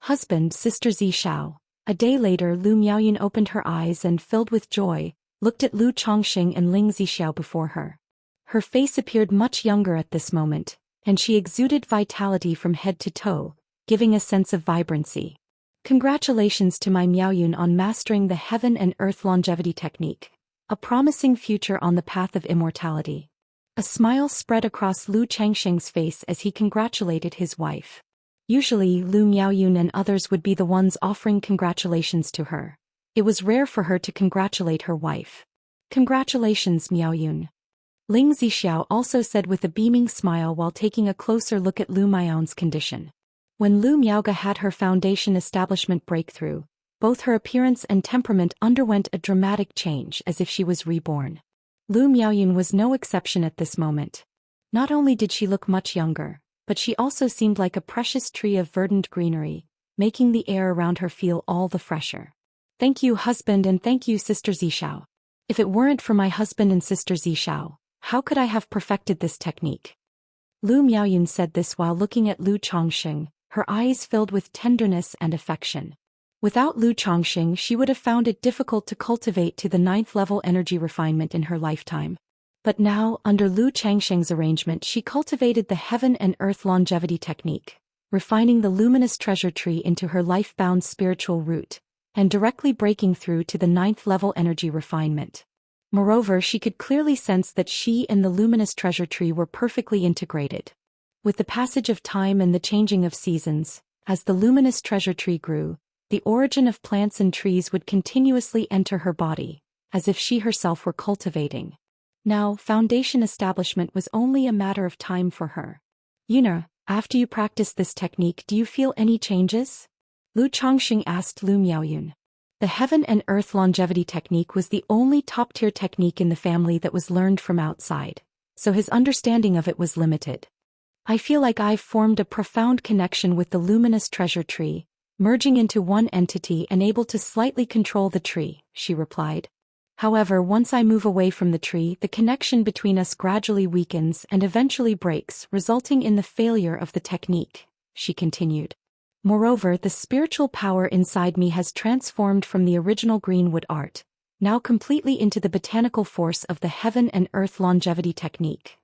A: Husband, Sister Zixiao. A day later, Lu Miaoyun opened her eyes and, filled with joy, looked at Lu Chongxing and Ling Zixiao before her. Her face appeared much younger at this moment, and she exuded vitality from head to toe, giving a sense of vibrancy. Congratulations to my Miaoyun on mastering the heaven and earth longevity technique, a promising future on the path of immortality. A smile spread across Lu Changxing's face as he congratulated his wife. Usually, Lu Miaoyun and others would be the ones offering congratulations to her. It was rare for her to congratulate her wife. Congratulations, Miaoyun. Ling Zixiao also said with a beaming smile while taking a closer look at Lu Miaoyun's condition. When Lu Miaoga had her foundation establishment breakthrough, both her appearance and temperament underwent a dramatic change as if she was reborn. Lu Miaoyun was no exception at this moment. Not only did she look much younger, but she also seemed like a precious tree of verdant greenery, making the air around her feel all the fresher. Thank you, husband, and thank you, Sister Zixiao. If it weren't for my husband and Sister Zixiao, how could I have perfected this technique? Lu Miaoyun said this while looking at Lu Chongxing, her eyes filled with tenderness and affection. Without Lu Chongxing, she would have found it difficult to cultivate to the 9th level energy refinement in her lifetime. But now, under Lu Changxing's arrangement, she cultivated the heaven and earth longevity technique, refining the luminous treasure tree into her life-bound spiritual root, and directly breaking through to the 9th level energy refinement. Moreover, she could clearly sense that she and the luminous treasure tree were perfectly integrated. With the passage of time and the changing of seasons, as the luminous treasure tree grew, the origin of plants and trees would continuously enter her body, as if she herself were cultivating. Now, foundation establishment was only a matter of time for her. Yuna, after you practice this technique, do you feel any changes? Lu Chongxing asked Lu Miaoyun. The heaven and earth longevity technique was the only top-tier technique in the family that was learned from outside, so his understanding of it was limited. I feel like I've formed a profound connection with the luminous treasure tree, merging into one entity and able to slightly control the tree, she replied. However, once I move away from the tree, the connection between us gradually weakens and eventually breaks, resulting in the failure of the technique, she continued. Moreover, the spiritual power inside me has transformed from the original greenwood art, now completely into the botanical force of the heaven and earth longevity technique.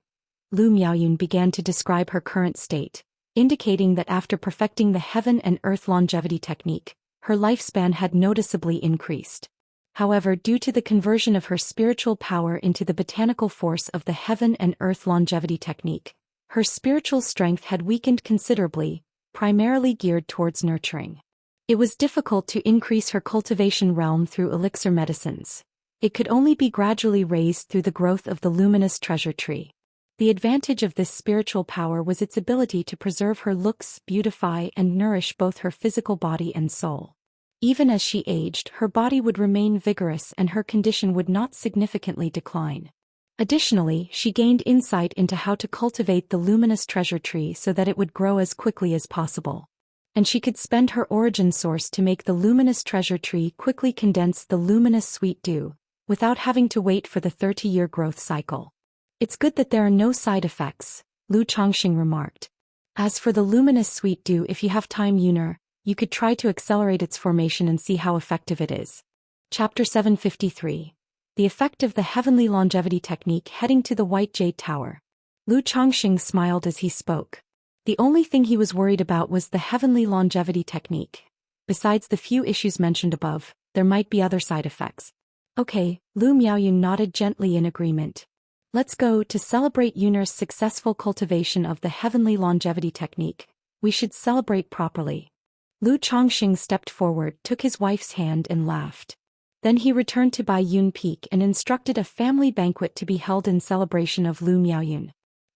A: Lu Miaoyun began to describe her current state, indicating that after perfecting the heaven and earth longevity technique, her lifespan had noticeably increased. However, due to the conversion of her spiritual power into the botanical force of the heaven and earth longevity technique, her spiritual strength had weakened considerably, primarily geared towards nurturing. It was difficult to increase her cultivation realm through elixir medicines. It could only be gradually raised through the growth of the luminous treasure tree. The advantage of this spiritual power was its ability to preserve her looks, beautify and nourish both her physical body and soul. Even as she aged, her body would remain vigorous and her condition would not significantly decline. Additionally, she gained insight into how to cultivate the luminous treasure tree so that it would grow as quickly as possible. And she could spend her origin source to make the luminous treasure tree quickly condense the luminous sweet dew, without having to wait for the 30-year growth cycle. It's good that there are no side effects, Lu Chongxing remarked. As for the luminous sweet dew, if you have time, Yuner, you could try to accelerate its formation and see how effective it is. Chapter 753. The effect of the heavenly longevity technique. Heading to the White Jade Tower. Lu Chongxing smiled as he spoke. The only thing he was worried about was the heavenly longevity technique. Besides the few issues mentioned above, there might be other side effects. Okay, Lu Miaoyun nodded gently in agreement. Let's go. To celebrate Yuner's successful cultivation of the heavenly longevity technique, we should celebrate properly. Lu Chongxing stepped forward, took his wife's hand and laughed. Then he returned to Bai Yun Peak and instructed a family banquet to be held in celebration of Lu Miaoyun.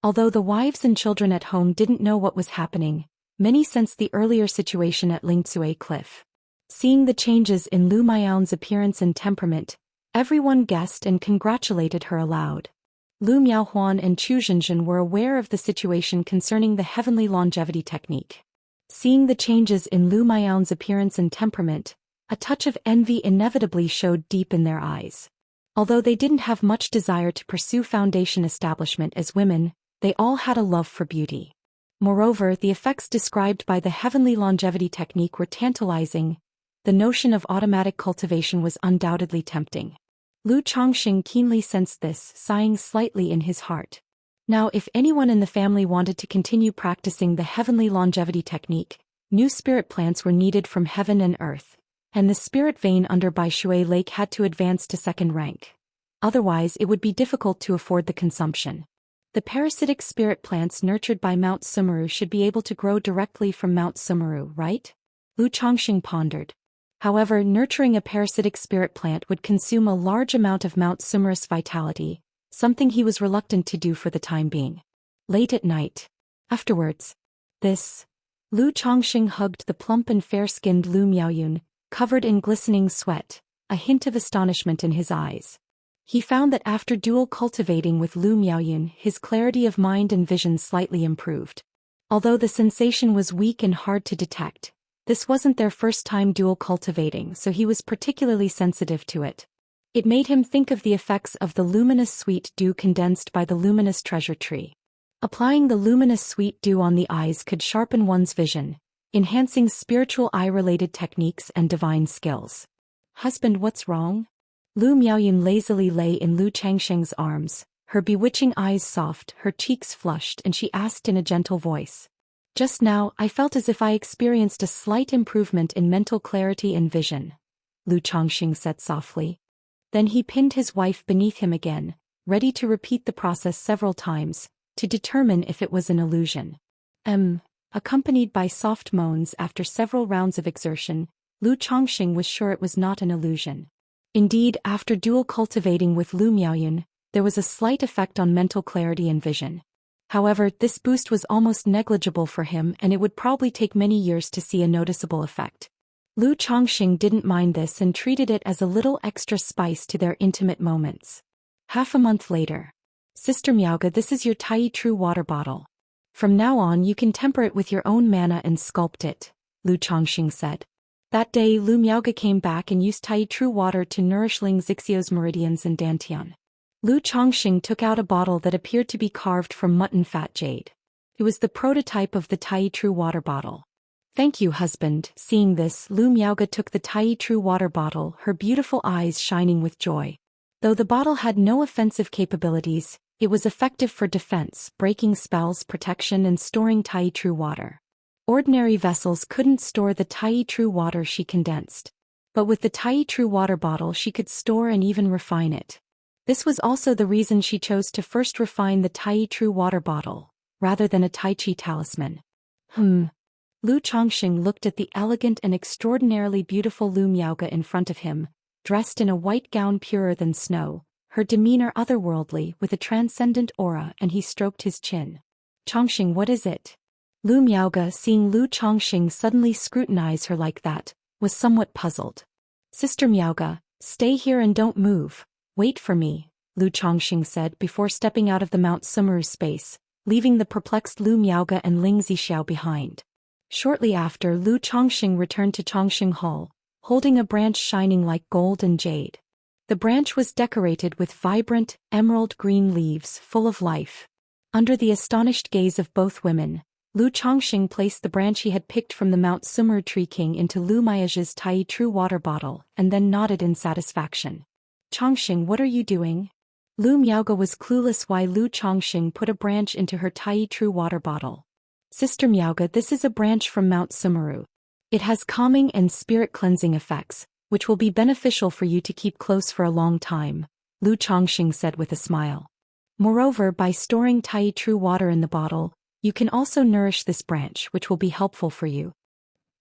A: Although the wives and children at home didn't know what was happening, many sensed the earlier situation at Lingzue Cliff. Seeing the changes in Lu Miaoyun's appearance and temperament, everyone guessed and congratulated her aloud. Lu Miaohuan and Chu Zhenzhen were aware of the situation concerning the heavenly longevity technique. Seeing the changes in Lu Miaoyun's appearance and temperament, a touch of envy inevitably showed deep in their eyes. Although they didn't have much desire to pursue foundation establishment as women, they all had a love for beauty. Moreover, the effects described by the heavenly longevity technique were tantalizing. The notion of automatic cultivation was undoubtedly tempting. Lu Chongxing keenly sensed this, sighing slightly in his heart. Now, if anyone in the family wanted to continue practicing the heavenly longevity technique, new spirit plants were needed from heaven and earth, and the spirit vein under Bai Shui Lake had to advance to second rank. Otherwise, it would be difficult to afford the consumption. The parasitic spirit plants nurtured by Mount Sumeru should be able to grow directly from Mount Sumeru, right? Lu Chongxing pondered. However, nurturing a parasitic spirit plant would consume a large amount of Mount Sumeru's vitality, something he was reluctant to do for the time being. Late at night. Afterwards. Lu Chongxing hugged the plump and fair-skinned Lu Miaoyun, covered in glistening sweat, a hint of astonishment in his eyes. He found that after dual cultivating with Lu Miaoyun, his clarity of mind and vision slightly improved. Although the sensation was weak and hard to detect, this wasn't their first time dual cultivating, so he was particularly sensitive to it. It made him think of the effects of the luminous sweet dew condensed by the luminous treasure tree. Applying the luminous sweet dew on the eyes could sharpen one's vision, enhancing spiritual eye-related techniques and divine skills. Husband, what's wrong? Lu Miaoyun lazily lay in Lu Changsheng's arms, her bewitching eyes soft, her cheeks flushed, and she asked in a gentle voice. Just now, I felt as if I experienced a slight improvement in mental clarity and vision, Lu Chongxing said softly. Then he pinned his wife beneath him again, ready to repeat the process several times, to determine if it was an illusion. Accompanied by soft moans after several rounds of exertion, Lu Chongqing was sure it was not an illusion. Indeed, after dual cultivating with Lu Miaoyun, there was a slight effect on mental clarity and vision. However, this boost was almost negligible for him, and it would probably take many years to see a noticeable effect. Lu Chongqing didn't mind this and treated it as a little extra spice to their intimate moments. Half a month later. Sister Miaoga, this is your Tai True water bottle. From now on you can temper it with your own mana and sculpt it, Lu Chongqing said. That day Lu Miaoga came back and used Tai True water to nourish Ling Xixiao's meridians and dantian. Lu Chongqing took out a bottle that appeared to be carved from mutton fat jade. It was the prototype of the Tai True water bottle. Thank you, husband. Seeing this, Lu Miaoga took the Tai True water bottle, her beautiful eyes shining with joy. Though the bottle had no offensive capabilities, it was effective for defense, breaking spells, protection, and storing Tai True water. Ordinary vessels couldn't store the Tai True water she condensed. But with the Tai True water bottle she could store and even refine it. This was also the reason she chose to first refine the Tai True water bottle, rather than a Tai Chi talisman. Lu Chongqing looked at the elegant and extraordinarily beautiful Lu Miaoga in front of him, dressed in a white gown purer than snow, her demeanor otherworldly with a transcendent aura, and he stroked his chin. Chongqing, what is it? Lu Miaoga, seeing Lu Chongqing suddenly scrutinize her like that, was somewhat puzzled. Sister Miaoga, stay here and don't move. Wait for me, Lu Chongqing said before stepping out of the Mount Sumeru space, leaving the perplexed Lu Miaoga and Ling Zixiao behind. Shortly after, Lu Chongqing returned to Chongqing Hall, holding a branch shining like gold and jade. The branch was decorated with vibrant, emerald green leaves full of life. Under the astonished gaze of both women, Lu Chongqing placed the branch he had picked from the Mount Sumeru Tree King into Lu Miaoga's Tai True water bottle and then nodded in satisfaction. Chongqing, what are you doing? Lu Miaoga was clueless why Lu Chongqing put a branch into her Tai True water bottle. Sister Miaoga, this is a branch from Mount Sumeru. It has calming and spirit-cleansing effects, which will be beneficial for you to keep close for a long time, Lu Chongqing said with a smile. Moreover, by storing Tai True water in the bottle, you can also nourish this branch, which will be helpful for you.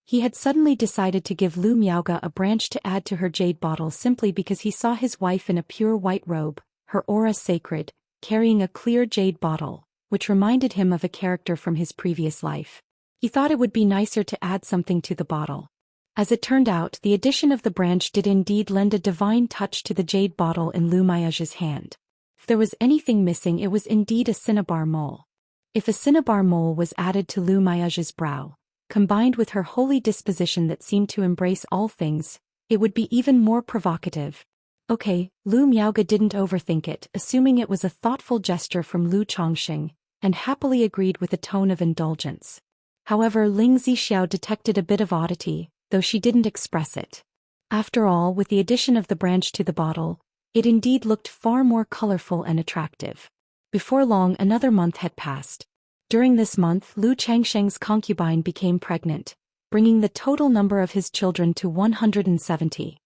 A: He had suddenly decided to give Lu Miaoga a branch to add to her jade bottle simply because he saw his wife in a pure white robe, her aura sacred, carrying a clear jade bottle, which reminded him of a character from his previous life. He thought it would be nicer to add something to the bottle. As it turned out, the addition of the branch did indeed lend a divine touch to the jade bottle in Lu Miaoga's hand. If there was anything missing, it was indeed a cinnabar mole. If a cinnabar mole was added to Lu Miaoga's brow, combined with her holy disposition that seemed to embrace all things, it would be even more provocative. Okay, Lu Miaoga didn't overthink it, assuming it was a thoughtful gesture from Lu Chongqing, and happily agreed with a tone of indulgence. However, Ling Zixiao detected a bit of oddity, though she didn't express it. After all, with the addition of the branch to the bottle, it indeed looked far more colorful and attractive. Before long, another month had passed. During this month, Lu Changsheng's concubine became pregnant, bringing the total number of his children to 170.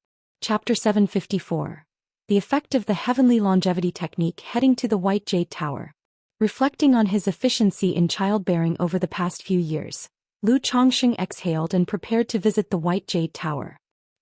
A: Chapter 754. The effect of the heavenly longevity technique heading to the White Jade Tower. Reflecting on his efficiency in childbearing over the past few years, Lu Chongqing exhaled and prepared to visit the White Jade Tower.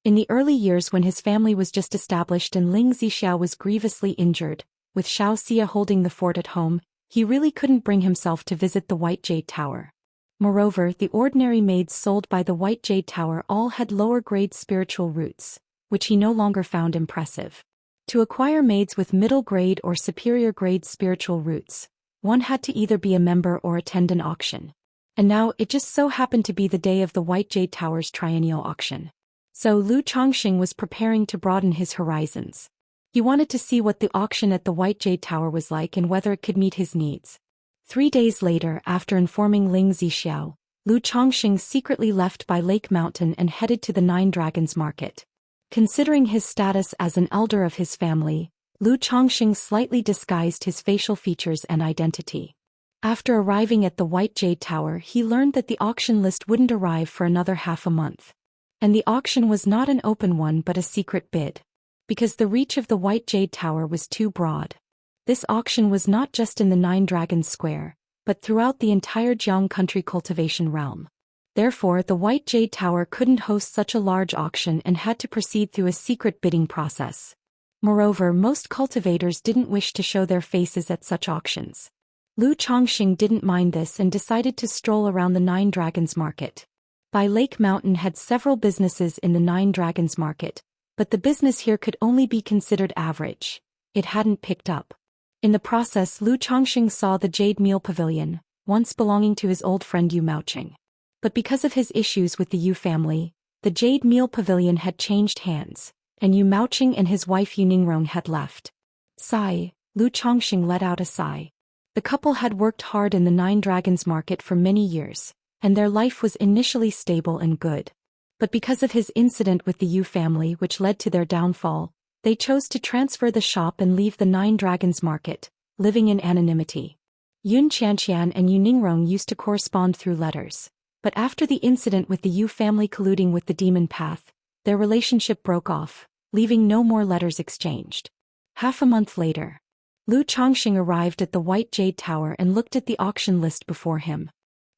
A: In the early years when his family was just established and Ling Zixiao was grievously injured, with Xianxia holding the fort at home, he really couldn't bring himself to visit the White Jade Tower. Moreover, the ordinary maids sold by the White Jade Tower all had lower-grade spiritual roots, which he no longer found impressive. To acquire maids with middle-grade or superior-grade spiritual roots, one had to either be a member or attend an auction. And now, it just so happened to be the day of the White Jade Tower's triennial auction. So Lu Chongqing was preparing to broaden his horizons. He wanted to see what the auction at the White Jade Tower was like and whether it could meet his needs. 3 days later, after informing Ling Zixiao, Lu Chongqing secretly left by Lake Mountain and headed to the Nine Dragons Market. Considering his status as an elder of his family, Lu Chongqing slightly disguised his facial features and identity. After arriving at the White Jade Tower, he learned that the auction list wouldn't arrive for another half a month. And the auction was not an open one but a secret bid. because the reach of the White Jade Tower was too broad. This auction was not just in the Nine Dragons Square, but throughout the entire Jiang country cultivation realm. Therefore, the White Jade Tower couldn't host such a large auction and had to proceed through a secret bidding process. Moreover, most cultivators didn't wish to show their faces at such auctions. Lu Chongqing didn't mind this and decided to stroll around the Nine Dragons Market. Bai Lake Mountain had several businesses in the Nine Dragons Market, but the business here could only be considered average. It hadn't picked up. In the process, Lu Chongqing saw the Jade Meal Pavilion, once belonging to his old friend Yu Maoqing. But because of his issues with the Yu family, the Jade Meal Pavilion had changed hands, and Yu Maoqing and his wife Yu Ningrong had left. Sigh, Lu Chongqing let out a sigh. The couple had worked hard in the Nine Dragons Market for many years, and their life was initially stable and good. But because of his incident with the Yu family which led to their downfall, they chose to transfer the shop and leave the Nine Dragons Market, living in anonymity. Yun Xianxian and Yu Ningrong used to correspond through letters. But after the incident with the Yu family colluding with the Demon Path, their relationship broke off, leaving no more letters exchanged. Half a month later, Lu Chongqing arrived at the White Jade Tower and looked at the auction list before him.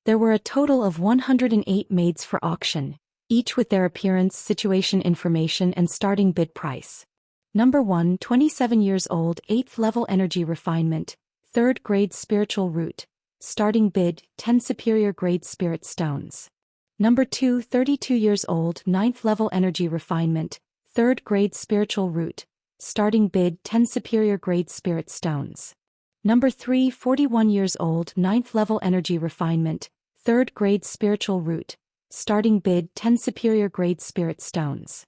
A: There were a total of 108 maids for auction, each with their appearance, situation information and starting bid price. Number 1, 27 years old, 8th level energy refinement, 3rd grade spiritual root. Starting bid, 10 superior grade spirit stones. Number 2, 32 years old, 9th level energy refinement, 3rd grade spiritual root. Starting bid, 10 superior grade spirit stones. Number 3, 41 years old, 9th level energy refinement, 3rd grade spiritual root. Starting bid, 10 superior grade spirit stones.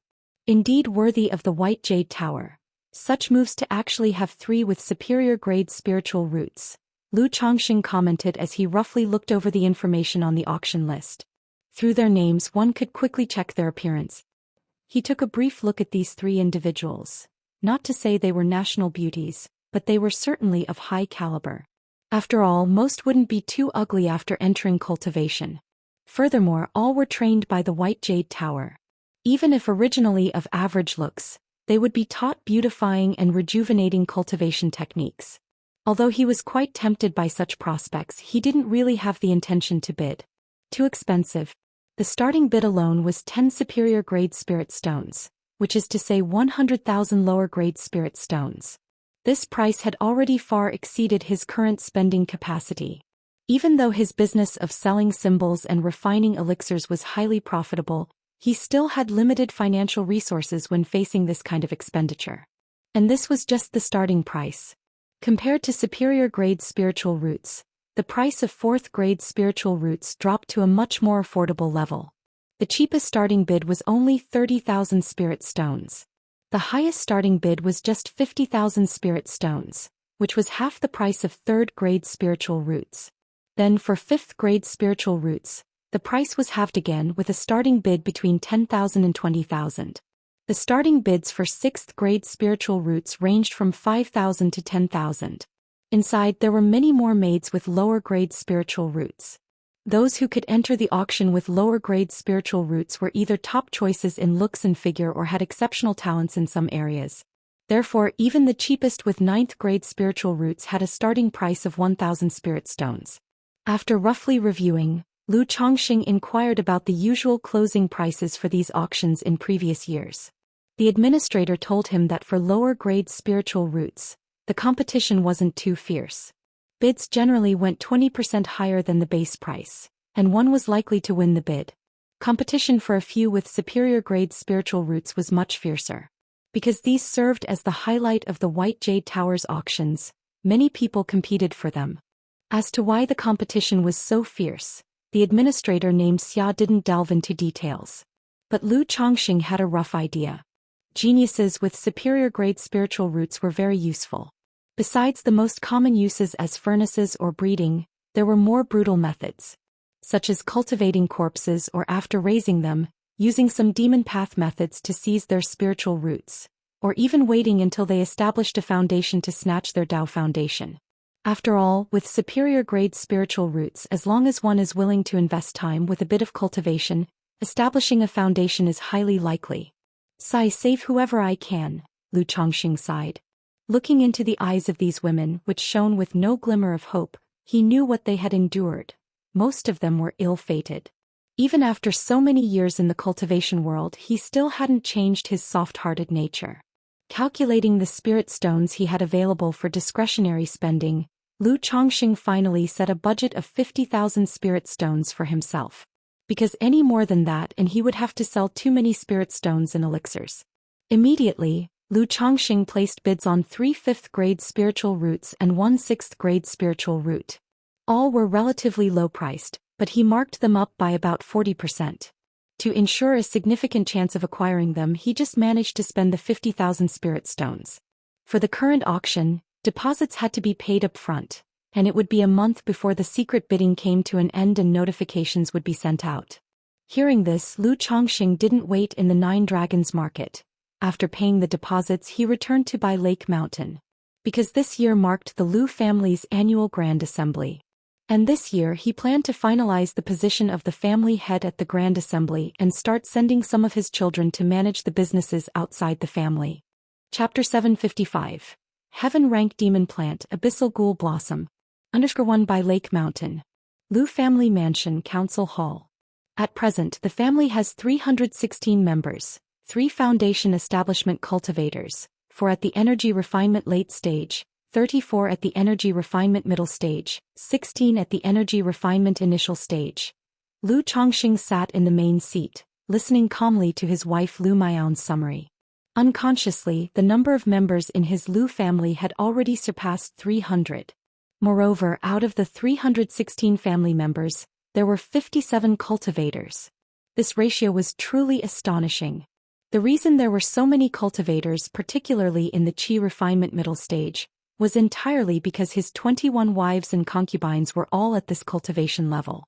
A: Indeed worthy of the White Jade Tower. Such moves to actually have 3 with superior grade spiritual roots. Lu Chongqing commented as he roughly looked over the information on the auction list. Through their names one could quickly check their appearance. He took a brief look at these 3 individuals. Not to say they were national beauties, but they were certainly of high caliber. After all, most wouldn't be too ugly after entering cultivation. Furthermore, all were trained by the White Jade Tower. Even if originally of average looks, they would be taught beautifying and rejuvenating cultivation techniques. Although he was quite tempted by such prospects, he didn't really have the intention to bid. Too expensive. The starting bid alone was 10 superior grade spirit stones, which is to say 100,000 lower grade spirit stones. This price had already far exceeded his current spending capacity. Even though his business of selling symbols and refining elixirs was highly profitable, he still had limited financial resources when facing this kind of expenditure. And this was just the starting price. Compared to superior grade spiritual roots, the price of 4th grade spiritual roots dropped to a much more affordable level. The cheapest starting bid was only 30,000 spirit stones. The highest starting bid was just 50,000 spirit stones, which was half the price of 3rd grade spiritual roots. Then for 5th grade spiritual roots, the price was halved again with a starting bid between 10,000 and 20,000. The starting bids for 6th grade spiritual roots ranged from 5,000 to 10,000. Inside there were many more maids with lower grade spiritual roots. Those who could enter the auction with lower grade spiritual roots were either top choices in looks and figure or had exceptional talents in some areas. Therefore, even the cheapest with 9th grade spiritual roots had a starting price of 1,000 spirit stones. After roughly reviewing, Lu Chongqing inquired about the usual closing prices for these auctions in previous years. The administrator told him that for lower grade spiritual roots, the competition wasn't too fierce. Bids generally went 20% higher than the base price, and one was likely to win the bid. Competition for a few with superior grade spiritual roots was much fiercer. Because these served as the highlight of the White Jade Tower's auctions, many people competed for them. As to why the competition was so fierce, the administrator named Xia didn't delve into details. But Lu Chongqing had a rough idea. Geniuses with superior grade spiritual roots were very useful. Besides the most common uses as furnaces or breeding, there were more brutal methods, such as cultivating corpses or after raising them, using some demon path methods to seize their spiritual roots, or even waiting until they established a foundation to snatch their Dao foundation. After all, with superior grade spiritual roots, as long as one is willing to invest time with a bit of cultivation, establishing a foundation is highly likely. Save whoever I can, Lu Chongxing sighed. Looking into the eyes of these women, which shone with no glimmer of hope, he knew what they had endured. Most of them were ill-fated. Even after so many years in the cultivation world, he still hadn't changed his soft-hearted nature. Calculating the spirit stones he had available for discretionary spending, Lu Chongxing finally set a budget of 50,000 spirit stones for himself. Because any more than that and he would have to sell too many spirit stones and elixirs. Immediately, Lu Chongxing placed bids on 3 5th-grade spiritual roots and 1 6th-grade spiritual root. All were relatively low-priced, but he marked them up by about 40%. To ensure a significant chance of acquiring them, he just managed to spend the 50,000 spirit stones. For the current auction, deposits had to be paid up front, and it would be a month before the secret bidding came to an end and notifications would be sent out. Hearing this, Lu Chongxing didn't wait in the Nine Dragons market. After paying the deposits, he returned to Bai Lake Mountain. Because this year marked the Lu family's annual Grand Assembly. And this year he planned to finalize the position of the family head at the Grand Assembly and start sending some of his children to manage the businesses outside the family. Chapter 755. Heaven Rank Demon Plant Abyssal Ghoul Blossom. _1 Bai Lake Mountain. Lu Family Mansion Council Hall. At present the family has 316 members. 3 Foundation Establishment Cultivators, 4 at the Energy Refinement Late Stage, 34 at the Energy Refinement Middle Stage, 16 at the Energy Refinement Initial Stage. Lu Chongxing sat in the main seat, listening calmly to his wife Lu Miao's summary. Unconsciously, the number of members in his Lu family had already surpassed 300. Moreover, out of the 316 family members, there were 57 cultivators. This ratio was truly astonishing. The reason there were so many cultivators, particularly in the Qi refinement middle stage, was entirely because his 21 wives and concubines were all at this cultivation level.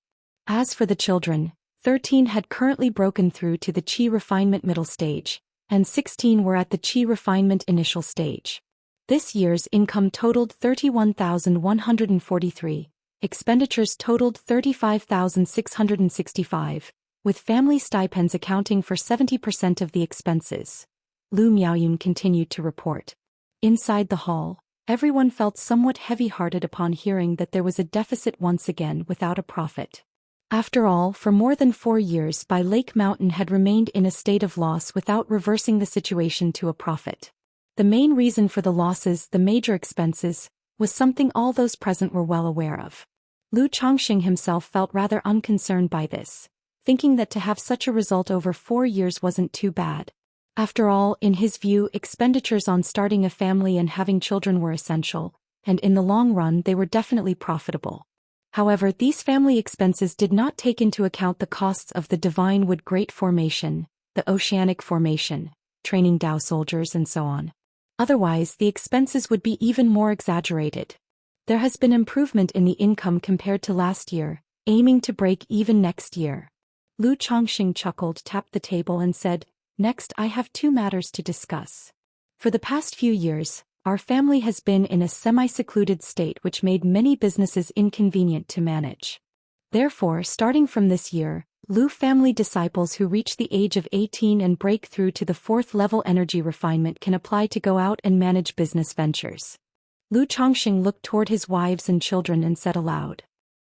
A: As for the children, 13 had currently broken through to the Qi refinement middle stage, and 16 were at the Qi refinement initial stage. This year's income totaled 31,143, expenditures totaled 35,665. With family stipends accounting for 70% of the expenses. Lu Miaoyun continued to report. Inside the hall, everyone felt somewhat heavy-hearted upon hearing that there was a deficit once again without a profit. After all, for more than 4 years Bai Lake Mountain had remained in a state of loss without reversing the situation to a profit. The main reason for the losses, the major expenses, was something all those present were well aware of. Lu Chongxing himself felt rather unconcerned by this, thinking that to have such a result over 4 years wasn't too bad. After all, in his view, expenditures on starting a family and having children were essential, and in the long run they were definitely profitable. However, these family expenses did not take into account the costs of the Divine Wood Great Formation, the Oceanic Formation, training Dao soldiers and so on. Otherwise, the expenses would be even more exaggerated. There has been improvement in the income compared to last year, aiming to break even next year. Lu Chongxing chuckled, tapped the table and said, "Next I have 2 matters to discuss. For the past few years, our family has been in a semi-secluded state which made many businesses inconvenient to manage. Therefore, starting from this year, Lu family disciples who reach the age of 18 and break through to the 4th level energy refinement can apply to go out and manage business ventures." Lu Chongxing looked toward his wives and children and said aloud,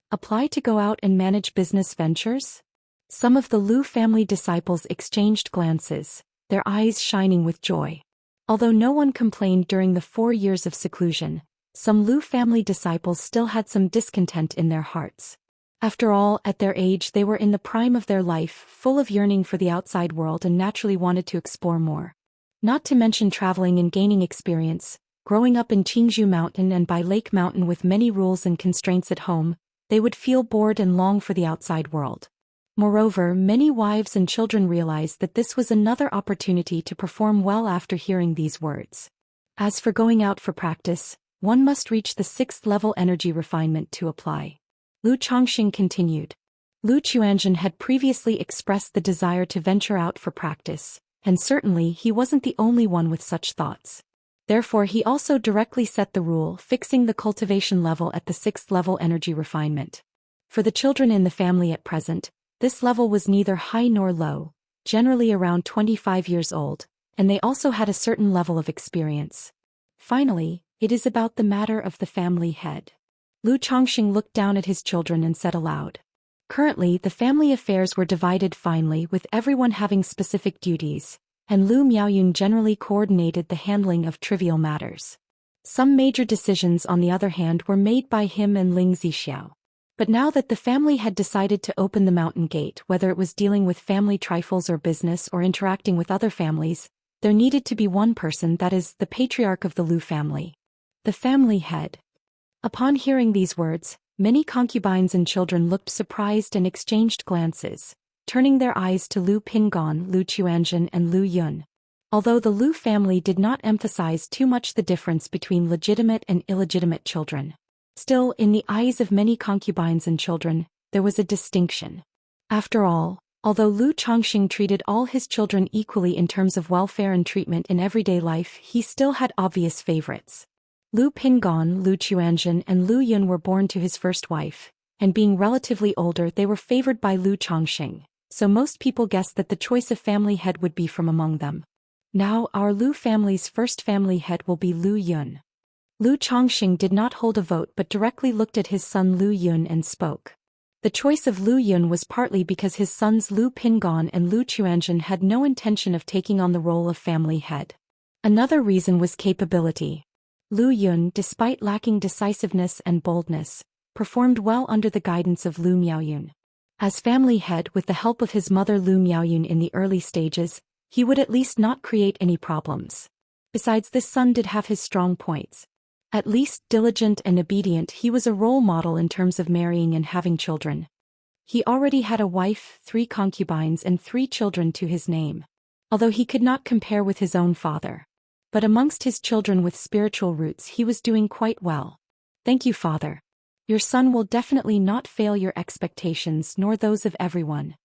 A: "Apply to go out and manage business ventures?" Some of the Lu family disciples exchanged glances, their eyes shining with joy. Although no one complained during the 4 years of seclusion, some Lu family disciples still had some discontent in their hearts. After all, at their age they were in the prime of their life, full of yearning for the outside world and naturally wanted to explore more. Not to mention traveling and gaining experience, growing up in Qingzhou Mountain and Bai Lake Mountain with many rules and constraints at home, they would feel bored and long for the outside world. Moreover, many wives and children realized that this was another opportunity to perform well after hearing these words. As for going out for practice, one must reach the 6th level energy refinement to apply. Lu Chongxing continued. Lu Chuanzhen had previously expressed the desire to venture out for practice, and certainly he wasn't the only one with such thoughts. Therefore he also directly set the rule, fixing the cultivation level at the 6th level energy refinement. For the children in the family at present, this level was neither high nor low, generally around 25 years old, and they also had a certain level of experience. Finally, it is about the matter of the family head. Lu Chongxing looked down at his children and said aloud. Currently, the family affairs were divided finely, with everyone having specific duties, and Lu Miaoyun generally coordinated the handling of trivial matters. Some major decisions, on the other hand, were made by him and Ling Zixiao. But now that the family had decided to open the mountain gate, whether it was dealing with family trifles or business or interacting with other families, there needed to be one person, that is, the patriarch of the Lu family. The family head. Upon hearing these words, many concubines and children looked surprised and exchanged glances, turning their eyes to Lu Pingon, Lu Chuanzhen, and Lu Yun. Although the Lu family did not emphasize too much the difference between legitimate and illegitimate children, still, in the eyes of many concubines and children, there was a distinction. After all, although Lu Chongxing treated all his children equally in terms of welfare and treatment in everyday life, he still had obvious favorites. Lu Pingon, Lu Chuanzhen, and Lu Yun were born to his first wife, and being relatively older, they were favored by Lu Chongxing, so most people guessed that the choice of family head would be from among them. Now, our Lu family's first family head will be Lu Yun. Lu Chongxing did not hold a vote but directly looked at his son Lu Yun and spoke. The choice of Lu Yun was partly because his sons Lu Pingon and Lu Chuanzhen had no intention of taking on the role of family head. Another reason was capability. Lu Yun, despite lacking decisiveness and boldness, performed well under the guidance of Lu Miaoyun. As family head, with the help of his mother Lu Miaoyun in the early stages, he would at least not create any problems. Besides, this son did have his strong points. At least diligent and obedient, he was a role model in terms of marrying and having children. He already had a wife, 3 concubines, and 3 children to his name. Although he could not compare with his own father. But amongst his children with spiritual roots, he was doing quite well. Thank you, father. Your son will definitely not fail your expectations nor those of everyone.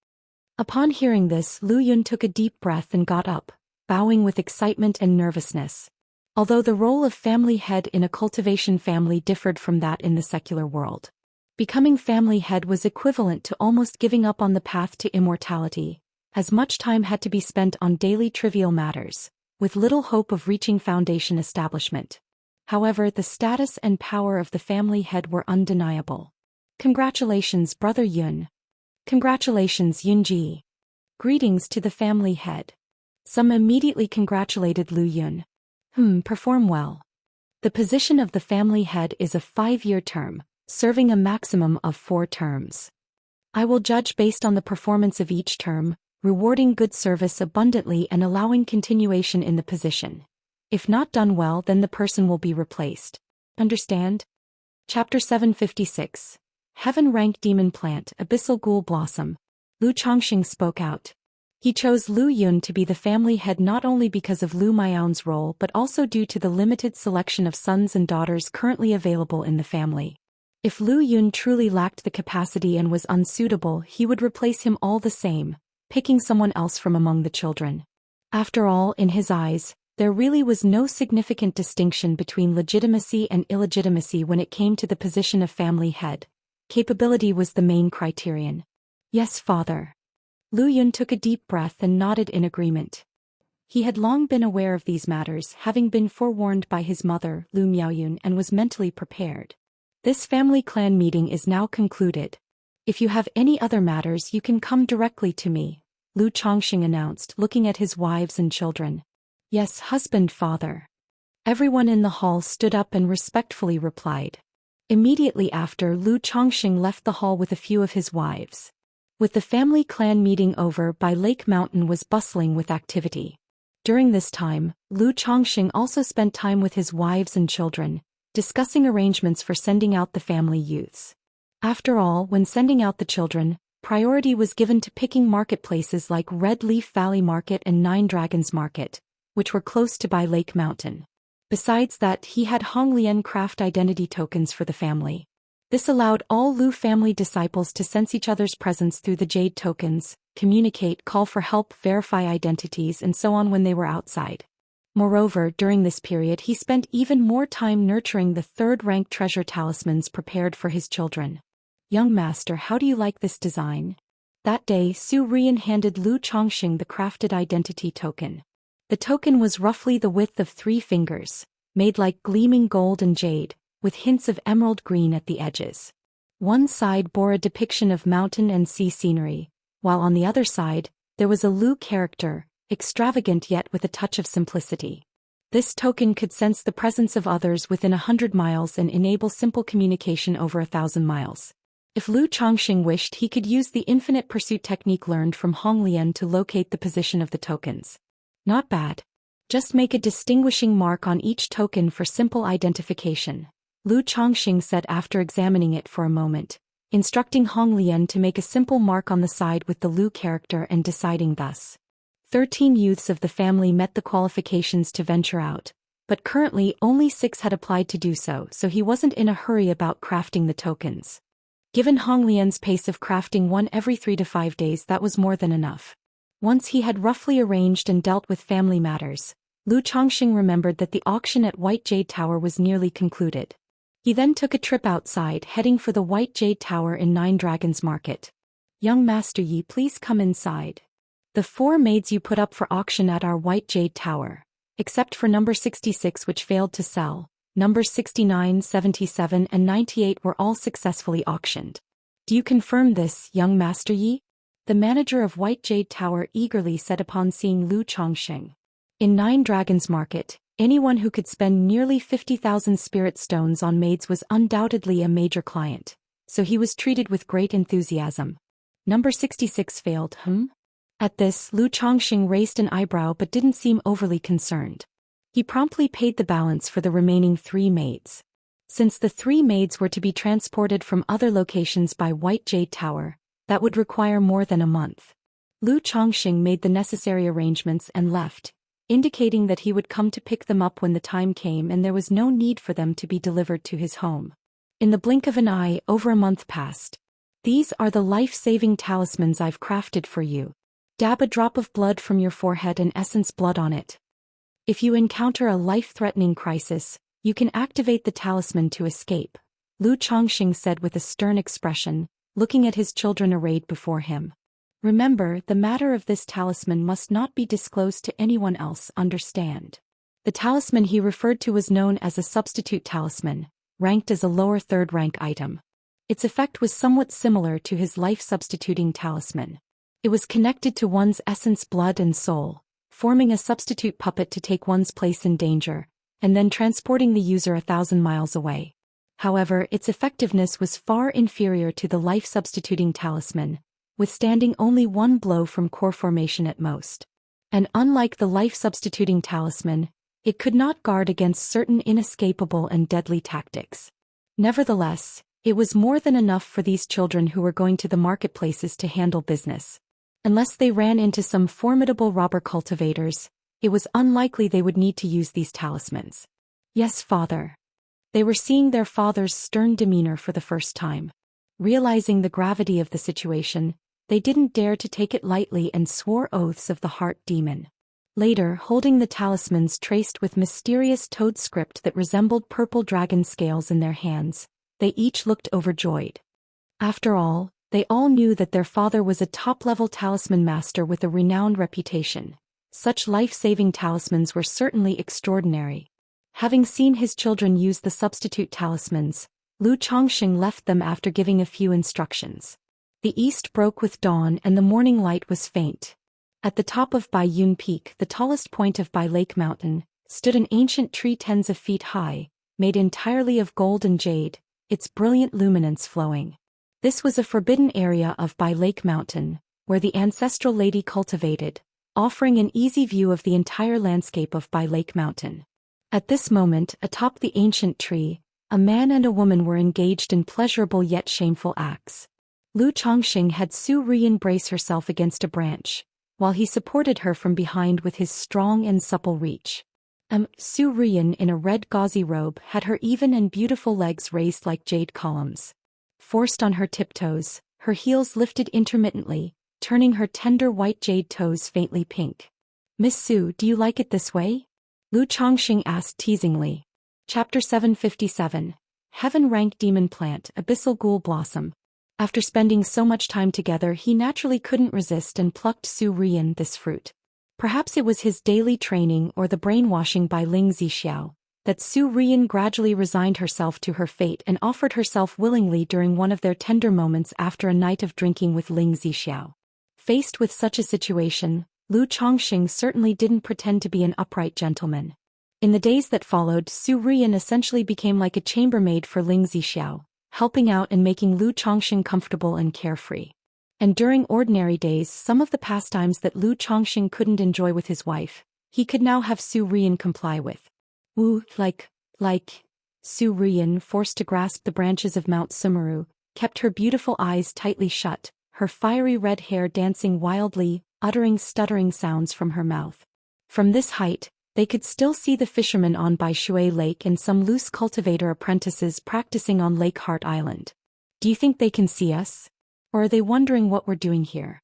A: Upon hearing this, Lu Yun took a deep breath and got up, bowing with excitement and nervousness. Although the role of family head in a cultivation family differed from that in the secular world. Becoming family head was equivalent to almost giving up on the path to immortality, as much time had to be spent on daily trivial matters, with little hope of reaching foundation establishment. However, the status and power of the family head were undeniable. Congratulations, Brother Yun. Congratulations, Yunji. Greetings to the family head. Some immediately congratulated Lu Yun. Perform well. The position of the family head is a 5-year term, serving a maximum of 4 terms. I will judge based on the performance of each term, rewarding good service abundantly and allowing continuation in the position. If not done well, then the person will be replaced. Understand? Chapter 756. Heaven Rank Demon Plant, Abyssal Ghoul Blossom. Lu Chongxing spoke out. He chose Lu Yun to be the family head not only because of Lu Miaoyun's role but also due to the limited selection of sons and daughters currently available in the family. If Lu Yun truly lacked the capacity and was unsuitable, he would replace him all the same, picking someone else from among the children. After all, in his eyes, there really was no significant distinction between legitimacy and illegitimacy when it came to the position of family head. Capability was the main criterion. Yes, father. Lu Yun took a deep breath and nodded in agreement. He had long been aware of these matters, having been forewarned by his mother, Lu Miaoyun, and was mentally prepared. This family clan meeting is now concluded. If you have any other matters, you can come directly to me, Lu Chongxing announced, looking at his wives and children. Yes, husband, father. Everyone in the hall stood up and respectfully replied. Immediately after, Lu Chongxing left the hall with a few of his wives. With the family clan meeting over by Lake Mountain was bustling with activity. During this time, Lu Chongxing also spent time with his wives and children, discussing arrangements for sending out the family youths. After all, when sending out the children, priority was given to picking marketplaces like Red Leaf Valley Market and Nine Dragons Market, which were close to by Lake Mountain. Besides that, he had Honglian craft identity tokens for the family. This allowed all Lu family disciples to sense each other's presence through the jade tokens, communicate, call for help, verify identities, and so on when they were outside. Moreover, during this period he spent even more time nurturing the 3rd-rank treasure talismans prepared for his children. Young master, how do you like this design? That day, Su Rian handed Lu Chongxing the crafted identity token. The token was roughly the width of 3 fingers, made like gleaming gold and jade, with hints of emerald green at the edges. One side bore a depiction of mountain and sea scenery, while on the other side, there was a Lu character, extravagant yet with a touch of simplicity. This token could sense the presence of others within 100 miles and enable simple communication over 1,000 miles. If Lu Chongqing wished, he could use the infinite pursuit technique learned from Honglian to locate the position of the tokens. Not bad. Just make a distinguishing mark on each token for simple identification, Lu Chongqing said after examining it for a moment, instructing Honglian to make a simple mark on the side with the Lu character and deciding thus. 13 youths of the family met the qualifications to venture out, but currently only 6 had applied to do so, so he wasn't in a hurry about crafting the tokens. Given Honglian's pace of crafting one every 3 to 5 days, that was more than enough. Once he had roughly arranged and dealt with family matters, Lu Chongqing remembered that the auction at White Jade Tower was nearly concluded. He then took a trip outside, heading for the White Jade Tower in 9 Dragons Market. "Young Master Yi, please come inside. The 4 maids you put up for auction at our White Jade Tower, except for number 66 which failed to sell, numbers 69, 77 and 98 were all successfully auctioned. Do you confirm this, young Master Yi?" The manager of White Jade Tower eagerly said upon seeing Lu Chongqing. In 9 Dragons Market, anyone who could spend nearly 50,000 spirit stones on maids was undoubtedly a major client, so he was treated with great enthusiasm. Number 66 failed, At this, Lu Chongqing raised an eyebrow but didn't seem overly concerned. He promptly paid the balance for the remaining 3 maids. Since the 3 maids were to be transported from other locations by White Jade Tower, that would require more than a month. Lu Chongqing made the necessary arrangements and left, indicating that he would come to pick them up when the time came and there was no need for them to be delivered to his home. In the blink of an eye, over a month passed. "These are the life-saving talismans I've crafted for you. Dab a drop of blood from your forehead and essence blood on it. If you encounter a life-threatening crisis, you can activate the talisman to escape," Lu Chongqing said with a stern expression, looking at his children arrayed before him. "Remember, the matter of this talisman must not be disclosed to anyone else, understand?" The talisman he referred to was known as a substitute talisman, ranked as a lower 3rd rank item. Its effect was somewhat similar to his life-substituting talisman. It was connected to one's essence, blood and soul, forming a substitute puppet to take one's place in danger, and then transporting the user 1,000 miles away. However, its effectiveness was far inferior to the life-substituting talisman, withstanding only 1 blow from core formation at most. And unlike the life-substituting talisman, it could not guard against certain inescapable and deadly tactics. Nevertheless, it was more than enough for these children who were going to the marketplaces to handle business. Unless they ran into some formidable robber cultivators, it was unlikely they would need to use these talismans. "Yes, father." They were seeing their father's stern demeanor for the first time. Realizing the gravity of the situation, they didn't dare to take it lightly and swore oaths of the heart demon. Later, holding the talismans traced with mysterious toad script that resembled purple dragon scales in their hands, they each looked overjoyed. After all, they all knew that their father was a top-level talisman master with a renowned reputation. Such life-saving talismans were certainly extraordinary. Having seen his children use the substitute talismans, Lu Chongqing left them after giving a few instructions. The east broke with dawn and the morning light was faint. At the top of Bai Yun Peak, the tallest point of Bai Lake Mountain, stood an ancient tree tens of feet high, made entirely of gold and jade, its brilliant luminance flowing. This was a forbidden area of Bai Lake Mountain, where the ancestral lady cultivated, offering an easy view of the entire landscape of Bai Lake Mountain. At this moment, atop the ancient tree, a man and a woman were engaged in pleasurable yet shameful acts. Lu Chongqing had Su Rian brace herself against a branch, while he supported her from behind with his strong and supple reach. Su Rian in a red gauzy robe had her even and beautiful legs raised like jade columns. Forced on her tiptoes, her heels lifted intermittently, turning her tender white jade toes faintly pink. "Miss Su, do you like it this way?" Lu Chongqing asked teasingly. Chapter 757. Heaven-ranked demon plant, abyssal ghoul blossom. After spending so much time together, he naturally couldn't resist and plucked Su Rian this fruit. Perhaps it was his daily training or the brainwashing by Ling Zixiao, that Su Rian gradually resigned herself to her fate and offered herself willingly during one of their tender moments after a night of drinking with Ling Zixiao. Faced with such a situation, Lu Chongqing certainly didn't pretend to be an upright gentleman. In the days that followed, Su Rian essentially became like a chambermaid for Ling Zixiao, helping out and making Lu Chongqing comfortable and carefree. And during ordinary days, some of the pastimes that Lu Chongqing couldn't enjoy with his wife, he could now have Su Rian comply with. Su Rian, forced to grasp the branches of Mount Sumeru, kept her beautiful eyes tightly shut, her fiery red hair dancing wildly, uttering stuttering sounds from her mouth. From this height, they could still see the fishermen on Baishui Lake and some loose cultivator apprentices practicing on Lake Heart Island. Do you think they can see us? Or are they wondering what we're doing here?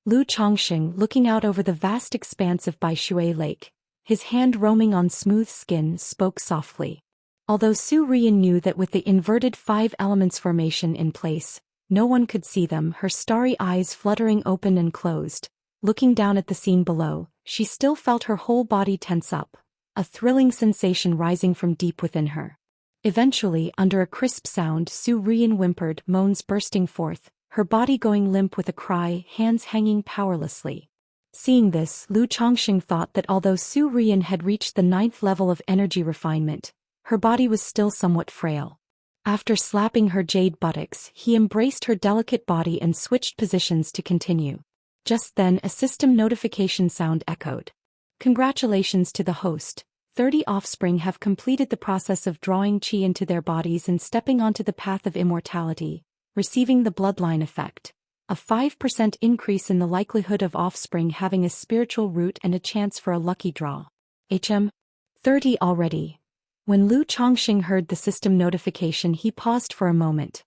A: Lu Chongqing, looking out over the vast expanse of Baishui Lake, his hand roaming on smooth skin, spoke softly. Although Su Rian knew that with the inverted 5 elements formation in place, no one could see them, her starry eyes fluttering open and closed, looking down at the scene below, she still felt her whole body tense up, a thrilling sensation rising from deep within her. Eventually, under a crisp sound, Su Rian whimpered, moans bursting forth, her body going limp with a cry, hands hanging powerlessly. Seeing this, Lu Chongqing thought that although Su Rian had reached the 9th level of energy refinement, her body was still somewhat frail. After slapping her jade buttocks, he embraced her delicate body and switched positions to continue. Just then a system notification sound echoed. Congratulations to the host. 30 offspring have completed the process of drawing qi into their bodies and stepping onto the path of immortality, receiving the bloodline effect. A 5% increase in the likelihood of offspring having a spiritual root and a chance for a lucky draw. 30 already. When Lu Chongqing heard the system notification, he paused for a moment.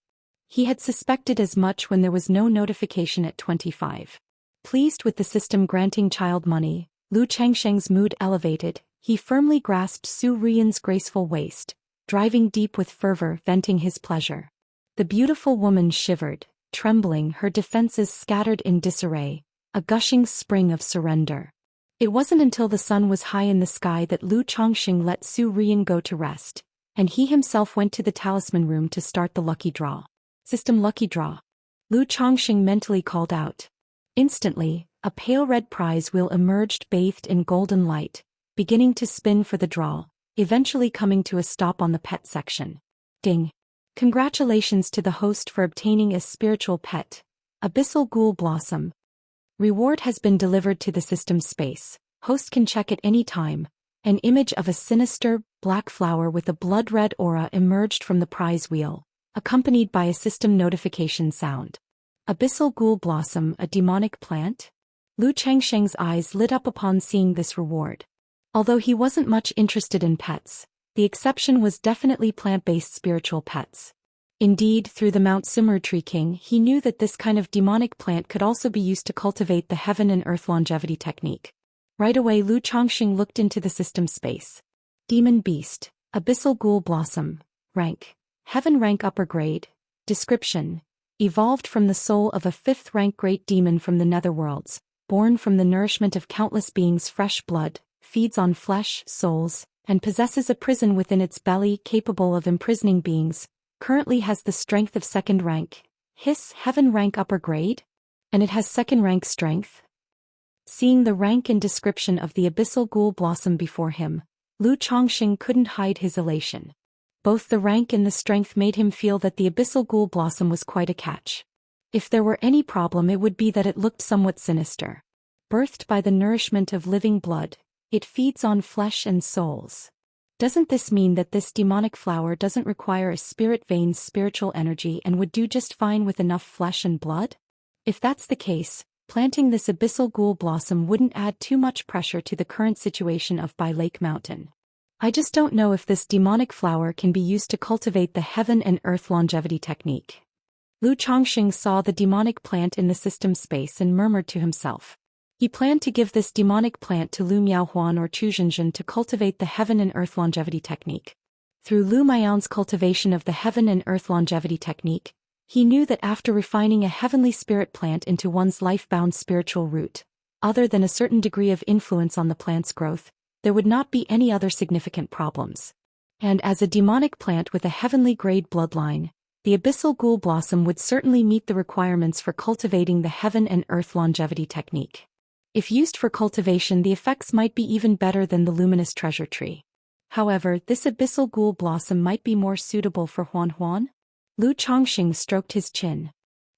A: He had suspected as much when there was no notification at 25. Pleased with the system granting child money, Lu Chongqing's mood elevated, he firmly grasped Su Rian's graceful waist, driving deep with fervor, venting his pleasure. The beautiful woman shivered, trembling, her defenses scattered in disarray, a gushing spring of surrender. It wasn't until the sun was high in the sky that Lu Chongqing let Su Rian go to rest, and he himself went to the talisman room to start the lucky draw. System lucky draw. Lu Chongqing mentally called out. Instantly, a pale red prize wheel emerged bathed in golden light, beginning to spin for the draw, eventually coming to a stop on the pet section. Ding! Congratulations to the host for obtaining a spiritual pet, Abyssal Ghoul Blossom. Reward has been delivered to the system space. Host can check at any time. An image of a sinister, black flower with a blood-red aura emerged from the prize wheel, accompanied by a system notification sound. Abyssal Ghoul Blossom, a demonic plant? Lu Chongqing's eyes lit up upon seeing this reward. Although he wasn't much interested in pets, the exception was definitely plant-based spiritual pets. Indeed, through the Mount Sumeru Tree King, he knew that this kind of demonic plant could also be used to cultivate the heaven and earth longevity technique. Right away, Lu Chongqing looked into the system space. Demon Beast, Abyssal Ghoul Blossom, rank, Heaven rank upper grade, description, evolved from the soul of a 5th rank great demon from the netherworlds, born from the nourishment of countless beings' fresh blood, feeds on flesh, souls, and possesses a prison within its belly capable of imprisoning beings, currently has the strength of 2nd rank, Heaven rank upper grade? And it has 2nd rank strength? Seeing the rank and description of the Abyssal Ghoul Blossom before him, Lu Chongqing couldn't hide his elation. Both the rank and the strength made him feel that the Abyssal Ghoul Blossom was quite a catch. If there were any problem, it would be that it looked somewhat sinister. Birthed by the nourishment of living blood, it feeds on flesh and souls. Doesn't this mean that this demonic flower doesn't require a spirit vein's spiritual energy and would do just fine with enough flesh and blood? If that's the case, planting this Abyssal Ghoul Blossom wouldn't add too much pressure to the current situation of By Lake Mountain. I just don't know if this demonic flower can be used to cultivate the heaven and earth longevity technique. Lu Chongqing saw the demonic plant in the system space and murmured to himself. He planned to give this demonic plant to Lu Miaohuan or Chu Zhenzhen to cultivate the heaven and earth longevity technique. Through Lu Miao's cultivation of the heaven and earth longevity technique, he knew that after refining a heavenly spirit plant into one's life-bound spiritual root, other than a certain degree of influence on the plant's growth, there would not be any other significant problems. And as a demonic plant with a heavenly grade bloodline, the abyssal ghoul blossom would certainly meet the requirements for cultivating the heaven and earth longevity technique. If used for cultivation, the effects might be even better than the luminous treasure tree. However, this abyssal ghoul blossom might be more suitable for Huan Huan? Lu Chongqing stroked his chin.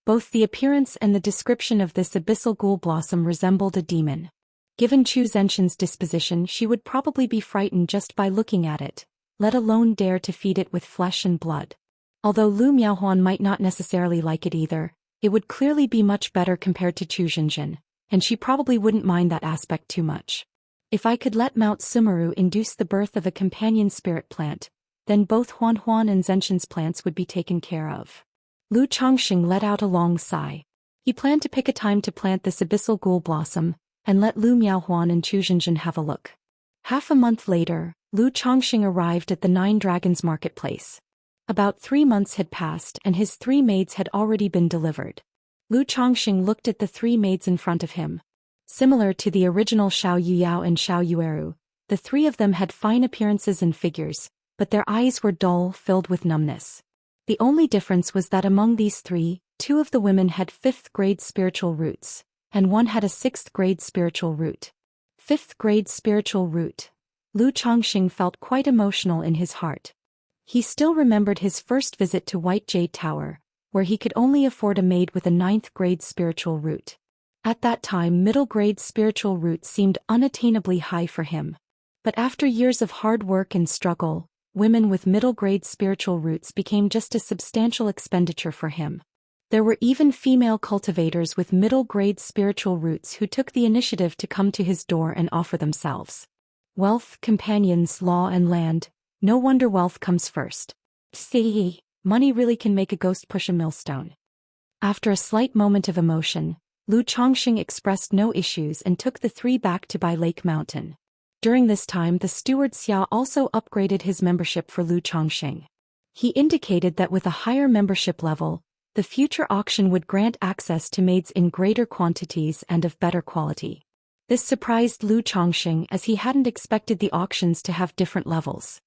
A: Both the appearance and the description of this abyssal ghoul blossom resembled a demon. Given Chu Zhenxian's disposition, she would probably be frightened just by looking at it, let alone dare to feed it with flesh and blood. Although Lu Miaohuan might not necessarily like it either, it would clearly be much better compared to Chu Zhenxian, and she probably wouldn't mind that aspect too much. If I could let Mount Sumeru induce the birth of a companion spirit plant, then both Huan Huan and Zhenxian's plants would be taken care of. Lu Chongqing let out a long sigh. He planned to pick a time to plant this abyssal ghoul blossom, and let Lu Miaohuan and Chu Zhenxian have a look. Half a month later, Lu Chongqing arrived at the Nine Dragons marketplace. About 3 months had passed and his 3 maids had already been delivered. Lu Chongqing looked at the 3 maids in front of him. Similar to the original Xiao Yuyao and Xiao Yueru, the 3 of them had fine appearances and figures, but their eyes were dull, filled with numbness. The only difference was that among these 3, 2 of the women had 5th grade spiritual roots, and 1 had a 6th grade spiritual root. 5th grade spiritual root. Lu Chongqing felt quite emotional in his heart. He still remembered his first visit to White Jade Tower, where he could only afford a maid with a 9th grade spiritual root. At that time, middle grade spiritual root seemed unattainably high for him. But after years of hard work and struggle, women with middle grade spiritual roots became just a substantial expenditure for him. There were even female cultivators with middle grade spiritual roots who took the initiative to come to his door and offer themselves. Wealth, companions, law and land, no wonder wealth comes first. See, money really can make a ghost push a millstone. After a slight moment of emotion, Lu Chongqing expressed no issues and took the 3 back to Bai Lake Mountain. During this time, the steward Xia also upgraded his membership for Lu Chongqing. He indicated that with a higher membership level, the future auction would grant access to maids in greater quantities and of better quality. This surprised Lu Chongqing as he hadn't expected the auctions to have different levels.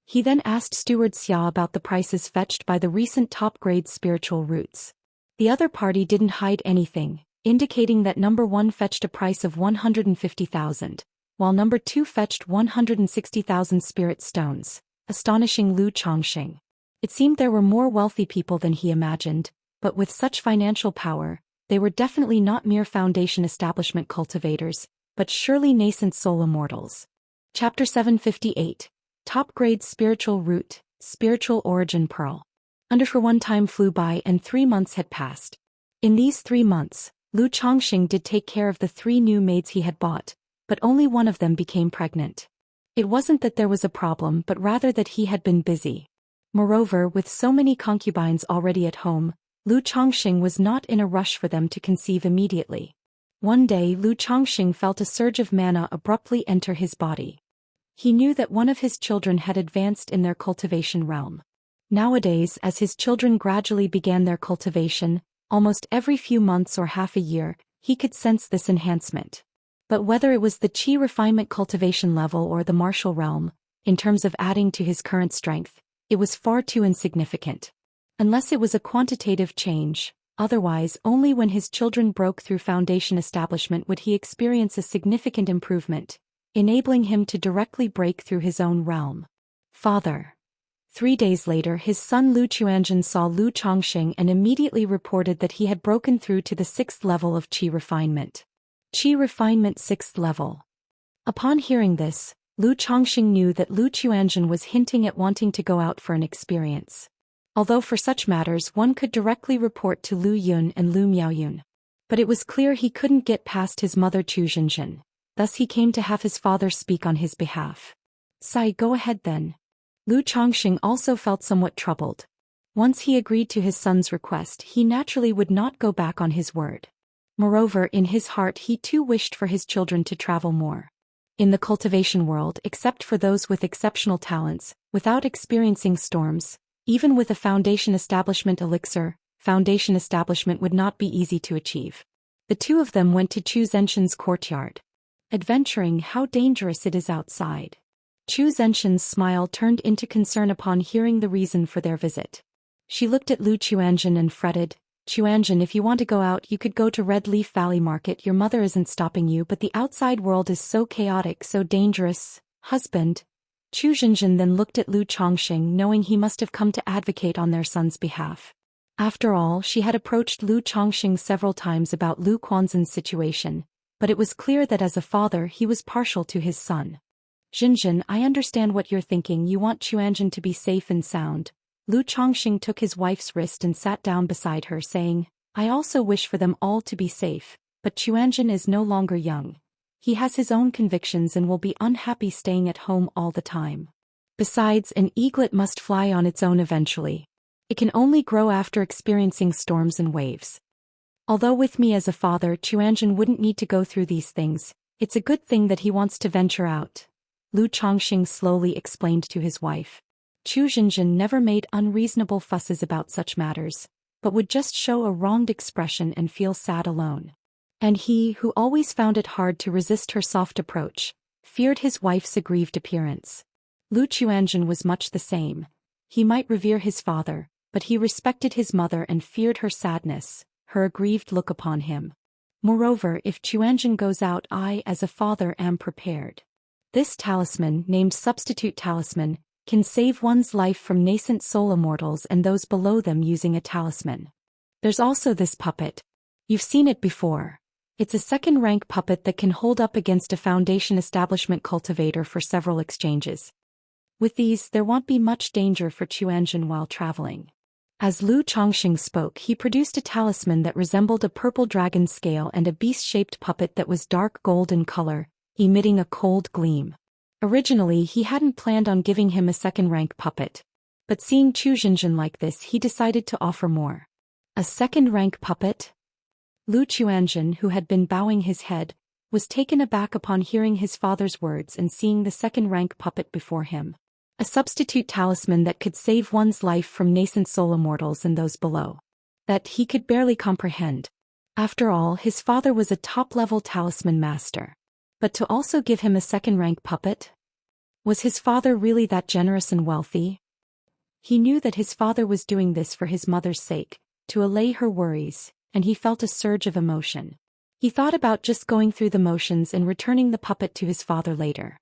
A: He then asked steward Xia about the prices fetched by the recent top-grade spiritual roots. The other party didn't hide anything, indicating that number 1 fetched a price of 150,000. While number 2 fetched 160,000 spirit stones, astonishing Lu Chongqing. It seemed there were more wealthy people than he imagined, but with such financial power, they were definitely not mere foundation establishment cultivators, but surely nascent soul immortals. Chapter 758. Top-grade spiritual root, spiritual origin pearl. Under for one time flew by and 3 months had passed. In these 3 months, Lu Chongqing did take care of the 3 new maids he had bought, but only one of them became pregnant. It wasn't that there was a problem but rather that he had been busy. Moreover, with so many concubines already at home, Lu Chongqing was not in a rush for them to conceive immediately. One day Lu Chongqing felt a surge of mana abruptly enter his body. He knew that one of his children had advanced in their cultivation realm. Nowadays, as his children gradually began their cultivation, almost every few months or half a year, he could sense this enhancement. But whether it was the chi refinement cultivation level or the martial realm, in terms of adding to his current strength, it was far too insignificant. Unless it was a quantitative change, otherwise only when his children broke through foundation establishment would he experience a significant improvement, enabling him to directly break through his own realm. Father. 3 days later, his son Lu Chuanzhen saw Lu Chongqing and immediately reported that he had broken through to the 6th level of chi refinement. Chi refinement 6th level. Upon hearing this, Lu Chongqing knew that Lu Chuanzhen was hinting at wanting to go out for an experience. Although for such matters one could directly report to Lu Yun and Lu Miaoyun. But it was clear he couldn't get past his mother Chu Zhenxian. Thus he came to have his father speak on his behalf. Sai, go ahead then. Lu Chongqing also felt somewhat troubled. Once he agreed to his son's request, he naturally would not go back on his word. Moreover, in his heart he too wished for his children to travel more. In the cultivation world, except for those with exceptional talents, without experiencing storms, even with a foundation establishment elixir, foundation establishment would not be easy to achieve. The two of them went to Zhou Xian's courtyard. Adventuring, how dangerous it is outside. Zhou Xian's smile turned into concern upon hearing the reason for their visit. She looked at Lu Qianzhen and fretted, Qianzhen, if you want to go out you could go to Red Leaf Valley Market, your mother isn't stopping you, but the outside world is so chaotic, so dangerous, husband. Zhou Xian then looked at Lu Chongqing, knowing he must have come to advocate on their son's behalf. After all, she had approached Lu Chongqing several times about Lu Quanzhen's situation, but it was clear that as a father he was partial to his son. Xinzhen, I understand what you're thinking, you want Qianzhen to be safe and sound. Lu Chongqing took his wife's wrist and sat down beside her, saying, I also wish for them all to be safe, but Qianzhen is no longer young. He has his own convictions and will be unhappy staying at home all the time. Besides, an eaglet must fly on its own eventually. It can only grow after experiencing storms and waves. Although with me as a father, Qianzhen wouldn't need to go through these things, it's a good thing that he wants to venture out. Lu Chongqing slowly explained to his wife. Zhou Xian never made unreasonable fusses about such matters, but would just show a wronged expression and feel sad alone. And he, who always found it hard to resist her soft approach, feared his wife's aggrieved appearance. Lu Qianzhen was much the same. He might revere his father, but he respected his mother and feared her sadness, her aggrieved look upon him. Moreover, if Qianzhen goes out, I as a father am prepared. This talisman, named Substitute Talisman, can save one's life from nascent soul immortals and those below them using a talisman. There's also this puppet. You've seen it before. It's a second-rank puppet that can hold up against a Foundation establishment cultivator for several exchanges. With these, there won't be much danger for Qianzhen while traveling. As Lu Chongqing spoke, he produced a talisman that resembled a purple dragon scale and a beast-shaped puppet that was dark gold in color, emitting a cold gleam. Originally, he hadn't planned on giving him a second-rank puppet. But seeing Zhou Xian like this, he decided to offer more. A second-rank puppet? Lu Qianzhen, who had been bowing his head, was taken aback upon hearing his father's words and seeing the second-rank puppet before him. A substitute talisman that could save one's life from nascent soul immortals and those below. That he could barely comprehend. After all, his father was a top-level talisman master. But to also give him a second-rank puppet? Was his father really that generous and wealthy? He knew that his father was doing this for his mother's sake, to allay her worries, and he felt a surge of emotion. He thought about just going through the motions and returning the puppet to his father later.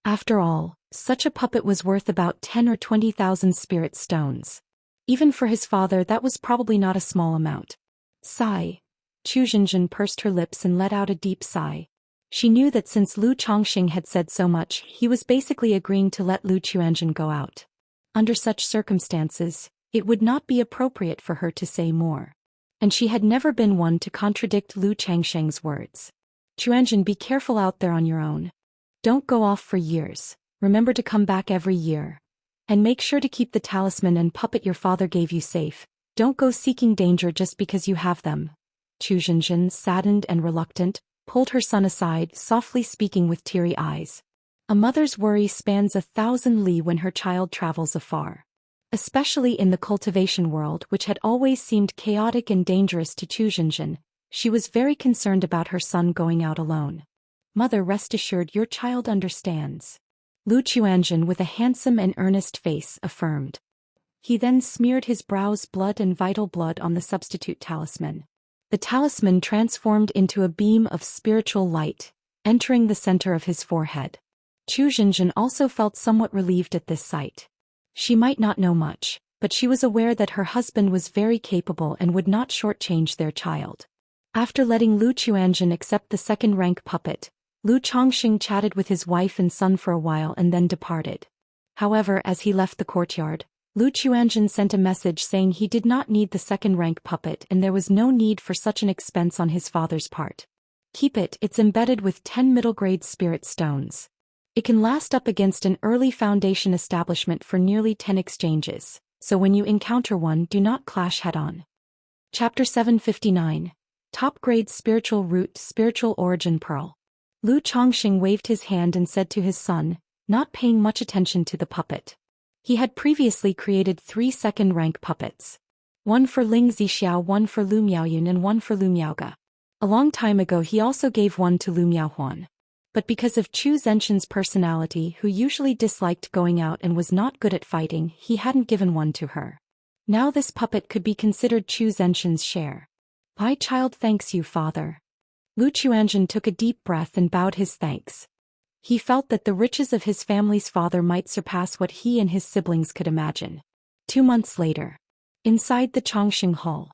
A: After all, such a puppet was worth about 10 or 20,000 spirit stones. Even for his father, that was probably not a small amount. Sigh. Zhou Xian pursed her lips and let out a deep sigh. She knew that since Lu Chongqing had said so much, he was basically agreeing to let Lu Qianzhen go out. Under such circumstances, it would not be appropriate for her to say more. And she had never been one to contradict Lu Changsheng's words. Qianzhen, be careful out there on your own. Don't go off for years. Remember to come back every year. And make sure to keep the talisman and puppet your father gave you safe. Don't go seeking danger just because you have them. Zhou Xian, saddened and reluctant, pulled her son aside, softly speaking with teary eyes. A mother's worry spans 1,000 li when her child travels afar. Especially in the cultivation world, which had always seemed chaotic and dangerous to Zhou Xian, she was very concerned about her son going out alone. Mother, rest assured, your child understands. Lu Qianzhen, with a handsome and earnest face, affirmed. He then smeared his brow's blood and vital blood on the substitute talisman. The talisman transformed into a beam of spiritual light, entering the center of his forehead. Zhou Xian also felt somewhat relieved at this sight. She might not know much, but she was aware that her husband was very capable and would not shortchange their child. After letting Lu Qianzhen accept the second-rank puppet, Lu Chongqing chatted with his wife and son for a while and then departed. However, as he left the courtyard, Lu Qianzhen sent a message saying he did not need the second-rank puppet and there was no need for such an expense on his father's part. Keep it, it's embedded with 10 middle-grade spirit stones. It can last up against an early Foundation establishment for nearly 10 exchanges, so when you encounter one, do not clash head-on. Chapter 759. Top-grade spiritual root, spiritual origin pearl. Lu Chongqing waved his hand and said to his son, not paying much attention to the puppet. He had previously created 3 second-rank puppets. One for Ling Zixiao, one for Lu Miaoyun and one for Lu Miaoga. A long time ago he also gave one to Lu Miaohuan. But because of Chu Zhenxian's personality, who usually disliked going out and was not good at fighting, he hadn't given one to her. Now this puppet could be considered Chu Zhenxian's share. My child thanks you, father. Lu Chuanzhen took a deep breath and bowed his thanks. He felt that the riches of his family's father might surpass what he and his siblings could imagine. 2 months later. Inside the Chongqing Hall.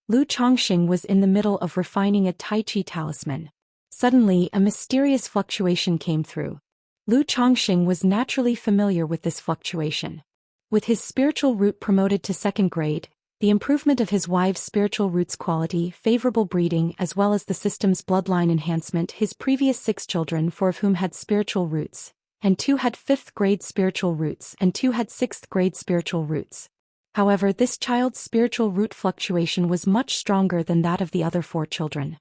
A: Lu Chongqing was in the middle of refining a Tai Chi talisman. Suddenly, a mysterious fluctuation came through. Lu Chongqing was naturally familiar with this fluctuation. With his spiritual root promoted to 2nd grade, the improvement of his wife's spiritual root's quality, favorable breeding, as well as the system's bloodline enhancement, his previous 6 children, 4 of whom had spiritual roots, and 2 had 5th grade spiritual roots, and 2 had 6th grade spiritual roots. However, this child's spiritual root fluctuation was much stronger than that of the other 4 children.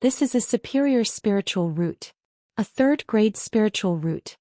A: This is a superior spiritual root. A 3rd grade spiritual root.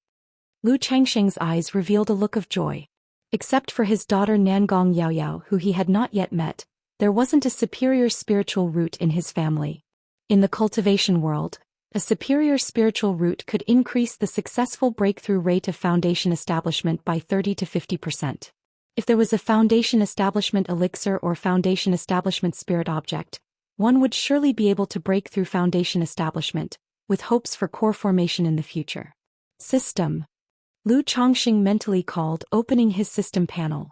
A: Lu Changsheng's eyes revealed a look of joy. Except for his daughter Nangong Yaoyao, who he had not yet met, there wasn't a superior spiritual root in his family. In the cultivation world, a superior spiritual root could increase the successful breakthrough rate of foundation establishment by 30 to 50%. If there was a foundation establishment elixir or foundation establishment spirit object, one would surely be able to break through foundation establishment, with hopes for core formation in the future. System. Lu Chongqing mentally called, opening his system panel.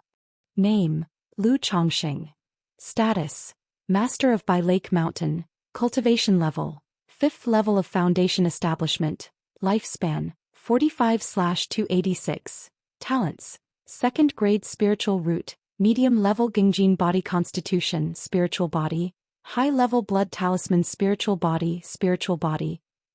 A: Name, Lu Chongqing. Status, Master of Bai Lake Mountain, Cultivation Level, 5th level of Foundation Establishment, Lifespan, 45/286, Talents, 2nd grade Spiritual Root, Medium level Gingjin Body Constitution, Spiritual Body, High level Blood Talisman Spiritual Body,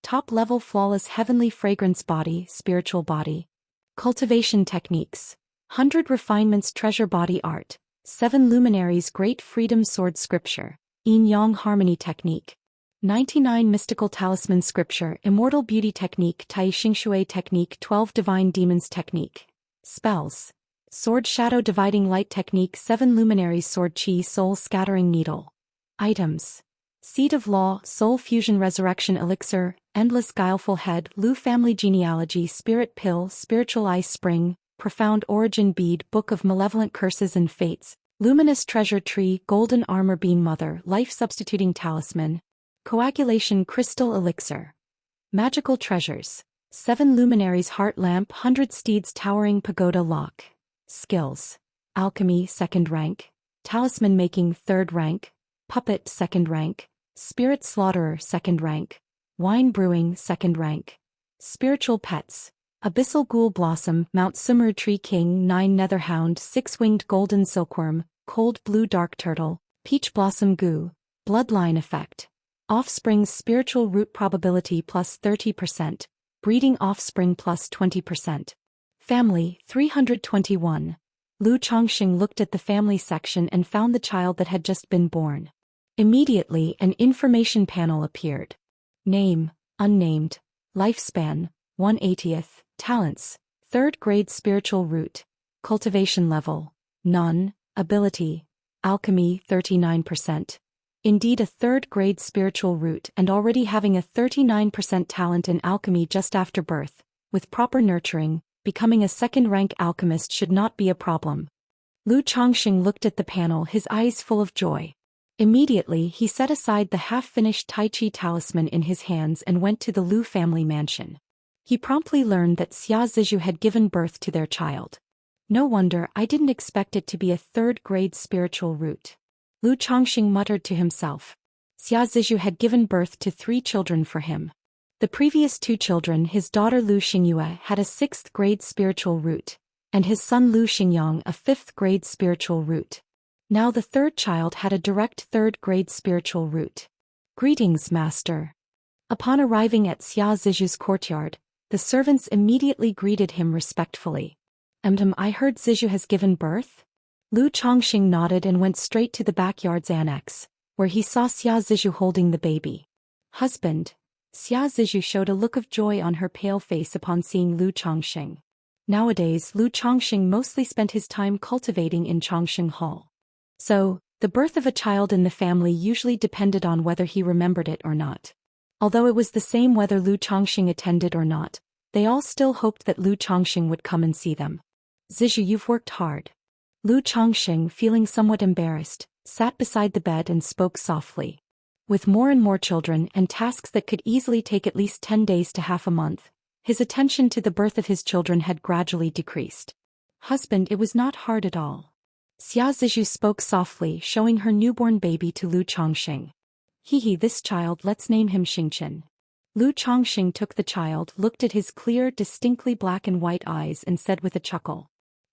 A: Top level Flawless Heavenly Fragrance Body, Spiritual Body. Cultivation Techniques, 100 Refinements Treasure Body Art, 7 Luminaries Great Freedom Sword Scripture, Yin-Yang Harmony Technique, 99 Mystical Talisman Scripture, Immortal Beauty Technique, Tai Xingxue Technique, 12 Divine Demons Technique, Spells, Sword Shadow Dividing Light Technique, 7 Luminaries Sword Chi Soul Scattering Needle. Items. Seed of Law, Soul Fusion Resurrection Elixir, Endless Guileful Head, Lu Family Genealogy, Spirit Pill, Spiritual Ice Spring, Profound Origin Bead, Book of Malevolent Curses and Fates, Luminous Treasure Tree, Golden Armor Beam Mother, Life Substituting Talisman, Coagulation Crystal Elixir. Magical Treasures, 7 Luminaries Heart Lamp, 100 Steeds Towering Pagoda Lock. Skills. Alchemy 2nd rank, Talisman Making 3rd rank, Puppet 2nd rank, Spirit Slaughterer 2nd rank, Wine Brewing 2nd rank. Spiritual Pets, Abyssal Ghoul Blossom, Mount Sumeru Tree King, 9 Netherhound, 6-Winged Golden Silkworm, Cold Blue Dark Turtle, Peach Blossom Goo, Bloodline Effect. Offspring's Spiritual Root Probability plus 30%, Breeding Offspring plus 20%. Family 321. Lu Chongqing looked at the family section and found the child that had just been born. Immediately, an information panel appeared. Name, unnamed. Lifespan, 1/80th. Talents, 3rd grade Spiritual Root. Cultivation level, none. Ability, Alchemy 39%. Indeed a 3rd grade Spiritual Root and already having a 39% talent in Alchemy just after birth, with proper nurturing, becoming a 2nd rank alchemist should not be a problem. Lu Chongqing looked at the panel, his eyes full of joy. Immediately he set aside the half-finished Tai Chi talisman in his hands and went to the Lu family mansion. He promptly learned that Xia Zizhu had given birth to their child. No wonder I didn't expect it to be a 3rd grade Spiritual Root. Lu Chongqing muttered to himself. Xia Zizhu had given birth to 3 children for him. The previous 2 children, his daughter Lu Xingyue had a 6th grade Spiritual Root, and his son Lu Xingyang a 5th grade Spiritual Root. Now the 3rd child had a direct 3rd grade Spiritual Root. Greetings, Master. Upon arriving at Xia Zizhu's courtyard, the servants immediately greeted him respectfully. I heard Zizhu has given birth? Lu Chongqing nodded and went straight to the backyard's annex, where he saw Xia Zizhu holding the baby. Husband. Xia Zizhu showed a look of joy on her pale face upon seeing Lu Chongqing. Nowadays Lu Chongqing mostly spent his time cultivating in Chongqing Hall. So, The birth of a child in the family usually depended on whether he remembered it or not. Although it was the same whether Lu Chongxing attended or not, they all still hoped that Lu Chongxing would come and see them. Zizhu, you've worked hard. Lu Chongxing, feeling somewhat embarrassed, sat beside the bed and spoke softly. With more and more children and tasks that could easily take at least 10 days to half a month, his attention to the birth of his children had gradually decreased. Husband, it was not hard at all. Xia Zizhu spoke softly, showing her newborn baby to Lu Chongxing. Hehe, this child, let's name him Xianxia. Lu Chongxing took the child, looked at his clear, distinctly black and white eyes and said with a chuckle.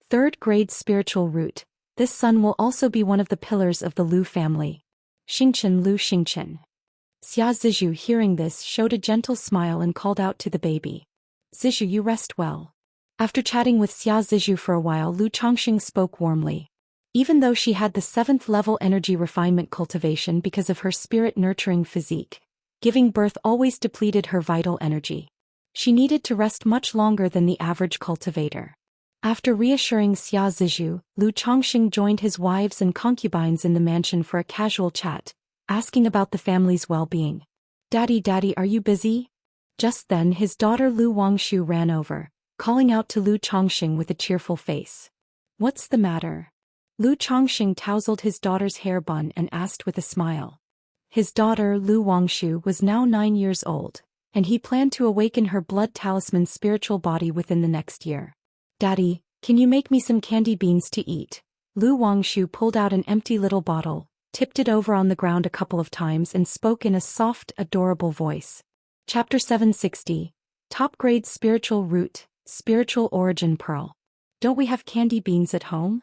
A: Third grade spiritual root, this son will also be one of the pillars of the Lu family. Xianxia Lu Xianxia. Xia Zizhu, hearing this, showed a gentle smile and called out to the baby. Zizhu, you rest well. After chatting with Xia Zizhu for a while, Lu Chongxing spoke warmly. Even though she had the 7th level energy refinement cultivation because of her spirit nurturing physique, giving birth always depleted her vital energy. She needed to rest much longer than the average cultivator. After reassuring Xia Zizhu, Lu Chongxing joined his wives and concubines in the mansion for a casual chat, asking about the family's well-being. Daddy, are you busy? Just then his daughter Lu Wangshu ran over, calling out to Lu Chongxing with a cheerful face. What's the matter? Lu Chongxing tousled his daughter's hair bun and asked with a smile. His daughter Lu Wangshu was now 9 years old, and he planned to awaken her blood talisman spiritual body within the next year. Daddy, can you make me some candy beans to eat? Lu Wangshu pulled out an empty little bottle, tipped it over on the ground a couple of times and spoke in a soft, adorable voice. Chapter 760. Top Grade Spiritual Root, Spiritual Origin Pearl. Don't we have candy beans at home?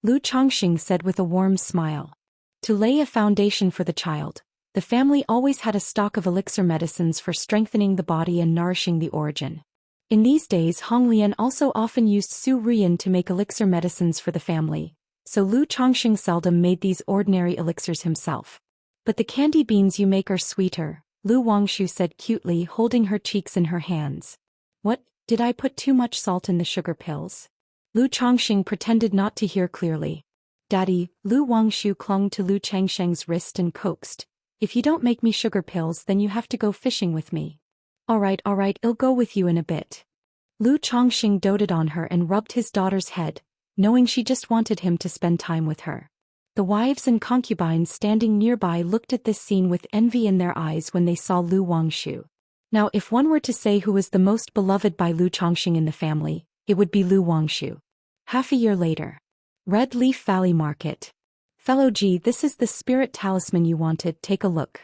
A: Lu Chongxing said with a warm smile. To lay a foundation for the child, the family always had a stock of elixir medicines for strengthening the body and nourishing the origin. In these days, Honglian also often used Su Rian to make elixir medicines for the family, so Lu Chongxing seldom made these ordinary elixirs himself. But the candy beans you make are sweeter, Lu Wangshu said cutely, holding her cheeks in her hands. What, did I put too much salt in the sugar pills? Lu Chongxing pretended not to hear clearly. Daddy, Lu Wangshu clung to Lu Changsheng's wrist and coaxed. If you don't make me sugar pills, then you have to go fishing with me. All right, I'll go with you in a bit. Lu Chongxing doted on her and rubbed his daughter's head, knowing she just wanted him to spend time with her. The wives and concubines standing nearby looked at this scene with envy in their eyes when they saw Lu Wangshu. Now, if one were to say who was the most beloved by Lu Chongxing in the family, it would be Lu Wangshu. Half a year later. Red Leaf Valley Market. Fellow G, this is the spirit talisman you wanted, take a look.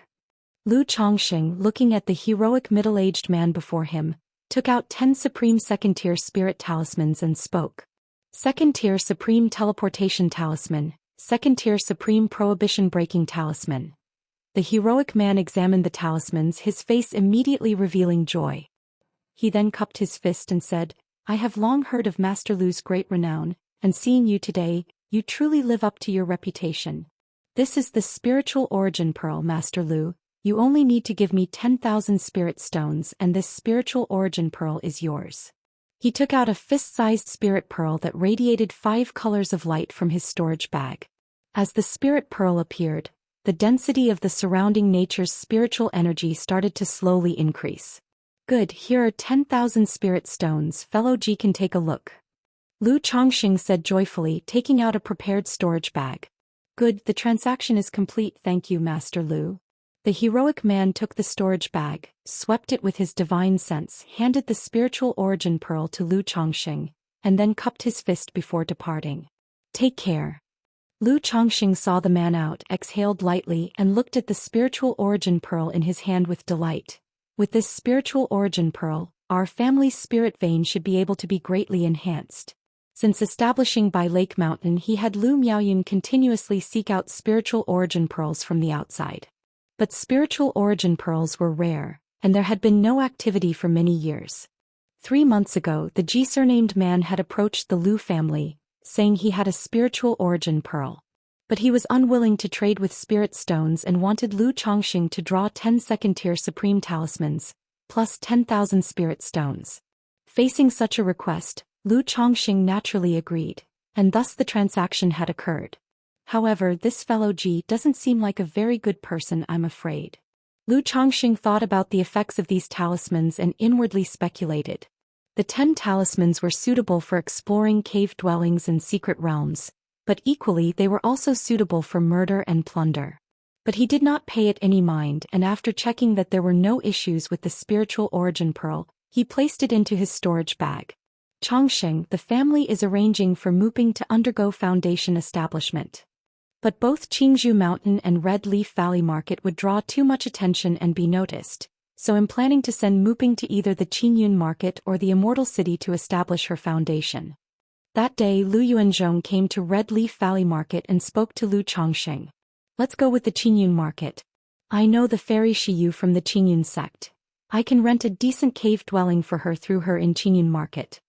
A: Lu Chongxing, looking at the heroic middle-aged man before him, took out 10 Supreme Second-Tier Spirit Talismans and spoke. Second-Tier Supreme Teleportation Talisman, Second-Tier Supreme Prohibition Breaking Talisman. The heroic man examined the talismans, his face immediately revealing joy. He then cupped his fist and said, I have long heard of Master Lu's great renown, and seeing you today, you truly live up to your reputation. This is the spiritual origin pearl, Master Lu. You only need to give me 10,000 spirit stones and this spiritual origin pearl is yours. He took out a fist-sized spirit pearl that radiated 5 colors of light from his storage bag. As the spirit pearl appeared, the density of the surrounding nature's spiritual energy started to slowly increase. Good, here are 10,000 spirit stones, fellow G can take a look. Lu Chongxing said joyfully, taking out a prepared storage bag. Good, the transaction is complete, thank you, Master Lu. The heroic man took the storage bag, swept it with his divine sense, handed the spiritual origin pearl to Lu Chongxing, and then cupped his fist before departing. Take care. Lu Chongxing saw the man out, exhaled lightly and looked at the spiritual origin pearl in his hand with delight. With this spiritual origin pearl, our family's spirit vein should be able to be greatly enhanced. Since establishing by Lake Mountain, he had Lu Miaoyun continuously seek out spiritual origin pearls from the outside. But spiritual origin pearls were rare, and there had been no activity for many years. 3 months ago, the G-surnamed man had approached the Lu family, saying he had a spiritual origin pearl. But he was unwilling to trade with spirit stones and wanted Lu Chongxing to draw 10 second-tier supreme talismans, plus 10,000 spirit stones. Facing such a request, Lu Chongxing naturally agreed, and thus the transaction had occurred. However, this fellow Ji doesn't seem like a very good person, I'm afraid. Lu Chongqing thought about the effects of these talismans and inwardly speculated. The 10 talismans were suitable for exploring cave dwellings and secret realms, but equally they were also suitable for murder and plunder. But he did not pay it any mind, and after checking that there were no issues with the spiritual origin pearl, he placed it into his storage bag. Chongqing, the family is arranging for Muping to undergo foundation establishment. But both Qingzhou Mountain and Red Leaf Valley Market would draw too much attention and be noticed, so I'm planning to send Muping to either the Qingyun Market or the Immortal City to establish her foundation. That day Lu Yuanzhong came to Red Leaf Valley Market and spoke to Lu Chongqing. Let's go with the Qingyun Market. I know the fairy Shiyu from the Qingyun sect. I can rent a decent cave dwelling for her through her in Qingyun Market.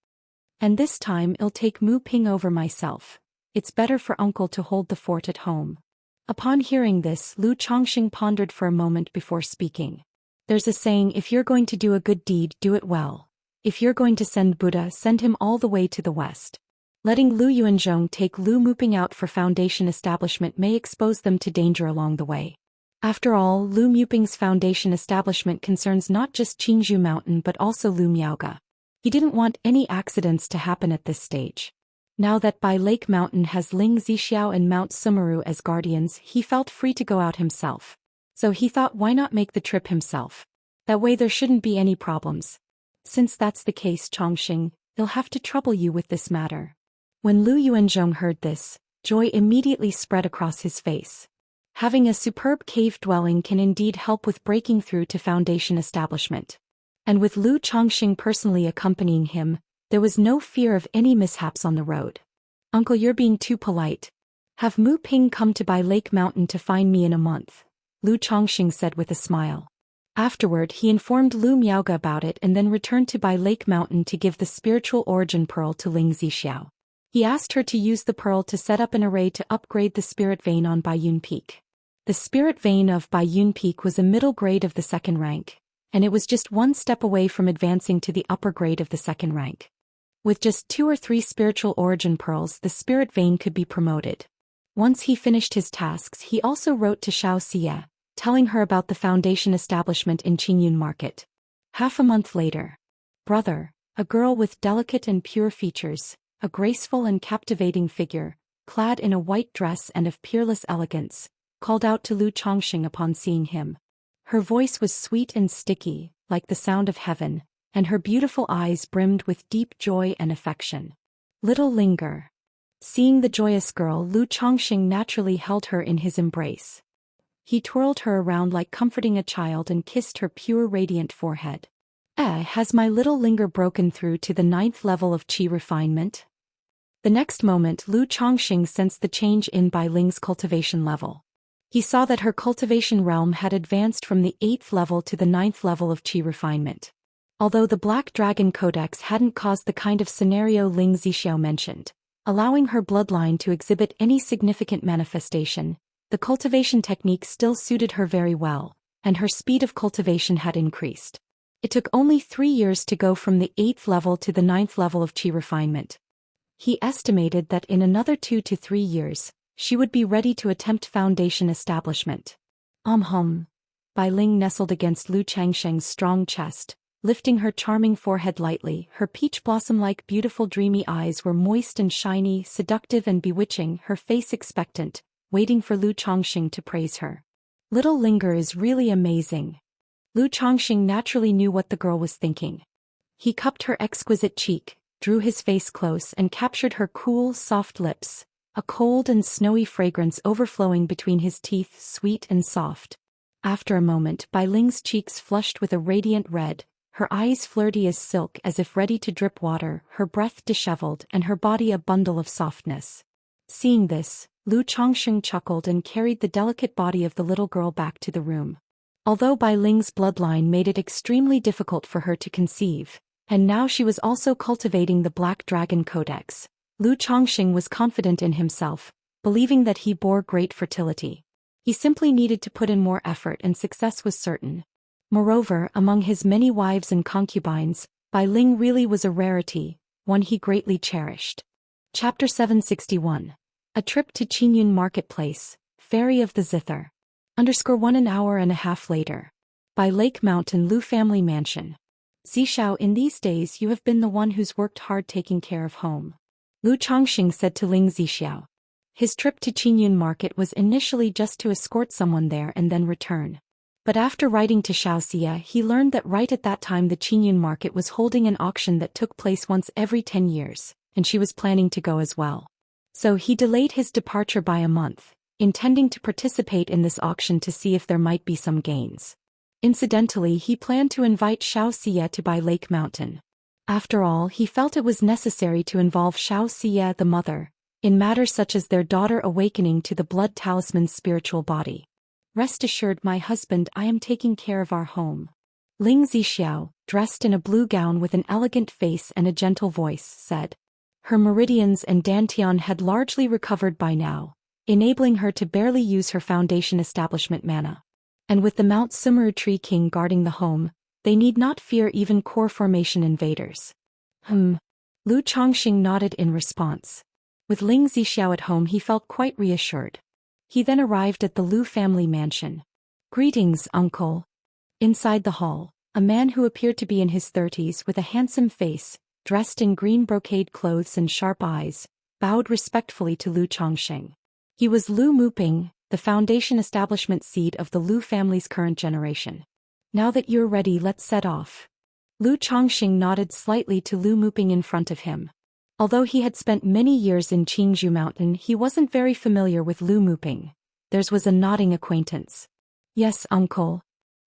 A: And this time I'll take Mu Ping over myself. It's better for uncle to hold the fort at home. Upon hearing this, Lu Chongqing pondered for a moment before speaking. There's a saying, if you're going to do a good deed, do it well. If you're going to send Buddha, send him all the way to the west. Letting Lu Yuanzhong take Lu Muping out for foundation establishment may expose them to danger along the way. After all, Lu Muping's foundation establishment concerns not just Qingzhou Mountain but also Lu Miaoga. He didn't want any accidents to happen at this stage. Now that Bai Lake Mountain has Ling Zixiao and Mount Sumeru as guardians, he felt free to go out himself. So he thought, why not make the trip himself? That way there shouldn't be any problems. Since that's the case, Chongqing, they'll have to trouble you with this matter. When Lu Yuanzhong heard this, joy immediately spread across his face. Having a superb cave dwelling can indeed help with breaking through to foundation establishment. And with Lu Chongqing personally accompanying him, there was no fear of any mishaps on the road. Uncle, you're being too polite. Have Mu Ping come to Bai Lake Mountain to find me in a month, Lu Chongqing said with a smile. Afterward he informed Lu Miaoga about it and then returned to Bai Lake Mountain to give the spiritual origin pearl to Ling Zixiao. He asked her to use the pearl to set up an array to upgrade the spirit vein on Baiyun Peak. The spirit vein of Baiyun Peak was a middle grade of the second rank, and it was just one step away from advancing to the upper grade of the second rank. With just 2 or 3 spiritual origin pearls, the spirit vein could be promoted. Once he finished his tasks, he also wrote to Xianxia, telling her about the foundation establishment in Qingyun Market. Half a month later. Brother, a girl with delicate and pure features, a graceful and captivating figure, clad in a white dress and of peerless elegance, called out to Lu Chongqing upon seeing him. Her voice was sweet and sticky, like the sound of heaven, and her beautiful eyes brimmed with deep joy and affection. Little Linger. Seeing the joyous girl, Lu Chongqing naturally held her in his embrace. He twirled her around like comforting a child and kissed her pure radiant forehead. Has my little Linger broken through to the 9th level of Qi refinement? The next moment Lu Chongqing sensed the change in Bai Ling's cultivation level. He saw that her cultivation realm had advanced from the 8th level to the 9th level of Qi refinement. Although the Black Dragon Codex hadn't caused the kind of scenario Ling Zixiao mentioned, allowing her bloodline to exhibit any significant manifestation, the cultivation technique still suited her very well, and her speed of cultivation had increased. It took only 3 years to go from the 8th level to the 9th level of Qi refinement. He estimated that in another 2 to 3 years, she would be ready to attempt foundation establishment. Bai Ling nestled against Lu Changsheng's strong chest, lifting her charming forehead lightly. Her peach blossom-like beautiful dreamy eyes were moist and shiny, seductive and bewitching, her face expectant, waiting for Lu Chongqing to praise her. Little Linger is really amazing. Lu Chongqing naturally knew what the girl was thinking. He cupped her exquisite cheek, drew his face close and captured her cool, soft lips, a cold and snowy fragrance overflowing between his teeth, sweet and soft. After a moment, Bai Ling's cheeks flushed with a radiant red, her eyes flirty as silk as if ready to drip water, her breath disheveled and her body a bundle of softness. Seeing this, Lu Chongqing chuckled and carried the delicate body of the little girl back to the room. Although Bai Ling's bloodline made it extremely difficult for her to conceive, and now she was also cultivating the Black Dragon Codex, Lu Chongqing was confident in himself, believing that he bore great fertility. He simply needed to put in more effort and success was certain. Moreover, among his many wives and concubines, Bai Ling really was a rarity, one he greatly cherished. Chapter 761. A trip to Qingyun Marketplace, Ferry of the Zither. _1 hour and a half later. By Lake Mountain Lu Family Mansion. Zishao, in these days you have been the one who's worked hard taking care of home. Lu Chongxing said to Ling Zixiao. His trip to Qingyun Market was initially just to escort someone there and then return. But after writing to Xianxia, he learned that right at that time the Qingyun Market was holding an auction that took place once every 10 years, and she was planning to go as well. So he delayed his departure by a month, intending to participate in this auction to see if there might be some gains. Incidentally, he planned to invite Xianxia to buy Lake Mountain. After all, he felt it was necessary to involve Xianxia, the mother, in matters such as their daughter awakening to the blood talisman's spiritual body. Rest assured, my husband, I am taking care of our home. Ling Zixiao, dressed in a blue gown with an elegant face and a gentle voice, said. Her meridians and dantian had largely recovered by now, enabling her to barely use her foundation establishment mana. And with the Mount Sumeru Tree King guarding the home, they need not fear even core formation invaders. Lu Chongxing nodded in response. With Ling Zixiao at home, he felt quite reassured. He then arrived at the Lu family mansion. Greetings, uncle. Inside the hall, a man who appeared to be in his 30s with a handsome face, dressed in green brocade clothes and sharp eyes, bowed respectfully to Lu Chongxing. He was Lu Muping, the foundation establishment seed of the Lu family's current generation. Now that you're ready, let's set off. Lu Chongxing nodded slightly to Lu Muping in front of him. Although he had spent many years in Qingzhou Mountain, he wasn't very familiar with Lu Muping. Theirs was a nodding acquaintance. Yes, uncle.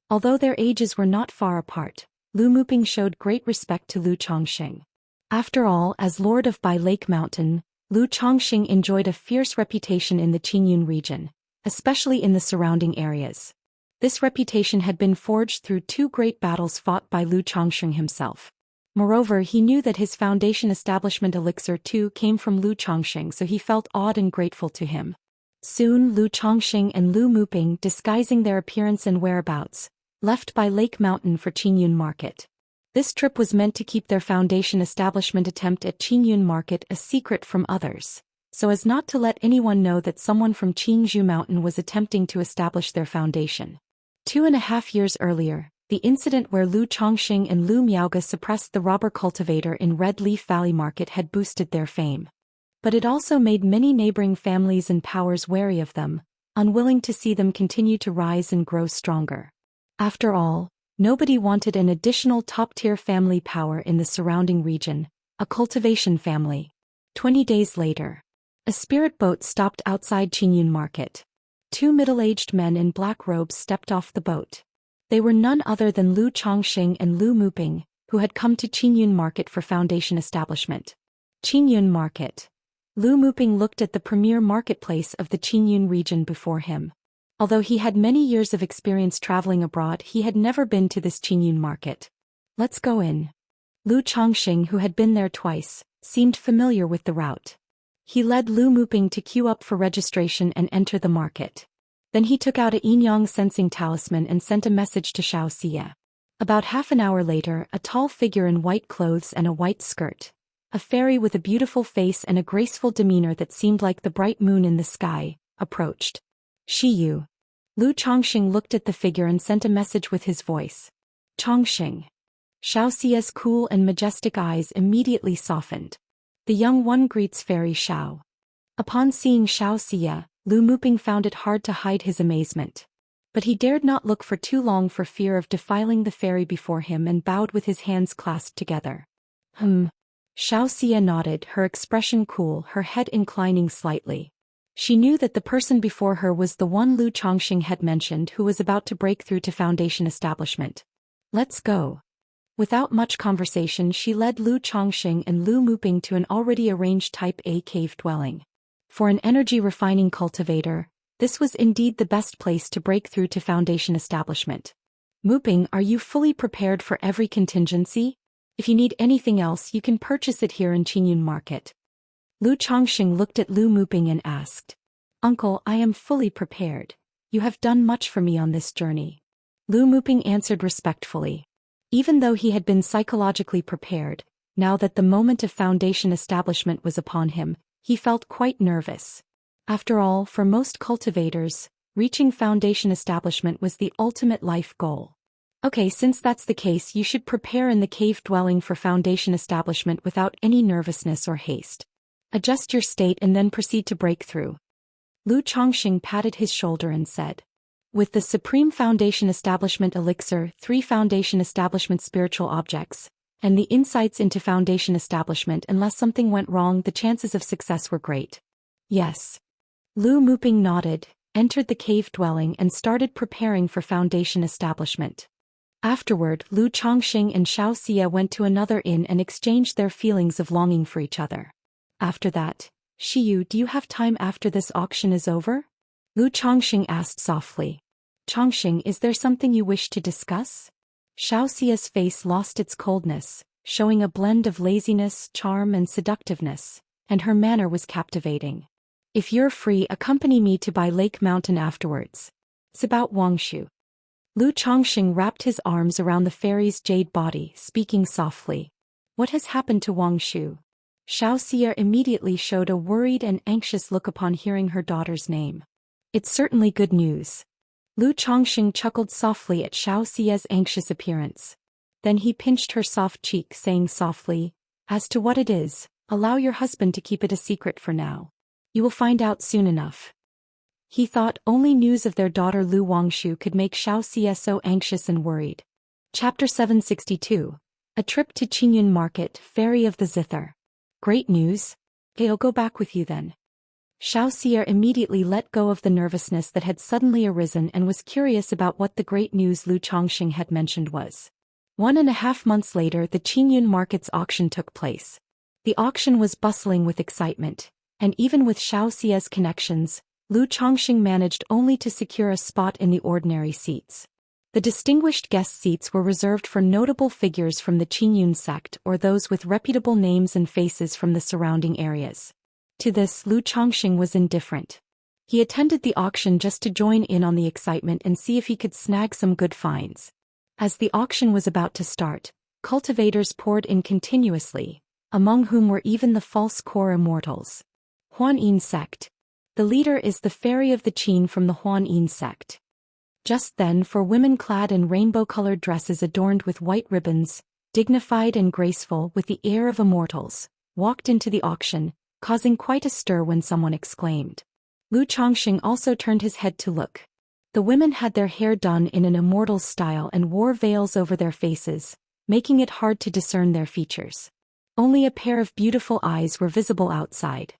A: Although their ages were not far apart, Lu Muping showed great respect to Lu Chongxing. After all, as Lord of Bai Lake Mountain, Lu Chongxing enjoyed a fierce reputation in the Qingyun region, especially in the surrounding areas. This reputation had been forged through 2 great battles fought by Lu Chongxing himself. Moreover, he knew that his foundation establishment elixir too came from Lu Chongxing, so he felt awed and grateful to him. Soon Lu Chongxing and Lu Muping, disguising their appearance and whereabouts, left by Lake Mountain for Qingyun Market. This trip was meant to keep their foundation establishment attempt at Qingyun Market a secret from others, so as not to let anyone know that someone from Qingzhou Mountain was attempting to establish their foundation. 2.5 years earlier, the incident where Lu Chongxing and Lu Miaoge suppressed the robber cultivator in Red Leaf Valley Market had boosted their fame. But it also made many neighboring families and powers wary of them, unwilling to see them continue to rise and grow stronger. After all, nobody wanted an additional top-tier family power in the surrounding region, a cultivation family. 20 days later, a spirit boat stopped outside Qingyun Market. 2 middle-aged men in black robes stepped off the boat. They were none other than Lu Chongxing and Lu Muping, who had come to Qingyun Market for foundation establishment. Qingyun Market. Lu Muping looked at the premier marketplace of the Qingyun region before him. Although he had many years of experience traveling abroad, he had never been to this Qingyun Market. Let's go in. Lu Chongxing, who had been there twice, seemed familiar with the route. He led Lu Muping to queue up for registration and enter the market. Then he took out a yin-yang sensing talisman and sent a message to Xianxia. About half an hour later, a tall figure in white clothes and a white skirt, a fairy with a beautiful face and a graceful demeanor that seemed like the bright moon in the sky, approached. Shiyu. Lu Chongxing looked at the figure and sent a message with his voice. Chongxing. Xiaoxia's cool and majestic eyes immediately softened. The young one greets Fairy Xiao. Upon seeing Xiaoxia, Lu Muping found it hard to hide his amazement. But he dared not look for too long for fear of defiling the fairy before him and bowed with his hands clasped together. Xiaoxia nodded, her expression cool, her head inclining slightly. She knew that the person before her was the one Lu Chongxing had mentioned who was about to break through to foundation establishment. Let's go. Without much conversation, she led Lu Chongxing and Lu Muping to an already arranged Type A cave dwelling. For an energy-refining cultivator, this was indeed the best place to break through to foundation establishment. Muping, are you fully prepared for every contingency? If you need anything else, you can purchase it here in Qingyun Market. Lu Chongxing looked at Lu Muping and asked. Uncle, I am fully prepared. You have done much for me on this journey. Lu Muping answered respectfully. Even though he had been psychologically prepared, now that the moment of foundation establishment was upon him, he felt quite nervous. After all, for most cultivators, reaching foundation establishment was the ultimate life goal. Okay, since that's the case, you should prepare in the cave dwelling for foundation establishment without any nervousness or haste. Adjust your state and then proceed to break through. Lu Chongqing patted his shoulder and said. With the Supreme Foundation Establishment Elixir, 3 Foundation Establishment Spiritual Objects, and the insights into Foundation Establishment, unless something went wrong, the chances of success were great. Yes. Lu Muping nodded, entered the cave dwelling and started preparing for Foundation Establishment. Afterward, Lu Chongqing and Xianxia went to another inn and exchanged their feelings of longing for each other. After that, Shiyu, do you have time after this auction is over? Lu Chongqing asked softly. Chongqing, is there something you wish to discuss? Xiaoxia's face lost its coldness, showing a blend of laziness, charm and seductiveness, and her manner was captivating. If you're free, accompany me to Bai Lake Mountain afterwards. It's about Wangshu. Lu Chongqing wrapped his arms around the fairy's jade body, speaking softly. What has happened to Wangshu? Xiaoxia immediately showed a worried and anxious look upon hearing her daughter's name. It's certainly good news. Lu Chongqing chuckled softly at Xiaoxia's anxious appearance. Then he pinched her soft cheek, saying softly, as to what it is, allow your husband to keep it a secret for now. You will find out soon enough. He thought only news of their daughter Lu Wangshu could make Xiaoxia so anxious and worried. Chapter 762. A trip to Qingyun Market, Fairy of the Zither. Great news. I'll go back with you then. Xiaoxia immediately let go of the nervousness that had suddenly arisen and was curious about what the great news Lu Chongqing had mentioned was. 1.5 months later, the Qingyun Market's auction took place. The auction was bustling with excitement, and even with Xiaoxia's connections, Lu Chongqing managed only to secure a spot in the ordinary seats. The distinguished guest seats were reserved for notable figures from the Qingyun sect or those with reputable names and faces from the surrounding areas. To this, Lu Chongqing was indifferent. He attended the auction just to join in on the excitement and see if he could snag some good finds. As the auction was about to start, cultivators poured in continuously, among whom were even the false core Immortals. Huanyin sect. The leader is the Fairy of the Qin from the Huanyin sect. Just then, 4 women clad in rainbow-colored dresses adorned with white ribbons, dignified and graceful with the air of Immortals, walked into the auction, causing quite a stir when someone exclaimed. Lu Chongqing also turned his head to look. The women had their hair done in an Immortal style and wore veils over their faces, making it hard to discern their features. Only a pair of beautiful eyes were visible outside.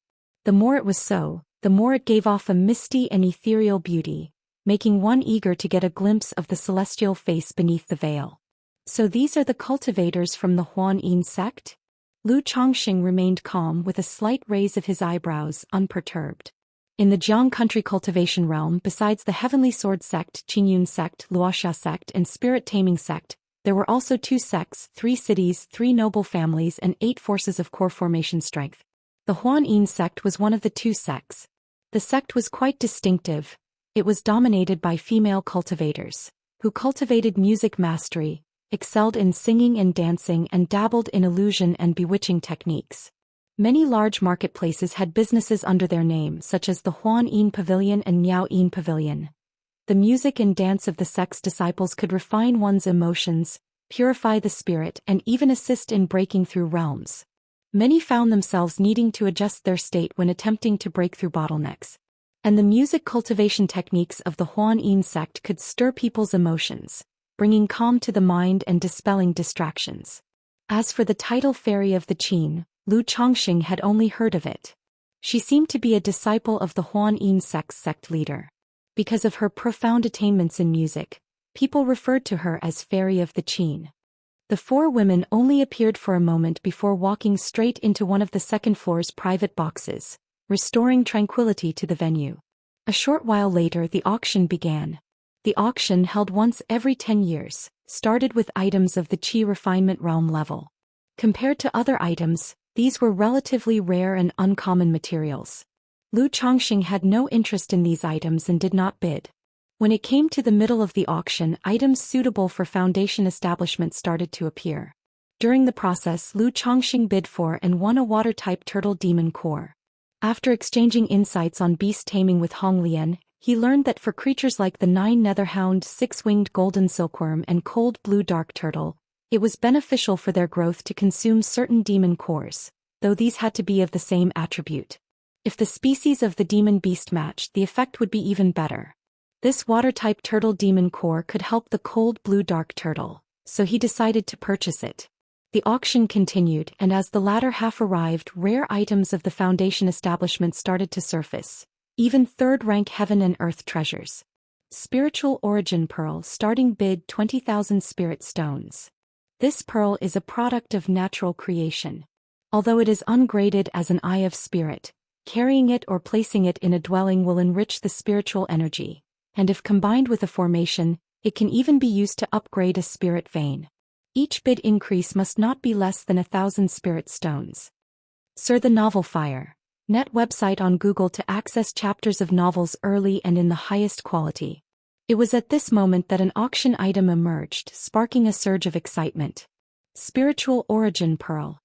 A: The more it was so, the more it gave off a misty and ethereal beauty, making one eager to get a glimpse of the celestial face beneath the veil. So these are the cultivators from the Huanyin sect? Lu Chongqing remained calm with a slight raise of his eyebrows, unperturbed. In the Jiang country cultivation realm, besides the Heavenly Sword sect, Qingyun sect, Wuxia sect and Spirit Taming sect, there were also 2 sects, 3 cities, 3 noble families and 8 forces of core formation strength. The Huanyin sect was one of the 2 sects. The sect was quite distinctive. It was dominated by female cultivators, who cultivated music mastery, excelled in singing and dancing and dabbled in illusion and bewitching techniques. Many large marketplaces had businesses under their name, such as the Huanyin Pavilion and Miaoyin Pavilion. The music and dance of the sect's disciples could refine one's emotions, purify the spirit and even assist in breaking through realms. Many found themselves needing to adjust their state when attempting to break through bottlenecks. And the music cultivation techniques of the Huanyin sect could stir people's emotions, bringing calm to the mind and dispelling distractions. As for the title Fairy of the Qin, Lu Chongqing had only heard of it. She seemed to be a disciple of the Huanyin sect's sect leader. Because of her profound attainments in music, people referred to her as Fairy of the Qin. The 4 women only appeared for a moment before walking straight into one of the second floor's private boxes, restoring tranquility to the venue. A short while later, the auction began. The auction, held once every 10 years, started with items of the Qi refinement realm level. Compared to other items, these were relatively rare and uncommon materials. Lu Chongqing had no interest in these items and did not bid. When it came to the middle of the auction, items suitable for foundation establishment started to appear. During the process, Lu Chongqing bid for and won a water-type turtle demon core. After exchanging insights on beast taming with Hong Lian, he learned that for creatures like the 9 netherhound, 6-winged golden silkworm and cold blue dark turtle, it was beneficial for their growth to consume certain demon cores, though these had to be of the same attribute. If the species of the demon beast matched, the effect would be even better. This water-type turtle demon core could help the cold blue dark turtle, so he decided to purchase it. The auction continued, and as the latter half arrived, rare items of the Foundation establishment started to surface, even third-rank heaven and earth treasures. Spiritual Origin Pearl, starting bid 20,000 spirit stones. This pearl is a product of natural creation. Although it is ungraded as an eye of spirit, carrying it or placing it in a dwelling will enrich the spiritual energy, and if combined with a formation, it can even be used to upgrade a spirit vein. Each bid increase must not be less than 1,000 spirit stones. Sir the Novel Fire. Net website on Google to access chapters of novels early and in the highest quality. It was at this moment that an auction item emerged, sparking a surge of excitement. Spiritual Origin Pearl.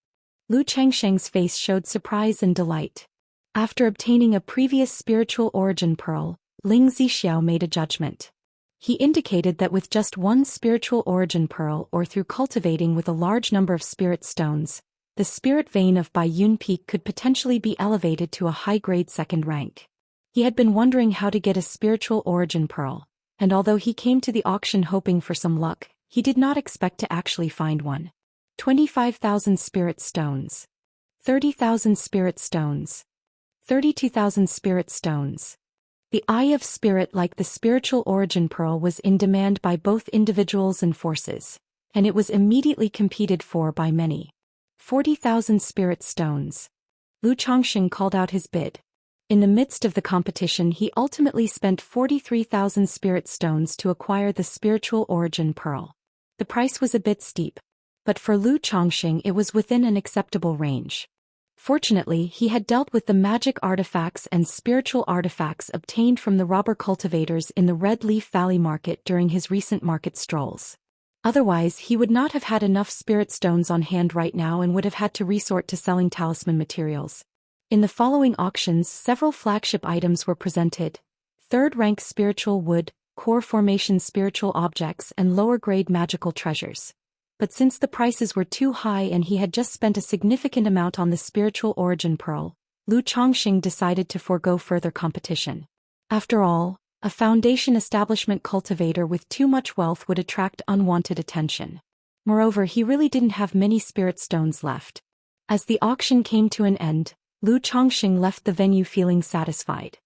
A: Lu Changsheng's face showed surprise and delight. After obtaining a previous Spiritual Origin Pearl, Ling Zixiao made a judgment. He indicated that with just one Spiritual Origin Pearl or through cultivating with a large number of spirit stones, the spirit vein of Bai Yun Peak could potentially be elevated to a high-grade second rank. He had been wondering how to get a Spiritual Origin Pearl, and although he came to the auction hoping for some luck, he did not expect to actually find one. 25,000 spirit stones. 30,000 spirit stones. 32,000 spirit stones. The Eye of Spirit, like the Spiritual Origin Pearl, was in demand by both individuals and forces, and it was immediately competed for by many. 40,000 spirit stones. Lu Chongqing called out his bid. In the midst of the competition, he ultimately spent 43,000 spirit stones to acquire the Spiritual Origin Pearl. The price was a bit steep, but for Lu Chongqing it was within an acceptable range. Fortunately, he had dealt with the magic artifacts and spiritual artifacts obtained from the robber cultivators in the Red Leaf Valley market during his recent market strolls. Otherwise, he would not have had enough spirit stones on hand right now and would have had to resort to selling talisman materials. In the following auctions, several flagship items were presented: third-rank spiritual wood, core formation spiritual objects, and lower-grade magical treasures. But since the prices were too high and he had just spent a significant amount on the Spiritual Origin Pearl, Lu Chongqing decided to forego further competition. After all, a Foundation establishment cultivator with too much wealth would attract unwanted attention. Moreover, he really didn't have many spirit stones left. As the auction came to an end, Lu Chongqing left the venue feeling satisfied.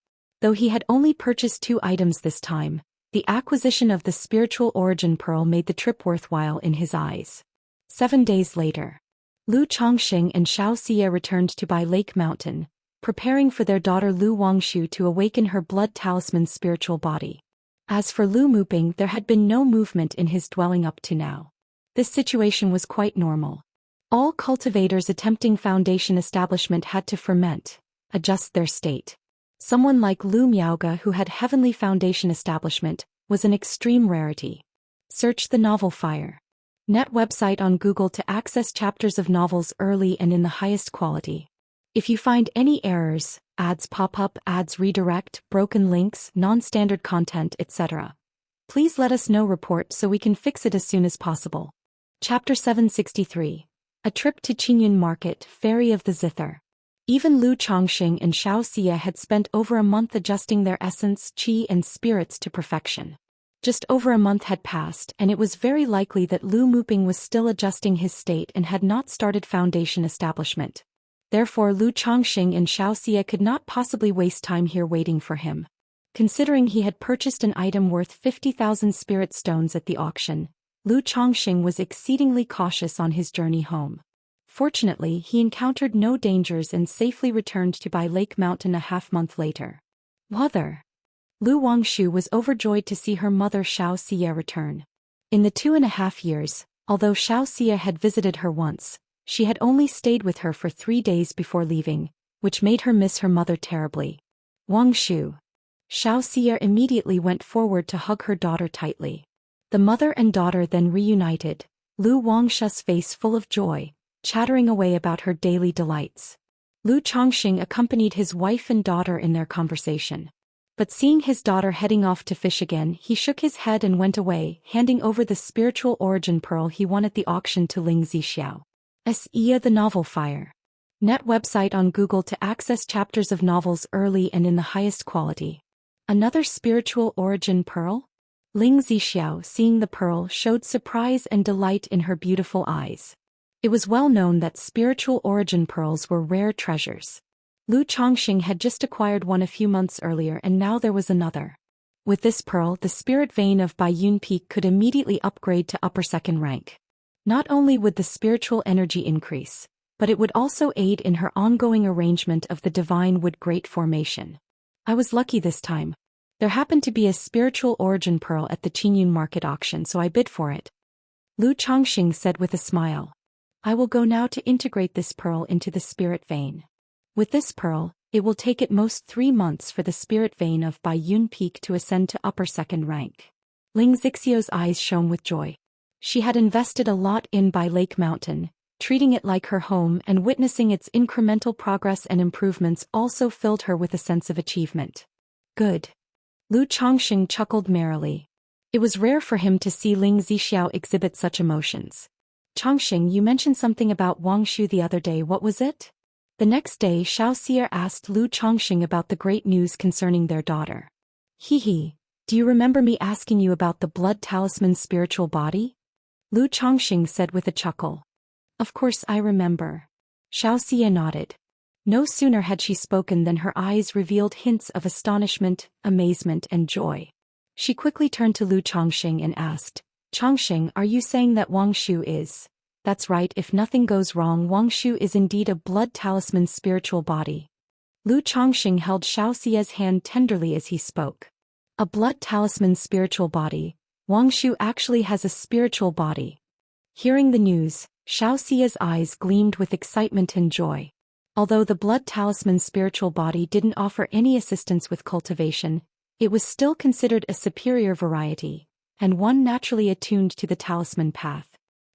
A: Though he had only purchased 2 items this time, the acquisition of the Spiritual Origin Pearl made the trip worthwhile in his eyes. 7 days later, Lu Chongqing and Xianxia returned to Bai Lake Mountain, preparing for their daughter Lu Wangshu to awaken her blood talisman's spiritual body. As for Lu Muping, there had been no movement in his dwelling up to now. This situation was quite normal. All cultivators attempting Foundation establishment had to ferment, adjust their state. Someone like Lu Miaoga, who had Heavenly Foundation establishment, was an extreme rarity. Search the Novel Fire. Net website on Google to access chapters of novels early and in the highest quality. If you find any errors, ads pop up, ads redirect, broken links, non-standard content, etc., please let us know. Report so we can fix it as soon as possible. Chapter 763. A Trip to Qingyun Market, Ferry of the Zither. Even Lu Chongqing and Xianxia had spent over a month adjusting their essence, qi and spirits to perfection. Just over a month had passed, and it was very likely that Lu Muping was still adjusting his state and had not started Foundation establishment. Therefore, Lu Chongqing and Xianxia could not possibly waste time here waiting for him. Considering he had purchased an item worth 50,000 spirit stones at the auction, Lu Chongqing was exceedingly cautious on his journey home. Fortunately, he encountered no dangers and safely returned to Bai Lake Mountain a half-month later. Mother! Lu Wangshu was overjoyed to see her mother Xianxia return. In the 2.5 years, although Xianxia had visited her once, she had only stayed with her for 3 days before leaving, which made her miss her mother terribly. Wangshu! Xianxia immediately went forward to hug her daughter tightly. The mother and daughter then reunited, Lu Wangshu's face full of joy, chattering away about her daily delights. Lu Chongqing accompanied his wife and daughter in their conversation. But seeing his daughter heading off to fish again, he shook his head and went away, handing over the spiritual origin pearl he won at the auction to Ling Zixiao. Xianxia the Novel Fire. Net website on Google to access chapters of novels early and in the highest quality. Another spiritual origin pearl? Ling Zixiao, seeing the pearl, showed surprise and delight in her beautiful eyes. It was well known that spiritual origin pearls were rare treasures. Lu Chongqing had just acquired one a few months earlier, and now there was another. With this pearl, the spirit vein of Baiyun Peak could immediately upgrade to upper second rank. Not only would the spiritual energy increase, but it would also aid in her ongoing arrangement of the divine wood great formation. I was lucky this time. There happened to be a spiritual origin pearl at the Qingyun market auction, so I bid for it. Lu Chongqing said with a smile. I will go now to integrate this pearl into the spirit vein. With this pearl, it will take at most 3 months for the spirit vein of Baiyun Peak to ascend to upper second rank. Ling Zixiao's eyes shone with joy. She had invested a lot in Bai Lake Mountain, treating it like her home, and witnessing its incremental progress and improvements also filled her with a sense of achievement. Good. Lu Chongqing chuckled merrily. It was rare for him to see Ling Zixiao exhibit such emotions. Chongqing, you mentioned something about Wang Shu the other day, what was it? The next day Xianxia asked Lu Chongqing about the great news concerning their daughter. Hee, do you remember me asking you about the blood talisman's spiritual body? Lu Chongqing said with a chuckle. Of course I remember. Xianxia nodded. No sooner had she spoken than her eyes revealed hints of astonishment, amazement, and joy. She quickly turned to Lu Chongqing and asked, Chongqing, are you saying that Wang Shu is? That's right, if nothing goes wrong, Wang Shu is indeed a blood talisman's spiritual body. Lu Chongqing held Xiaoxia's hand tenderly as he spoke. A blood talisman's spiritual body. Wang Shu actually has a spiritual body. Hearing the news, Xiaoxia's eyes gleamed with excitement and joy. Although the blood talisman's spiritual body didn't offer any assistance with cultivation, it was still considered a superior variety, and one naturally attuned to the talisman path.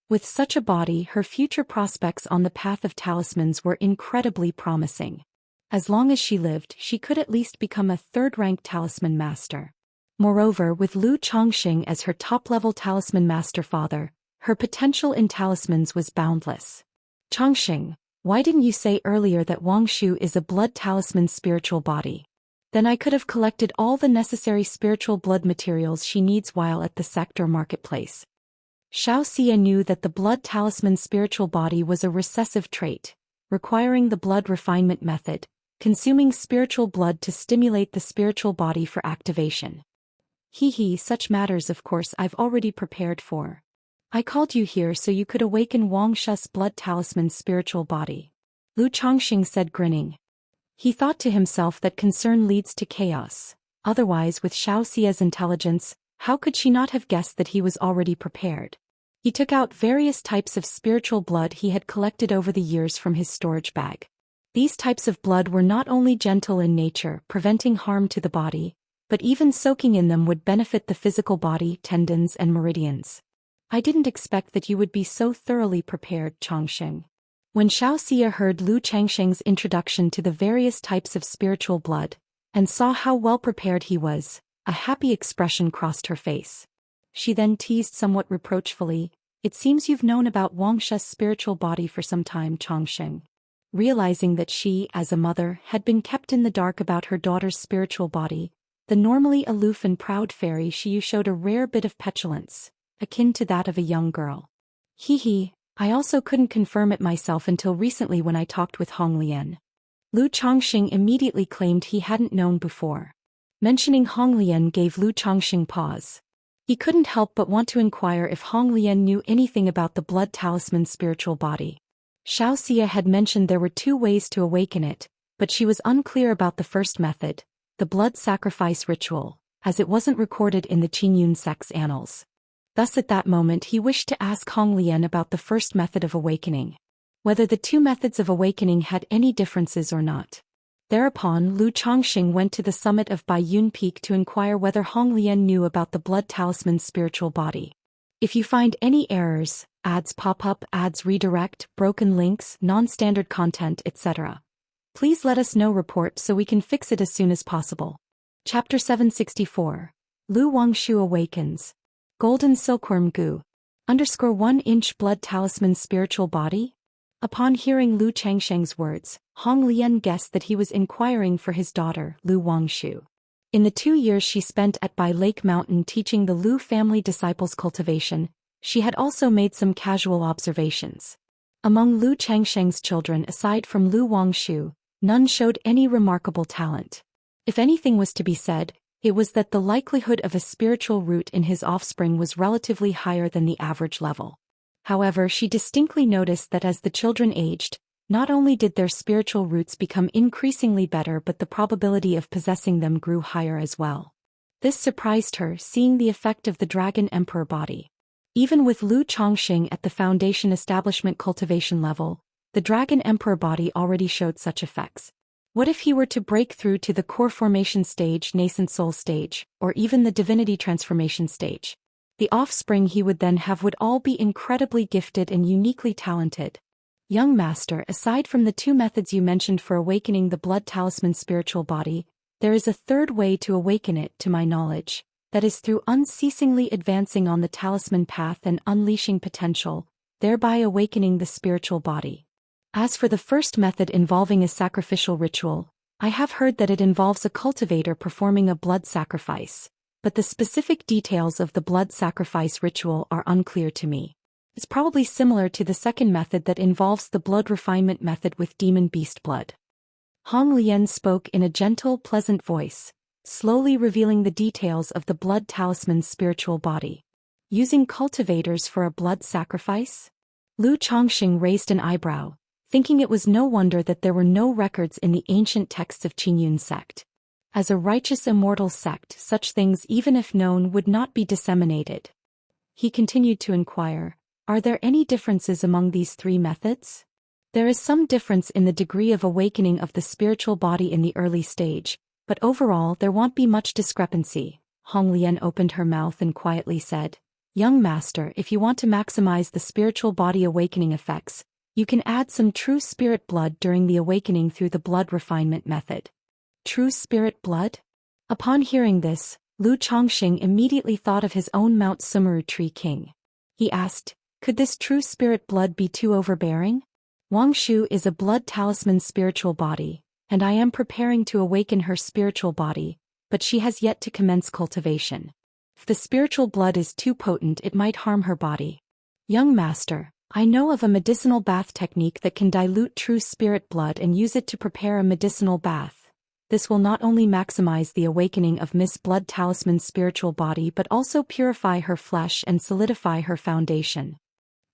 A: With such a body, her future prospects on the path of talismans were incredibly promising. As long as she lived, she could at least become a third-rank talisman master. Moreover, with Lu Chongqing as her top-level talisman master father, her potential in talismans was boundless. Chongqing, why didn't you say earlier that Wang Shu is a blood talisman's spiritual body? Then I could have collected all the necessary spiritual blood materials she needs while at the sector marketplace. Xiaoxia knew that the blood talisman's spiritual body was a recessive trait, requiring the blood refinement method, consuming spiritual blood to stimulate the spiritual body for activation. Such matters of course I've already prepared for. I called you here so you could awaken Wang Shu's blood talisman's spiritual body. Lu Chongqing said, grinning. He thought to himself that concern leads to chaos. Otherwise, with Xiaoxia's intelligence, how could she not have guessed that he was already prepared? He took out various types of spiritual blood he had collected over the years from his storage bag. These types of blood were not only gentle in nature, preventing harm to the body, but even soaking in them would benefit the physical body, tendons, and meridians. I didn't expect that you would be so thoroughly prepared, Chongqing. When Xiaoxia heard Lu Chongqing's introduction to the various types of spiritual blood, and saw how well prepared he was, a happy expression crossed her face. She then teased somewhat reproachfully, it seems you've known about Wang Shu's spiritual body for some time, Chongqing. Realizing that she, as a mother, had been kept in the dark about her daughter's spiritual body, the normally aloof and proud fairy Xiyu showed a rare bit of petulance, akin to that of a young girl. I also couldn't confirm it myself until recently when I talked with Honglian. Lu Chongqing immediately claimed he hadn't known before. Mentioning Honglian gave Lu Chongqing pause. He couldn't help but want to inquire if Honglian knew anything about the blood talisman's spiritual body. Xiaoxia had mentioned there were 2 ways to awaken it, but she was unclear about the first method, the blood sacrifice ritual, as it wasn't recorded in the Qingyun sect's annals. Thus at that moment he wished to ask Honglian about the first method of awakening, whether the 2 methods of awakening had any differences or not. Thereupon Lu Chongqing went to the summit of Baiyun Peak to inquire whether Honglian knew about the blood talisman's spiritual body. If you find any errors, ads pop up, ads redirect, broken links, non-standard content, etc., Please let us know report so we can fix it as soon as possible. Chapter 764. Lu Wangshu awakens. Golden Silkworm Gu. _ 1 inch blood talisman spiritual body? Upon hearing Lu Changsheng's words, Hong Lian guessed that he was inquiring for his daughter, Lu Wangshu. In the 2 years she spent at Bai Lake Mountain teaching the Lu family disciples cultivation, she had also made some casual observations. Among Lu Changsheng's children aside from Lu Wangshu, none showed any remarkable talent. If anything was to be said, it was that the likelihood of a spiritual root in his offspring was relatively higher than the average level. However, she distinctly noticed that as the children aged, not only did their spiritual roots become increasingly better but the probability of possessing them grew higher as well. This surprised her, seeing the effect of the Dragon Emperor body. Even with Lu Chongqing at the Foundation Establishment cultivation level, the Dragon Emperor body already showed such effects. What if he were to break through to the core formation stage, nascent soul stage, or even the divinity transformation stage? The offspring he would then have would all be incredibly gifted and uniquely talented. Young master, aside from the 2 methods you mentioned for awakening the blood talisman spiritual body, there is a third way to awaken it, to my knowledge, that is through unceasingly advancing on the talisman path and unleashing potential, thereby awakening the spiritual body. As for the first method involving a sacrificial ritual, I have heard that it involves a cultivator performing a blood sacrifice, but the specific details of the blood sacrifice ritual are unclear to me. It's probably similar to the second method that involves the blood refinement method with demon beast blood. Hong Lian spoke in a gentle, pleasant voice, slowly revealing the details of the blood talisman's spiritual body. Using cultivators for a blood sacrifice? Lu Chongqing raised an eyebrow, thinking it was no wonder that there were no records in the ancient texts of Qingyun sect. As a righteous immortal sect, such things even if known would not be disseminated. He continued to inquire, are there any differences among these 3 methods? There is some difference in the degree of awakening of the spiritual body in the early stage, but overall there won't be much discrepancy. Hong Lian opened her mouth and quietly said, Young master, if you want to maximize the spiritual body awakening effects, you can add some true spirit blood during the awakening through the blood refinement method. True spirit blood? Upon hearing this, Lu Chongqing immediately thought of his own Mount Sumeru Tree King. He asked, could this true spirit blood be too overbearing? Wangshu is a blood talisman spiritual body, and I am preparing to awaken her spiritual body, but she has yet to commence cultivation. If the spiritual blood is too potent, it might harm her body. Young master, I know of a medicinal bath technique that can dilute true spirit blood and use it to prepare a medicinal bath. This will not only maximize the awakening of Miss Blood Talisman's spiritual body but also purify her flesh and solidify her foundation.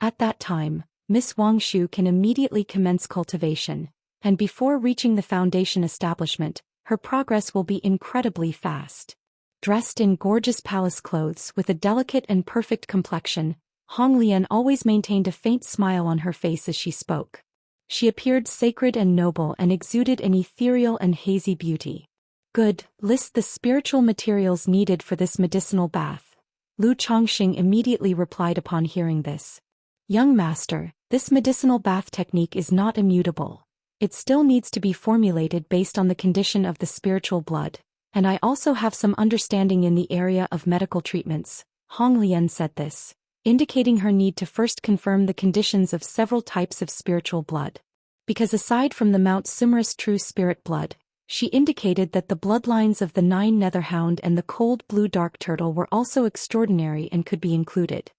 A: At that time, Miss Wangshu can immediately commence cultivation, and before reaching the foundation establishment, her progress will be incredibly fast. Dressed in gorgeous palace clothes with a delicate and perfect complexion, Hong Lian always maintained a faint smile on her face as she spoke. She appeared sacred and noble and exuded an ethereal and hazy beauty. Good, list the spiritual materials needed for this medicinal bath. Lu Chongqing immediately replied upon hearing this. Young master, this medicinal bath technique is not immutable. It still needs to be formulated based on the condition of the spiritual blood, and I also have some understanding in the area of medical treatments. Hong Lian said this, indicating her need to first confirm the conditions of several types of spiritual blood. Because aside from the Mount Sumerus true spirit blood, she indicated that the bloodlines of the 9 Netherhound and the cold blue dark turtle were also extraordinary and could be included.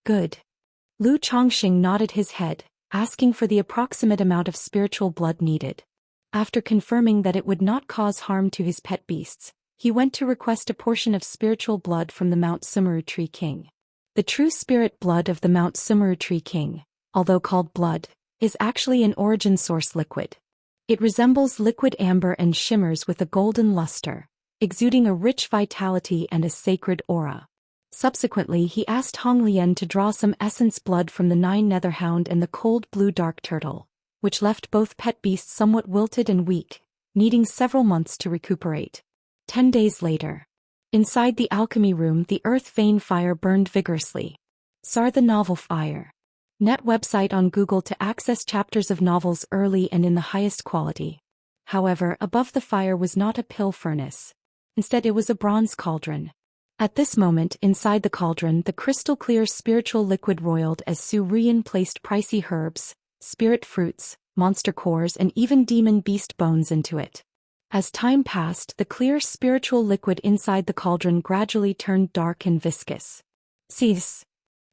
A: Good. Lu Chongqing nodded his head, asking for the approximate amount of spiritual blood needed. After confirming that it would not cause harm to his pet beasts, he went to request a portion of spiritual blood from the Mount Sumeru Tree King. The true spirit blood of the Mount Sumeru Tree King, although called blood, is actually an origin source liquid. It resembles liquid amber and shimmers with a golden luster, exuding a rich vitality and a sacred aura. Subsequently, he asked Hong Lian to draw some essence blood from the 9 Netherhound and the cold blue dark turtle, which left both pet beasts somewhat wilted and weak, needing several months to recuperate. 10 days later. Inside the alchemy room, the earth vein fire burned vigorously. Sar the novel fire. Net website on Google to access chapters of novels early and in the highest quality. However, above the fire was not a pill furnace. Instead, it was a bronze cauldron. At this moment, inside the cauldron, the crystal-clear spiritual liquid roiled as Zhou Xian placed pricey herbs, spirit fruits, monster cores and even demon beast bones into it. As time passed, the clear spiritual liquid inside the cauldron gradually turned dark and viscous. Cease.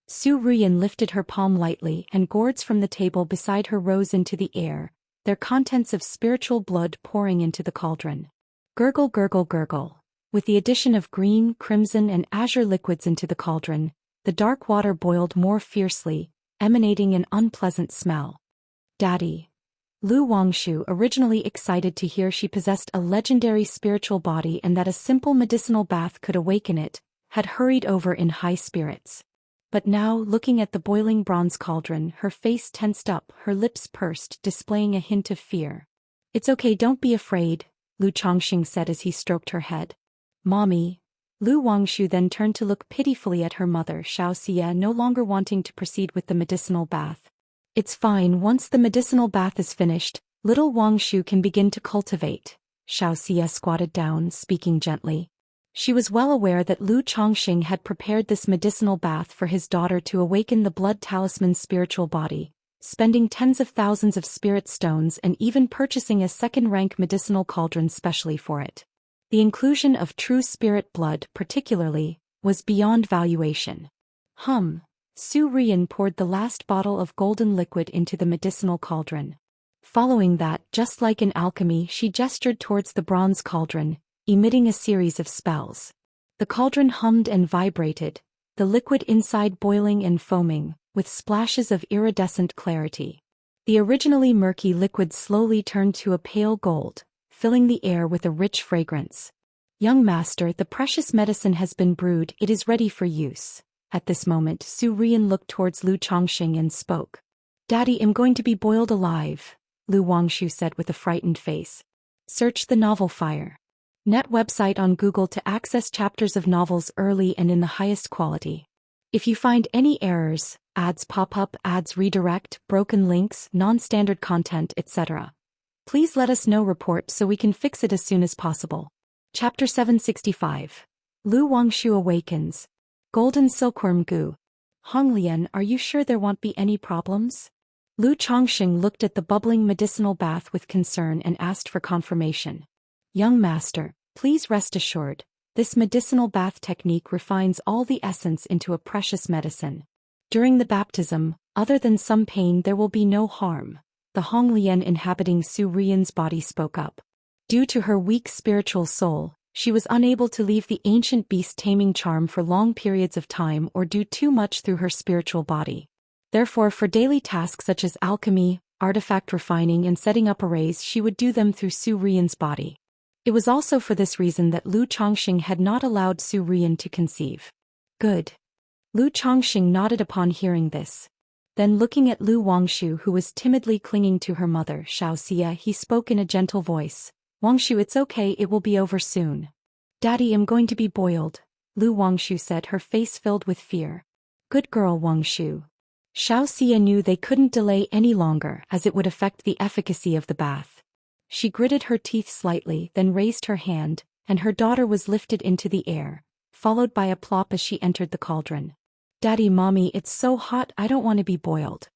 A: Zhou Xian lifted her palm lightly and gourds from the table beside her rose into the air, their contents of spiritual blood pouring into the cauldron. Gurgle, gurgle, gurgle. With the addition of green, crimson and azure liquids into the cauldron, the dark water boiled more fiercely, emanating an unpleasant smell. Daddy. Lu Wangshu, originally excited to hear she possessed a legendary spiritual body and that a simple medicinal bath could awaken it, had hurried over in high spirits. But now, looking at the boiling bronze cauldron, her face tensed up, her lips pursed, displaying a hint of fear. It's okay, don't be afraid, Lu Chongqing said as he stroked her head. Mommy. Lu Wangshu then turned to look pitifully at her mother Xianxia, no longer wanting to proceed with the medicinal bath. It's fine, once the medicinal bath is finished, little Wangshu can begin to cultivate. Xianxia squatted down, speaking gently. She was well aware that Lu Chongqing had prepared this medicinal bath for his daughter to awaken the blood talisman's spiritual body, spending tens of thousands of spirit stones and even purchasing a second-rank medicinal cauldron specially for it. The inclusion of true spirit blood, particularly, was beyond valuation. Zhou Xian poured the last bottle of golden liquid into the medicinal cauldron. Following that, just like in alchemy, she gestured towards the bronze cauldron, emitting a series of spells. The cauldron hummed and vibrated, the liquid inside boiling and foaming, with splashes of iridescent clarity. The originally murky liquid slowly turned to a pale gold, filling the air with a rich fragrance. Young master, the precious medicine has been brewed, it is ready for use. At this moment, Zhou Xian looked towards Lu Chongqing and spoke. Daddy, I'm going to be boiled alive, Lu Wangshu said with a frightened face. Search the novel Fire. Net website on Google to access chapters of novels early and in the highest quality. If you find any errors, ads pop up, ads redirect, broken links, non-standard content, etc., please let us know, report so we can fix it as soon as possible. Chapter 765. Lu Wangshu awakens. Golden silkworm goo. Honglian, are you sure there won't be any problems? Lu Chongqing looked at the bubbling medicinal bath with concern and asked for confirmation. Young master, please rest assured, this medicinal bath technique refines all the essence into a precious medicine. During the baptism, other than some pain, there will be no harm. The Honglian inhabiting Zhou Xian's body spoke up. Due to her weak spiritual soul, she was unable to leave the ancient beast-taming charm for long periods of time or do too much through her spiritual body. Therefore, for daily tasks such as alchemy, artifact refining and setting up arrays, she would do them through Zhou Xian's body. It was also for this reason that Lu Chongqing had not allowed Zhou Xian to conceive. Good. Lu Chongqing nodded upon hearing this. Then looking at Lu Wangshu, who was timidly clinging to her mother Xianxia, he spoke in a gentle voice. Wangshu, it's okay, it will be over soon. Daddy, I'm going to be boiled, Lu Wangshu said, her face filled with fear. Good girl, Wangshu. Xianxia knew they couldn't delay any longer as it would affect the efficacy of the bath. She gritted her teeth slightly, then raised her hand, and her daughter was lifted into the air, followed by a plop as she entered the cauldron. Daddy, Mommy, it's so hot, I don't want to be boiled.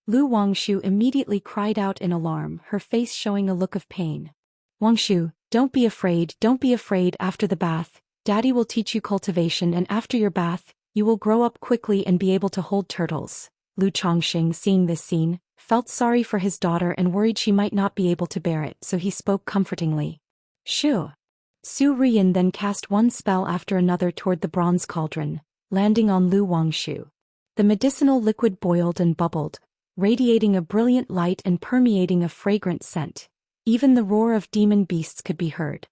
A: Lu Wangshu immediately cried out in alarm, her face showing a look of pain. Wangshu, don't be afraid, after the bath, Daddy will teach you cultivation, and after your bath, you will grow up quickly and be able to hold turtles. Lu Chongqing, seeing this scene, felt sorry for his daughter and worried she might not be able to bear it, so he spoke comfortingly. Shoo. Zhou Xian then cast one spell after another toward the bronze cauldron, landing on Lu Wangshu. The medicinal liquid boiled and bubbled, radiating a brilliant light and permeating a fragrant scent. Even the roar of demon beasts could be heard.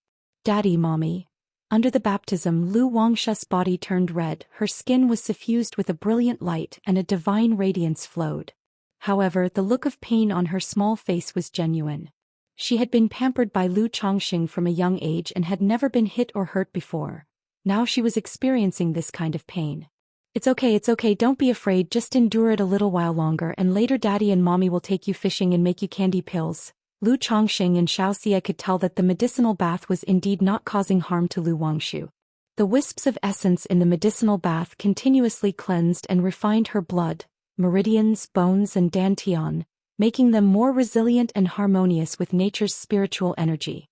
A: Daddy, Mommy. Under the baptism, Lu Wangshu's body turned red, her skin was suffused with a brilliant light and a divine radiance flowed. However, the look of pain on her small face was genuine. She had been pampered by Lu Chongqing from a young age and had never been hit or hurt before. Now she was experiencing this kind of pain. It's okay, don't be afraid, just endure it a little while longer and later Daddy and Mommy will take you fishing and make you candy pills, Lu Chongxing and Xiaoxia could tell that the medicinal bath was indeed not causing harm to Lu Wangshu. The wisps of essence in the medicinal bath continuously cleansed and refined her blood, meridians, bones and dantian, making them more resilient and harmonious with nature's spiritual energy.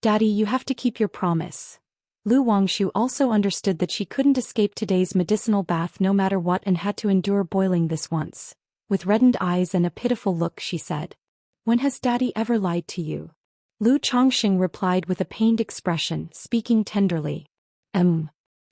A: Daddy, you have to keep your promise. Lu Wangshu also understood that she couldn't escape today's medicinal bath no matter what and had to endure boiling this once. With reddened eyes and a pitiful look, she said, "When has Daddy ever lied to you?" Lu Chongxing replied with a pained expression, speaking tenderly.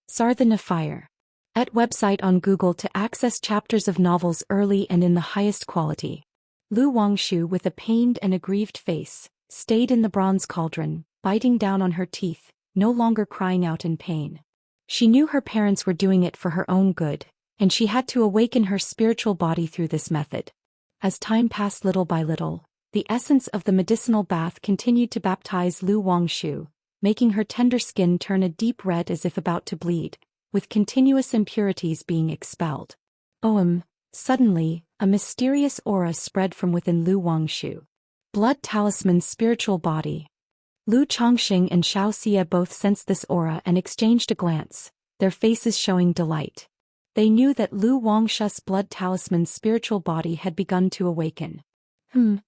A: Sarthana Fire. At website on Google to access chapters of novels early and in the highest quality. Lu Wangshu, with a pained and aggrieved face, stayed in the bronze cauldron, biting down on her teeth, no longer crying out in pain. She knew her parents were doing it for her own good, and she had to awaken her spiritual body through this method. As time passed little by little, the essence of the medicinal bath continued to baptize Lu Wangshu, making her tender skin turn a deep red as if about to bleed, with continuous impurities being expelled. Suddenly, a mysterious aura spread from within Lu Wangshu. Blood Talisman's spiritual body. Lu Chongxing and Xiaoxia both sensed this aura and exchanged a glance, their faces showing delight. They knew that Lu Wangshu's blood talisman's spiritual body had begun to awaken.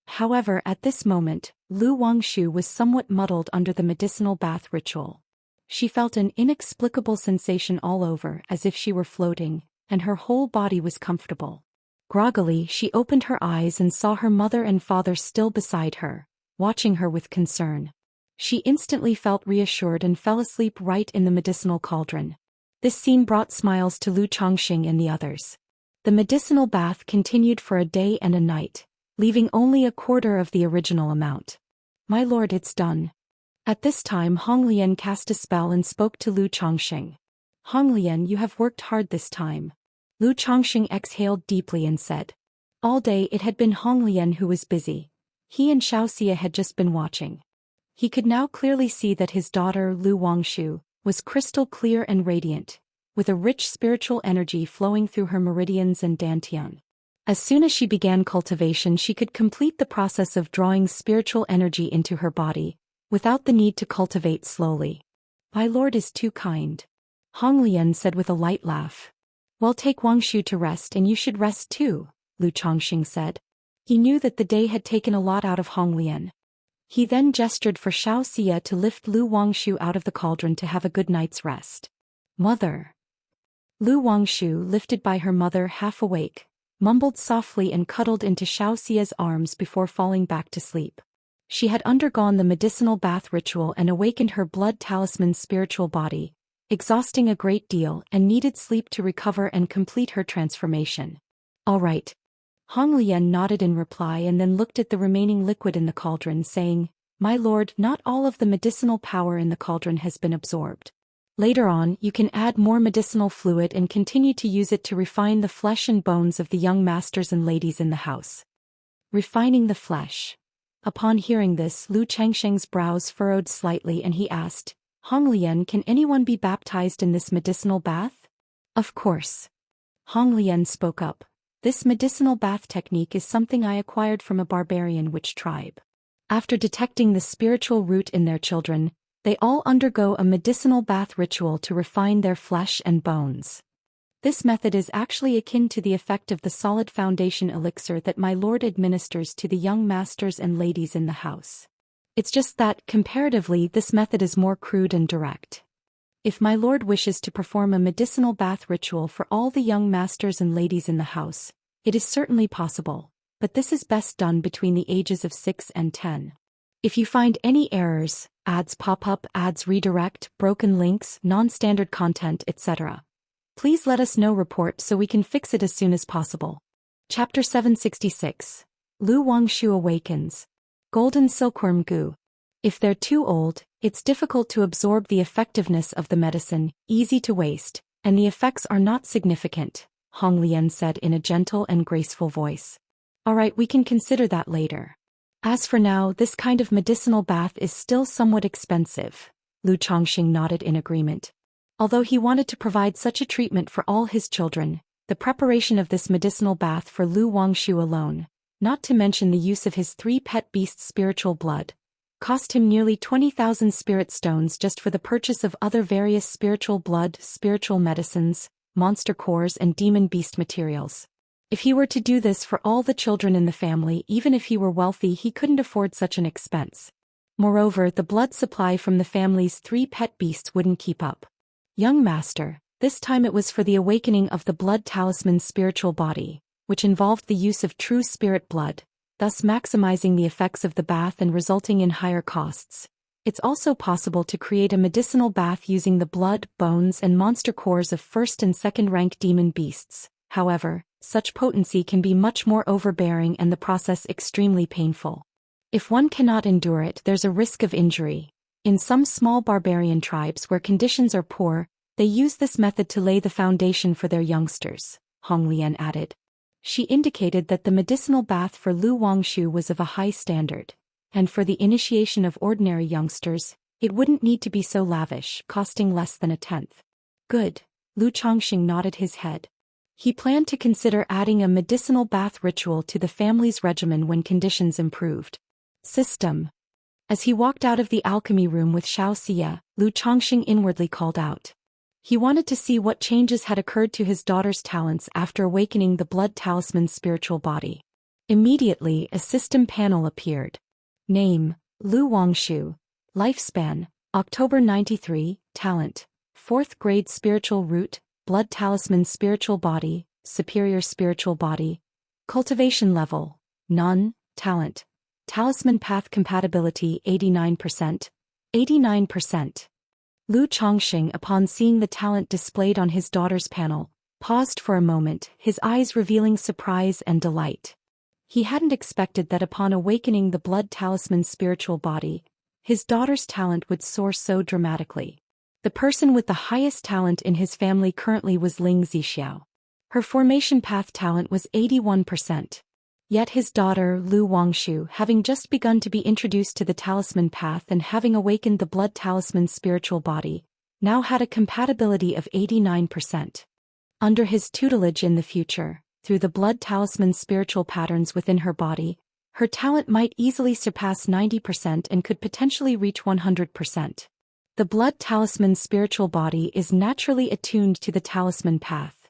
A: However, at this moment, Lu Wangshu was somewhat muddled under the medicinal bath ritual. She felt an inexplicable sensation all over, as if she were floating, and her whole body was comfortable. Groggily, she opened her eyes and saw her mother and father still beside her, watching her with concern. She instantly felt reassured and fell asleep right in the medicinal cauldron. This scene brought smiles to Lu Chongxing and the others. The medicinal bath continued for a day and a night, leaving only a quarter of the original amount. "My lord, it's done." At this time Honglian cast a spell and spoke to Lu Chongxing. "Honglian, you have worked hard this time." Lu Chongxing exhaled deeply and said. All day it had been Honglian who was busy. He and Xiaoxia had just been watching. He could now clearly see that his daughter, Lu Wangshu, was crystal clear and radiant, with a rich spiritual energy flowing through her meridians and dantian. As soon as she began cultivation, she could complete the process of drawing spiritual energy into her body, without the need to cultivate slowly. "My lord is too kind," Honglian said with a light laugh. "Well, take Wangshu to rest and you should rest too," Lu Chongxing said. He knew that the day had taken a lot out of Honglian. He then gestured for Xiaoxia to lift Lu Wangshu out of the cauldron to have a good night's rest. "Mother." Lu Wangshu, lifted by her mother half awake, mumbled softly and cuddled into Xiaoxia's arms before falling back to sleep. She had undergone the medicinal bath ritual and awakened her blood talisman's spiritual body, exhausting a great deal, and needed sleep to recover and complete her transformation. "All right." Honglian nodded in reply and then looked at the remaining liquid in the cauldron, saying, "My lord, not all of the medicinal power in the cauldron has been absorbed. Later on, you can add more medicinal fluid and continue to use it to refine the flesh and bones of the young masters and ladies in the house." Refining the flesh. Upon hearing this, Lu Chengsheng's brows furrowed slightly and he asked, "Honglian, can anyone be baptized in this medicinal bath?" "Of course." Honglian spoke up. "This medicinal bath technique is something I acquired from a barbarian witch tribe. After detecting the spiritual root in their children, they all undergo a medicinal bath ritual to refine their flesh and bones. This method is actually akin to the effect of the solid foundation elixir that my lord administers to the young masters and ladies in the house. It's just that, comparatively, this method is more crude and direct. If my lord wishes to perform a medicinal bath ritual for all the young masters and ladies in the house, it is certainly possible, but this is best done between the ages of 6 and 10. If you find any errors, ads pop up, ads redirect, broken links, non-standard content, etc., please let us know. Report so we can fix it as soon as possible. Chapter 766. Lu Wangshu awakens. Golden Silkworm Goo. If they're too old, it's difficult to absorb the effectiveness of the medicine, easy to waste, and the effects are not significant, Honglian said in a gentle and graceful voice. "Alright, we can consider that later. As for now, this kind of medicinal bath is still somewhat expensive." Lu Chongxing nodded in agreement. Although he wanted to provide such a treatment for all his children, the preparation of this medicinal bath for Lu Wangshu alone, not to mention the use of his 3 pet beasts' spiritual blood. Cost him nearly 20,000 spirit stones just for the purchase of other various spiritual blood, spiritual medicines, monster cores and demon beast materials. If he were to do this for all the children in the family, even if he were wealthy, he couldn't afford such an expense. Moreover, the blood supply from the family's 3 pet beasts wouldn't keep up. Young master, this time it was for the awakening of the blood talisman's spiritual body, which involved the use of true spirit blood, thus maximizing the effects of the bath and resulting in higher costs. It's also possible to create a medicinal bath using the blood, bones and monster cores of 1st and 2nd rank demon beasts. However, such potency can be much more overbearing and the process extremely painful. If one cannot endure it, there's a risk of injury. In some small barbarian tribes where conditions are poor, they use this method to lay the foundation for their youngsters, Honglian added. She indicated that the medicinal bath for Lu Wangshu was of a high standard, and for the initiation of ordinary youngsters, it wouldn't need to be so lavish, costing less than 1/10. Good. Lu Chongqing nodded his head. He planned to consider adding a medicinal bath ritual to the family's regimen when conditions improved. System. As he walked out of the alchemy room with Xianxia, Lu Chongqing inwardly called out. He wanted to see what changes had occurred to his daughter's talents after awakening the blood talisman's spiritual body. Immediately, a system panel appeared. Name, Lu Wangshu. Lifespan, October 93, Talent, 4th grade spiritual root, blood talisman spiritual body, superior spiritual body. Cultivation level, none, talent. Talisman path compatibility 89%. 89%. Lu Chongqing, upon seeing the talent displayed on his daughter's panel, paused for a moment, his eyes revealing surprise and delight. He hadn't expected that upon awakening the blood talisman's spiritual body, his daughter's talent would soar so dramatically. The person with the highest talent in his family currently was Ling Zixiao. Her formation path talent was 81%. Yet his daughter, Lu Wangshu, having just begun to be introduced to the talisman path and having awakened the blood talisman's spiritual body, now had a compatibility of 89%. Under his tutelage in the future, through the blood talisman's spiritual patterns within her body, her talent might easily surpass 90% and could potentially reach 100%. The blood talisman's spiritual body is naturally attuned to the talisman path.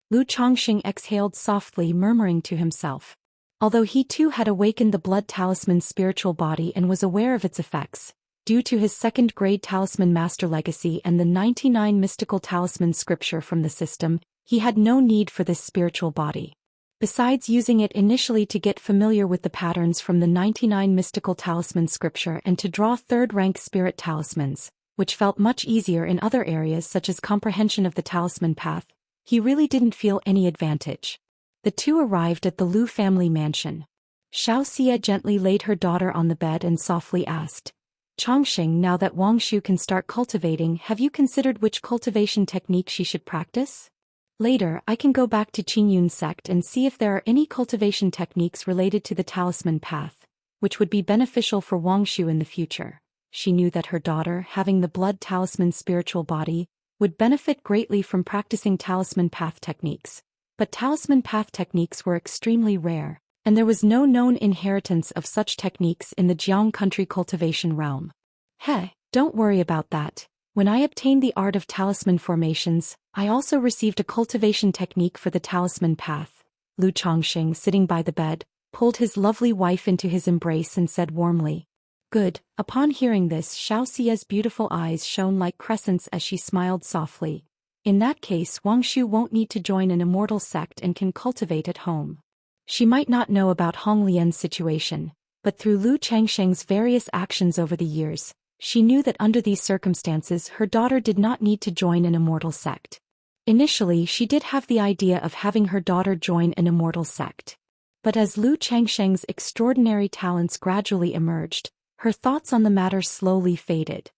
A: Lu Chongqing exhaled softly, murmuring to himself. Although he too had awakened the blood talisman's spiritual body and was aware of its effects, due to his 2nd grade talisman master legacy and the 99 mystical talisman scripture from the system, he had no need for this spiritual body. Besides using it initially to get familiar with the patterns from the 99 mystical talisman scripture and to draw 3rd rank spirit talismans, which felt much easier in other areas such as comprehension of the talisman path, he really didn't feel any advantage. The two arrived at the Lu family mansion. Xianxia gently laid her daughter on the bed and softly asked, Chongqing, now that Wangshu can start cultivating, have you considered which cultivation technique she should practice? Later, I can go back to Qingyun's sect and see if there are any cultivation techniques related to the talisman path, which would be beneficial for Wangshu in the future. She knew that her daughter, having the blood talisman spiritual body, would benefit greatly from practicing talisman path techniques. But talisman path techniques were extremely rare, and there was no known inheritance of such techniques in the Jiang country cultivation realm. Hey, don't worry about that. When I obtained the art of talisman formations, I also received a cultivation technique for the talisman path. Lu Chongqing, sitting by the bed, pulled his lovely wife into his embrace and said warmly, Good. Upon hearing this, Xiaoxia's beautiful eyes shone like crescents as she smiled softly. In that case, Wangshu won't need to join an immortal sect and can cultivate at home. She might not know about Honglian's situation, but through Lu Changsheng's various actions over the years, she knew that under these circumstances her daughter did not need to join an immortal sect. Initially, she did have the idea of having her daughter join an immortal sect. But as Lu Changsheng's extraordinary talents gradually emerged, her thoughts on the matter slowly faded.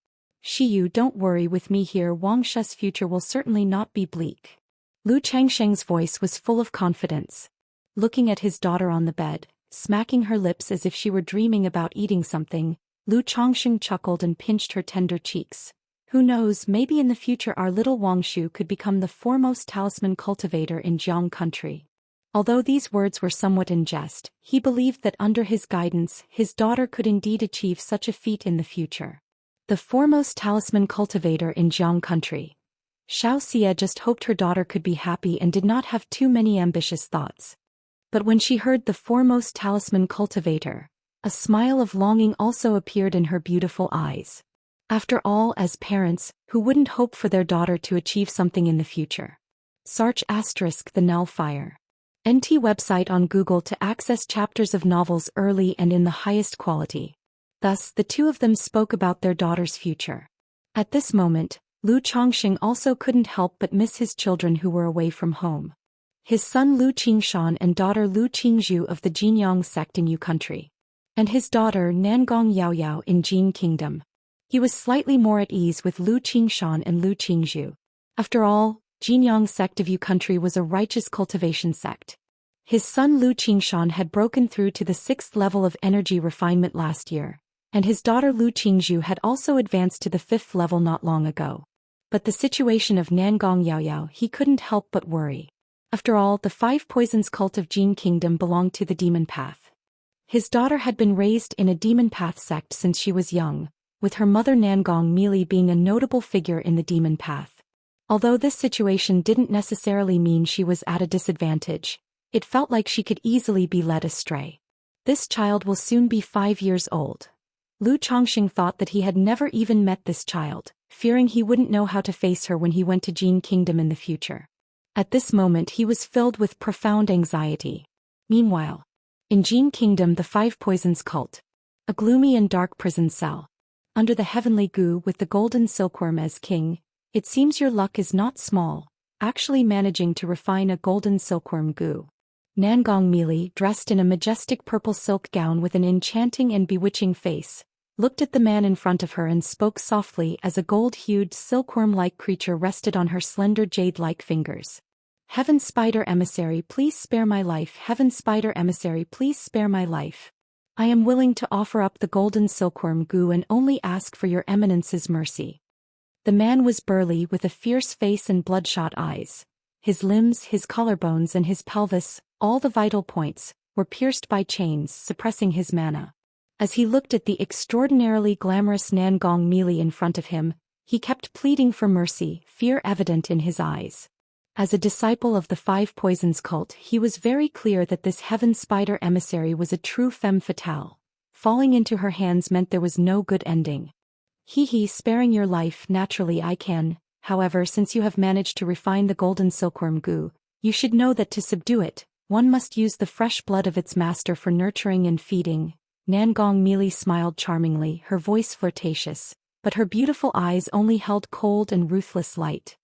A: Shiyu, don't worry with me here, Wangshu's future will certainly not be bleak. Lu Changsheng's voice was full of confidence. Looking at his daughter on the bed, smacking her lips as if she were dreaming about eating something, Lu Chongqing chuckled and pinched her tender cheeks. Who knows, maybe in the future our little Wangshu could become the foremost talisman cultivator in Jiang country. Although these words were somewhat in jest, he believed that under his guidance, his daughter could indeed achieve such a feat in the future. The foremost talisman cultivator in Jiang country, Xianxia just hoped her daughter could be happy and did not have too many ambitious thoughts. But when she heard the foremost talisman cultivator, a smile of longing also appeared in her beautiful eyes. After all, as parents, who wouldn't hope for their daughter to achieve something in the future? Search * the Null Fire. NT website on Google to access chapters of novels early and in the highest quality. Thus, the two of them spoke about their daughter's future. At this moment, Lu Chongxing also couldn't help but miss his children who were away from home. His son Lu Qingshan and daughter Lu Qingzhu of the Jinyang sect in Yu country, and his daughter Nangong Yaoyao in Jin Kingdom. He was slightly more at ease with Lu Qingshan and Lu Qingzhu. After all, Jinyang sect of Yu country was a righteous cultivation sect. His son Lu Qingshan had broken through to the 6th level of energy refinement last year, and his daughter Lu Qingzhu had also advanced to the 5th level not long ago. But the situation of Nangong Yaoyao he couldn't help but worry. After all, the 5 poisons cult of Jin Kingdom belonged to the demon path. His daughter had been raised in a demon path sect since she was young, with her mother Nangong Mili being a notable figure in the demon path. Although this situation didn't necessarily mean she was at a disadvantage, it felt like she could easily be led astray. This child will soon be 5 years old. Lu Chongxing thought that he had never even met this child, fearing he wouldn't know how to face her when he went to Jin Kingdom in the future. At this moment he was filled with profound anxiety. Meanwhile, in Jin Kingdom, the 5 poisons cult, a gloomy and dark prison cell. Under the heavenly gu with the golden silkworm as king, it seems your luck is not small, actually managing to refine a golden silkworm gu. Nangong Mili, dressed in a majestic purple silk gown with an enchanting and bewitching face, looked at the man in front of her and spoke softly as a gold-hued silkworm-like creature rested on her slender jade-like fingers. Heaven Spider Emissary, please spare my life. Heaven Spider Emissary, please spare my life. I am willing to offer up the golden silkworm gu and only ask for your eminence's mercy. The man was burly with a fierce face and bloodshot eyes. His limbs, his collarbones and his pelvis, all the vital points, were pierced by chains suppressing his mana. As he looked at the extraordinarily glamorous Nangong Mili in front of him, he kept pleading for mercy, fear evident in his eyes. As a disciple of the 5 poisons cult, he was very clear that this Heaven Spider Emissary was a true femme fatale. Falling into her hands meant there was no good ending. Sparing your life, naturally I can. However, since you have managed to refine the golden silkworm gu, you should know that to subdue it, one must use the fresh blood of its master for nurturing and feeding. Nangong Mili smiled charmingly, her voice flirtatious, but her beautiful eyes only held cold and ruthless light.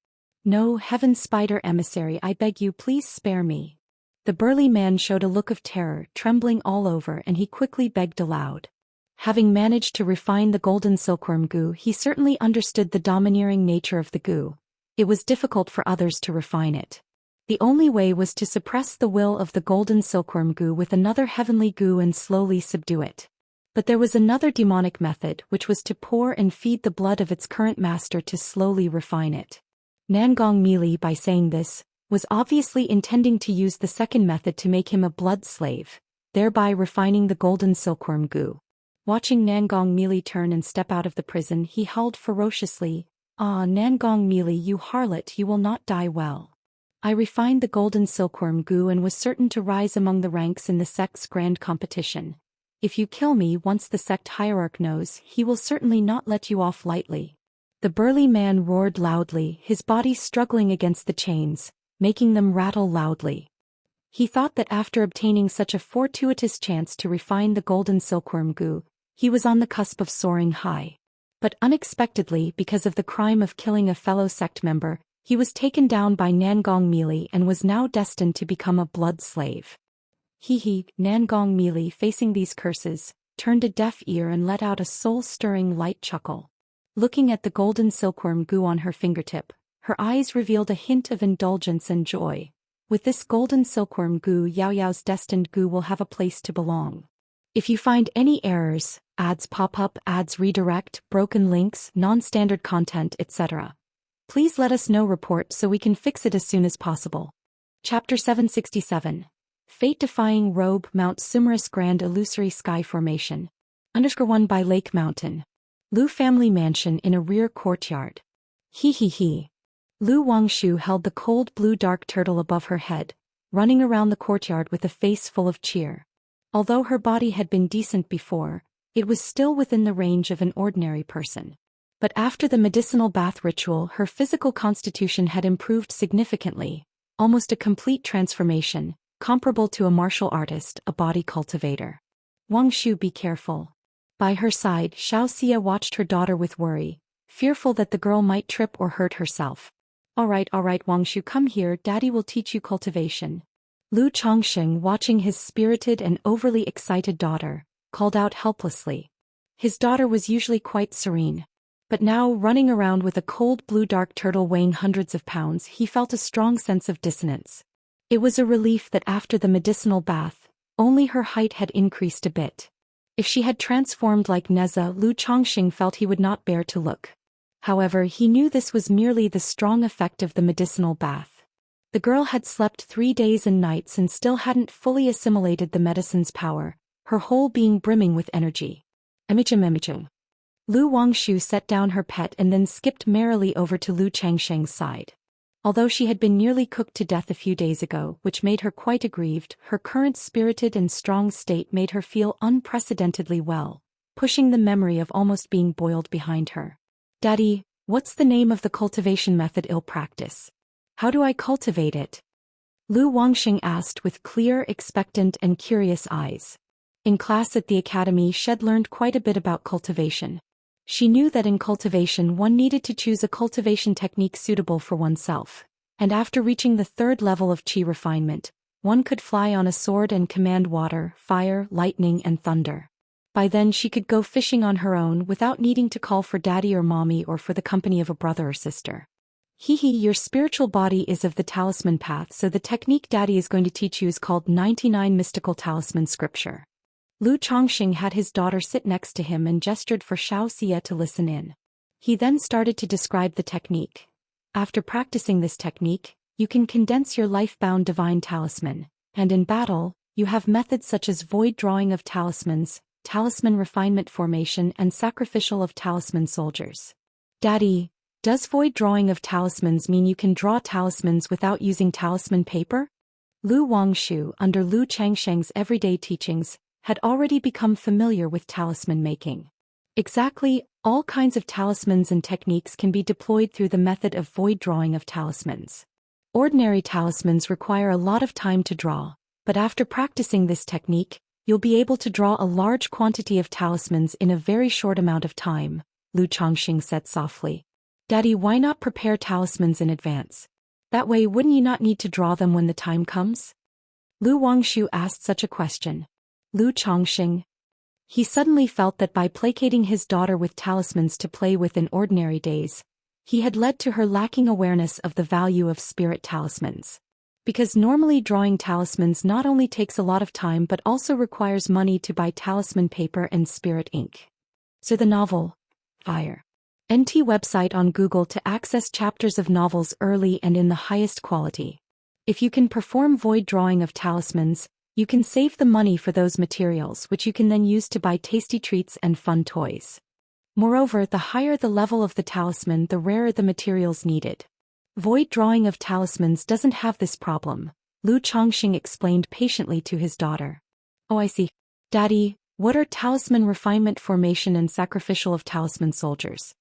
A: No, Heaven Spider Emissary, I beg you, please spare me. The burly man showed a look of terror, trembling all over, and he quickly begged aloud. Having managed to refine the golden silkworm gu, he certainly understood the domineering nature of the gu. It was difficult for others to refine it. The only way was to suppress the will of the golden silkworm gu with another heavenly gu and slowly subdue it. But there was another demonic method, which was to pour and feed the blood of its current master to slowly refine it. Nangong Mili, by saying this, was obviously intending to use the second method to make him a blood slave, thereby refining the golden silkworm gu. Watching Nangong Mili turn and step out of the prison, he howled ferociously, "Ah, Nangong Mili, you harlot, you will not die well. I refined the golden silkworm gu and was certain to rise among the ranks in the sect's grand competition. If you kill me once the sect hierarch knows, he will certainly not let you off lightly." The burly man roared loudly, his body struggling against the chains, making them rattle loudly. He thought that after obtaining such a fortuitous chance to refine the golden silkworm gu, he was on the cusp of soaring high. But unexpectedly, because of the crime of killing a fellow sect member, he was taken down by Nangong Mili and was now destined to become a blood slave. Nangong Mili, facing these curses, turned a deaf ear and let out a soul-stirring light chuckle. Looking at the golden silkworm gu on her fingertip, her eyes revealed a hint of indulgence and joy. With this golden silkworm gu, Yao Yao's destined gu will have a place to belong. If you find any errors, ads pop up, ads redirect, broken links, non-standard content, etc., please let us know report so we can fix it as soon as possible. Chapter 767. Fate-defying robe Mount Sumerus Grand Illusory Sky Formation. _1 by Lake Mountain. Lu family mansion in a rear courtyard. He. Lu Wangshu held the cold blue dark turtle above her head, running around the courtyard with a face full of cheer. Although her body had been decent before, it was still within the range of an ordinary person. But after the medicinal bath ritual, her physical constitution had improved significantly, almost a complete transformation, comparable to a martial artist, a body cultivator. Wangshu, be careful. By her side, Xianxia watched her daughter with worry, fearful that the girl might trip or hurt herself. All right, Wangshu, come here, daddy will teach you cultivation. Lu Chongsheng, watching his spirited and overly excited daughter, called out helplessly. His daughter was usually quite serene. But now, running around with a cold blue dark turtle weighing hundreds of pounds, he felt a strong sense of dissonance. It was a relief that after the medicinal bath, only her height had increased a bit. If she had transformed like Neza, Lu Chongsheng felt he would not bear to look. However, he knew this was merely the strong effect of the medicinal bath. The girl had slept 3 days and nights and still hadn't fully assimilated the medicine's power, her whole being brimming with energy. Emichum. Lu Wangshu set down her pet and then skipped merrily over to Lu Changsheng's side. Although she had been nearly cooked to death a few days ago, which made her quite aggrieved, her current spirited and strong state made her feel unprecedentedly well, pushing the memory of almost being boiled behind her. Daddy, what's the name of the cultivation method I'll practice? How do I cultivate it? Lu Wangxing asked with clear, expectant and curious eyes. In class at the academy, Shed learned quite a bit about cultivation. She knew that in cultivation one needed to choose a cultivation technique suitable for oneself, and after reaching the 3rd level of Qi refinement, one could fly on a sword and command water, fire, lightning and thunder. By then she could go fishing on her own without needing to call for daddy or mommy or for the company of a brother or sister. Your spiritual body is of the talisman path, so the technique daddy is going to teach you is called 99 Mystical Talisman Scripture. Lu Chongxing had his daughter sit next to him and gestured for Xianxia to listen in. He then started to describe the technique. After practicing this technique, you can condense your life-bound divine talisman, and in battle, you have methods such as void drawing of talismans, talisman refinement formation and sacrificial of talisman soldiers. Daddy, does void drawing of talismans mean you can draw talismans without using talisman paper? Lu Wangshu, under Lu Changsheng's everyday teachings, had already become familiar with talisman making. Exactly, all kinds of talismans and techniques can be deployed through the method of void drawing of talismans. Ordinary talismans require a lot of time to draw, but after practicing this technique, you'll be able to draw a large quantity of talismans in a very short amount of time, Lu Chongxing said softly. Daddy, why not prepare talismans in advance? That way wouldn't you not need to draw them when the time comes? Lu Wangshu asked such a question. Lu Chongxing. He suddenly felt that by placating his daughter with talismans to play with in ordinary days, he had led to her lacking awareness of the value of spirit talismans. Because normally drawing talismans not only takes a lot of time but also requires money to buy talisman paper and spirit ink. So the novel, Fire. NT website on Google to access chapters of novels early and in the highest quality. If you can perform void drawing of talismans, you can save the money for those materials which you can then use to buy tasty treats and fun toys. Moreover, the higher the level of the talisman, the rarer the materials needed. Void drawing of talismans doesn't have this problem, Lu Chongxing explained patiently to his daughter. Oh, I see. Daddy, what are talisman refinement formation and sacrificial of talisman soldiers?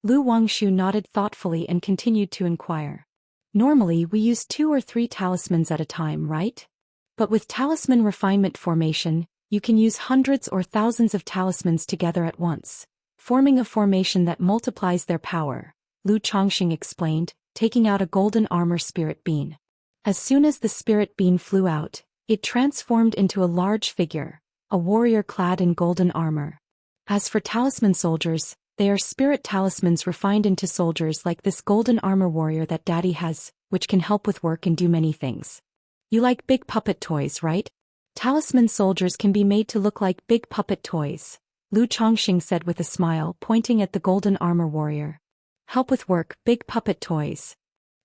A: Lu Wangshu nodded thoughtfully and continued to inquire. Normally we use 2 or 3 talismans at a time, right? But with talisman refinement formation, you can use hundreds or thousands of talismans together at once, forming a formation that multiplies their power, Lu Chongxing explained, taking out a golden armor spirit bean. As soon as the spirit bean flew out, it transformed into a large figure, a warrior clad in golden armor. As for talisman soldiers, they are spirit talismans refined into soldiers like this golden armor warrior that Daddy has, which can help with work and do many things. You like big puppet toys, right? Talisman soldiers can be made to look like big puppet toys, Lu Chongxing said with a smile, pointing at the golden armor warrior. Help with work, big puppet toys.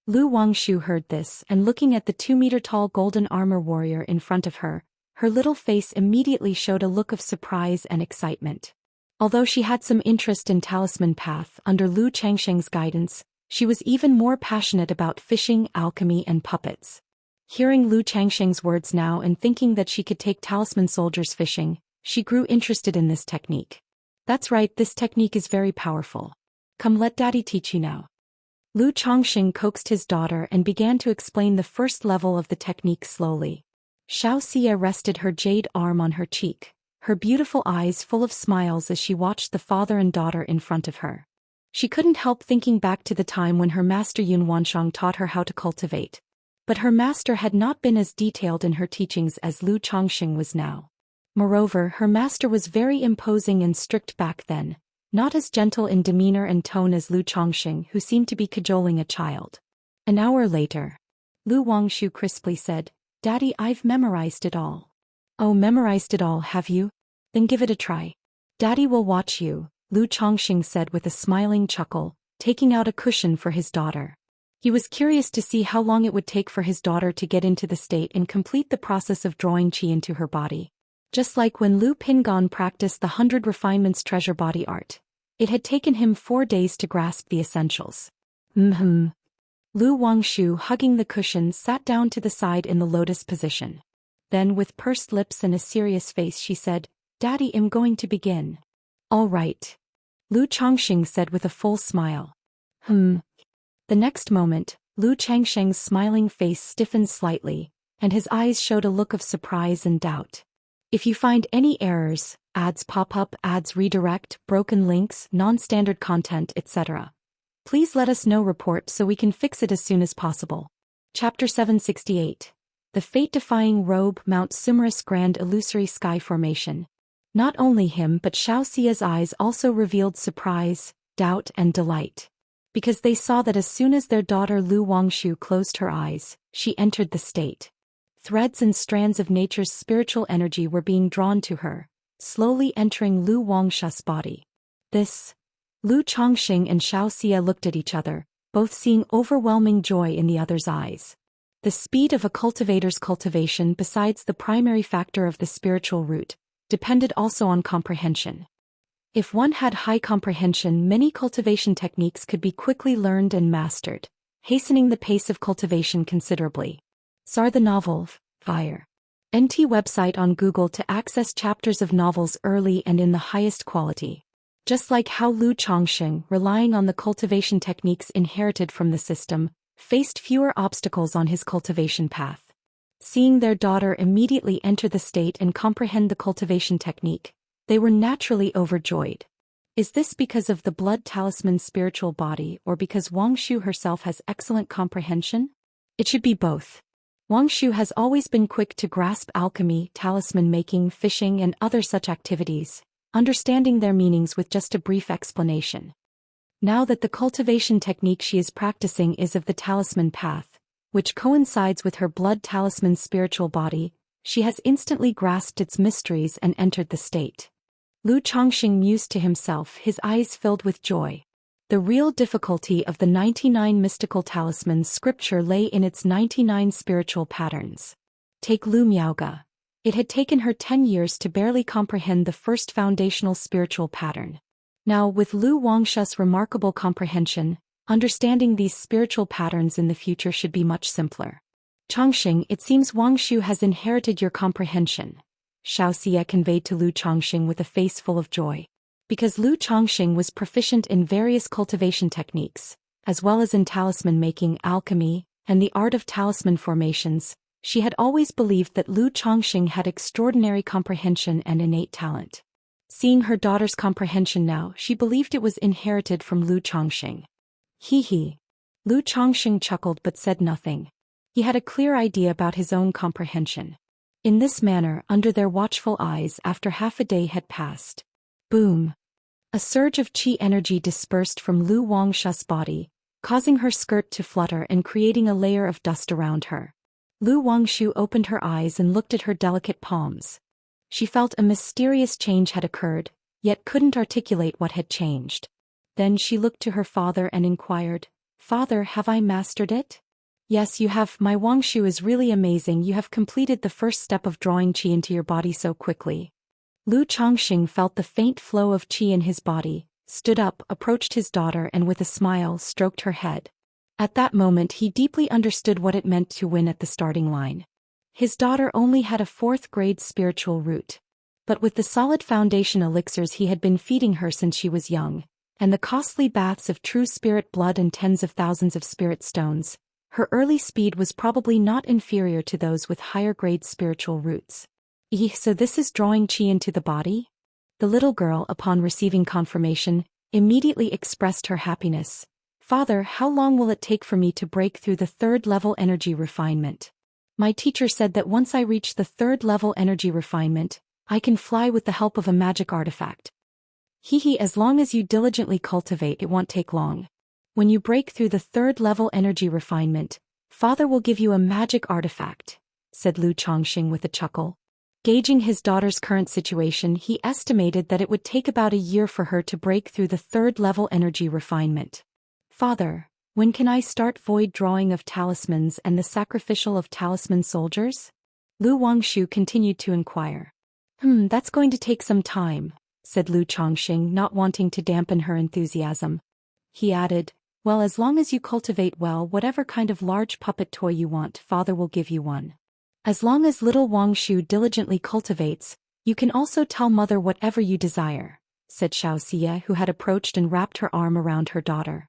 A: Lu Wangshu heard this and looking at the 2-meter-tall golden armor warrior in front of her, her little face immediately showed a look of surprise and excitement. Although she had some interest in Talisman Path under Lu Changsheng's guidance, she was even more passionate about fishing, alchemy and puppets. Hearing Lu Changsheng's words now and thinking that she could take talisman soldiers fishing, she grew interested in this technique. That's right, this technique is very powerful. Come, let Daddy teach you now. Lu Changsheng coaxed his daughter and began to explain the first level of the technique slowly. Xianxia rested her jade arm on her cheek, her beautiful eyes full of smiles as she watched the father and daughter in front of her. She couldn't help thinking back to the time when her master Yun Wanshang taught her how to cultivate. But her master had not been as detailed in her teachings as Lu Changsheng was now. Moreover, her master was very imposing and strict back then, not as gentle in demeanor and tone as Lu Changsheng, who seemed to be cajoling a child. An hour later, Lu Wangshu crisply said, "Daddy, I've memorized it all." "Oh, memorized it all, have you? Then give it a try. Daddy will watch you," Lu Changsheng said with a smiling chuckle, taking out a cushion for his daughter. He was curious to see how long it would take for his daughter to get into the state and complete the process of drawing qi into her body. Just like when Lu Pingon practiced the 100 Refinements treasure body art. It had taken him 4 days to grasp the essentials. Lu Wangshu, hugging the cushion, sat down to the side in the lotus position. Then with pursed lips and a serious face she said, "Daddy, I'm going to begin." "All right," Lu Changsheng said with a full smile. The next moment, Lu Changsheng's smiling face stiffened slightly, and his eyes showed a look of surprise and doubt. "If you find any errors, ads pop up, ads redirect, broken links, non-standard content, etc., please let us know report so we can fix it as soon as possible." Chapter 768. The Fate-Defying Robe Mount Sumerus Grand Illusory Sky Formation. Not only him but Xiaoxia's eyes also revealed surprise, doubt and delight. Because they saw that as soon as their daughter Lu Wangshu closed her eyes, she entered the state. Threads and strands of nature's spiritual energy were being drawn to her, slowly entering Lu Wangshu's body. Lu Changsheng and Xiaoxia looked at each other, both seeing overwhelming joy in the other's eyes. The speed of a cultivator's cultivation, besides the primary factor of the spiritual root, depended also on comprehension. If one had high comprehension, many cultivation techniques could be quickly learned and mastered, hastening the pace of cultivation considerably. Sar the novel, Fire. NT website on Google to access chapters of novels early and in the highest quality. Just like how Lu Changsheng, relying on the cultivation techniques inherited from the system, faced fewer obstacles on his cultivation path. Seeing their daughter immediately enter the state and comprehend the cultivation technique, they were naturally overjoyed. Is this because of the blood talisman's spiritual body or because Wangshu herself has excellent comprehension? It should be both. Wangshu has always been quick to grasp alchemy, talisman making, fishing and other such activities, understanding their meanings with just a brief explanation. Now that the cultivation technique she is practicing is of the talisman path, which coincides with her blood talisman's spiritual body, she has instantly grasped its mysteries and entered the state. Lu Changsheng mused to himself, his eyes filled with joy. The real difficulty of the 99 mystical talismans scripture lay in its 99 spiritual patterns. Take Lu Miaoga. It had taken her 10 years to barely comprehend the first foundational spiritual pattern. Now, with Lu Wangshu's remarkable comprehension, understanding these spiritual patterns in the future should be much simpler. "Changsheng, it seems Wangshu has inherited your comprehension," Xiaoxia conveyed to Lu Changsheng with a face full of joy. Because Lu Changsheng was proficient in various cultivation techniques, as well as in talisman making, alchemy, and the art of talisman formations, she had always believed that Lu Changsheng had extraordinary comprehension and innate talent. Seeing her daughter's comprehension now, she believed it was inherited from Lu Changsheng. He. Lu Changsheng chuckled but said nothing. He had a clear idea about his own comprehension. In this manner, under their watchful eyes, after half a day had passed. Boom! A surge of qi energy dispersed from Lu Wangshu's body, causing her skirt to flutter and creating a layer of dust around her. Lu Wangshu opened her eyes and looked at her delicate palms. She felt a mysterious change had occurred, yet couldn't articulate what had changed. Then she looked to her father and inquired, Father, have I mastered it? Yes, you have. My Wangshu is really amazing. You have completed the first step of drawing qi into your body so quickly. Lu Chongqing felt the faint flow of qi in his body, stood up, approached his daughter and with a smile stroked her head. At that moment he deeply understood what it meant to win at the starting line. His daughter only had a 4th grade spiritual root. But with the solid foundation elixirs he had been feeding her since she was young, and the costly baths of true spirit blood and tens of thousands of spirit stones, her early speed was probably not inferior to those with higher grade spiritual roots. So this is drawing qi into the body? The little girl, upon receiving confirmation, immediately expressed her happiness. Father, how long will it take for me to break through the 3rd level energy refinement? My teacher said that once I reach the 3rd level energy refinement, I can fly with the help of a magic artifact. As long as you diligently cultivate, it won't take long. When you break through the 3rd level energy refinement, Father will give you a magic artifact, said Lu Chongqing with a chuckle. Gauging his daughter's current situation, he estimated that it would take about a year for her to break through the 3rd level energy refinement. Father, when can I start void drawing of talismans and the sacrificial of talisman soldiers? Lu Wangshu continued to inquire. That's going to take some time, said Lu Chongqing, not wanting to dampen her enthusiasm. He added, well, as long as you cultivate well, whatever kind of large puppet toy you want, Father will give you one. As long as little Wangshu diligently cultivates, you can also tell Mother whatever you desire, said Xianxia, who had approached and wrapped her arm around her daughter.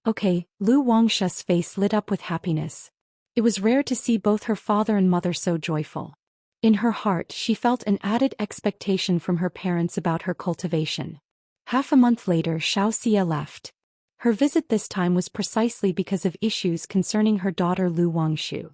A: Okay, Lu Wangshu's face lit up with happiness. It was rare to see both her father and mother so joyful. In her heart she felt an added expectation from her parents about her cultivation. Half a month later Xianxia left. Her visit this time was precisely because of issues concerning her daughter Lu Wangshu.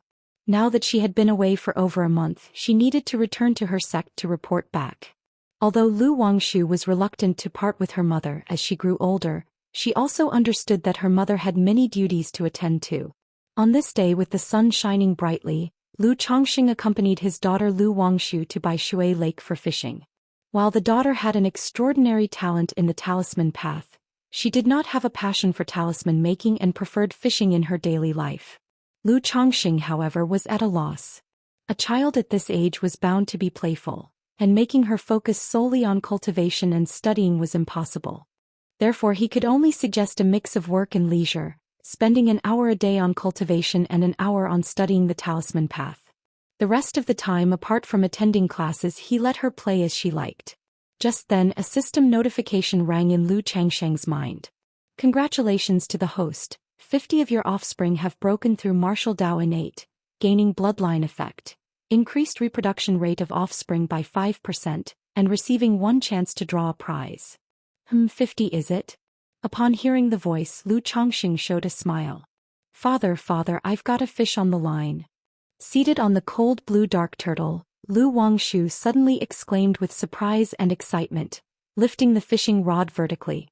A: Now that she had been away for over a month, she needed to return to her sect to report back. Although Lu Wangshu was reluctant to part with her mother as she grew older, she also understood that her mother had many duties to attend to. On this day, with the sun shining brightly, Lu Chongqing accompanied his daughter Lu Wangshu to Baishui Lake for fishing. While the daughter had an extraordinary talent in the talisman path, she did not have a passion for talisman making and preferred fishing in her daily life. Lu Chongqing, however, was at a loss. A child at this age was bound to be playful, and making her focus solely on cultivation and studying was impossible. Therefore he could only suggest a mix of work and leisure, spending an hour a day on cultivation and an hour on studying the talisman path. The rest of the time, apart from attending classes, he let her play as she liked. Just then a system notification rang in Lu Changsheng's mind. Congratulations to the host. 50 of your offspring have broken through martial Dao innate, gaining bloodline effect, increased reproduction rate of offspring by 5%, and receiving 1 chance to draw a prize. 50 is it? Upon hearing the voice, Lu Chongqing showed a smile. Father, I've got a fish on the line. Seated on the cold blue dark turtle, Lu Wangshu suddenly exclaimed with surprise and excitement, lifting the fishing rod vertically.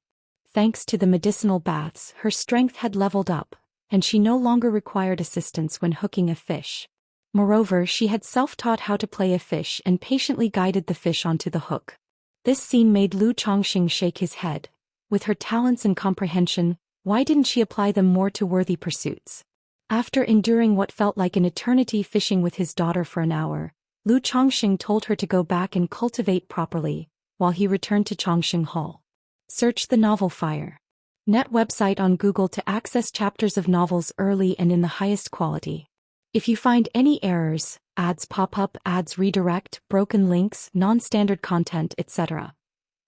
A: Thanks to the medicinal baths, her strength had leveled up, and she no longer required assistance when hooking a fish. Moreover, she had self-taught how to play a fish and patiently guided the fish onto the hook. This scene made Lu Chongqing shake his head. With her talents and comprehension, why didn't she apply them more to worthy pursuits? After enduring what felt like an eternity fishing with his daughter for an hour, Lu Chongqing told her to go back and cultivate properly, while he returned to Chongqing Hall. Search the novel Fire. Net website on Google to access chapters of novels early and in the highest quality. If you find any errors, ads pop up, ads redirect, broken links, non-standard content, etc.,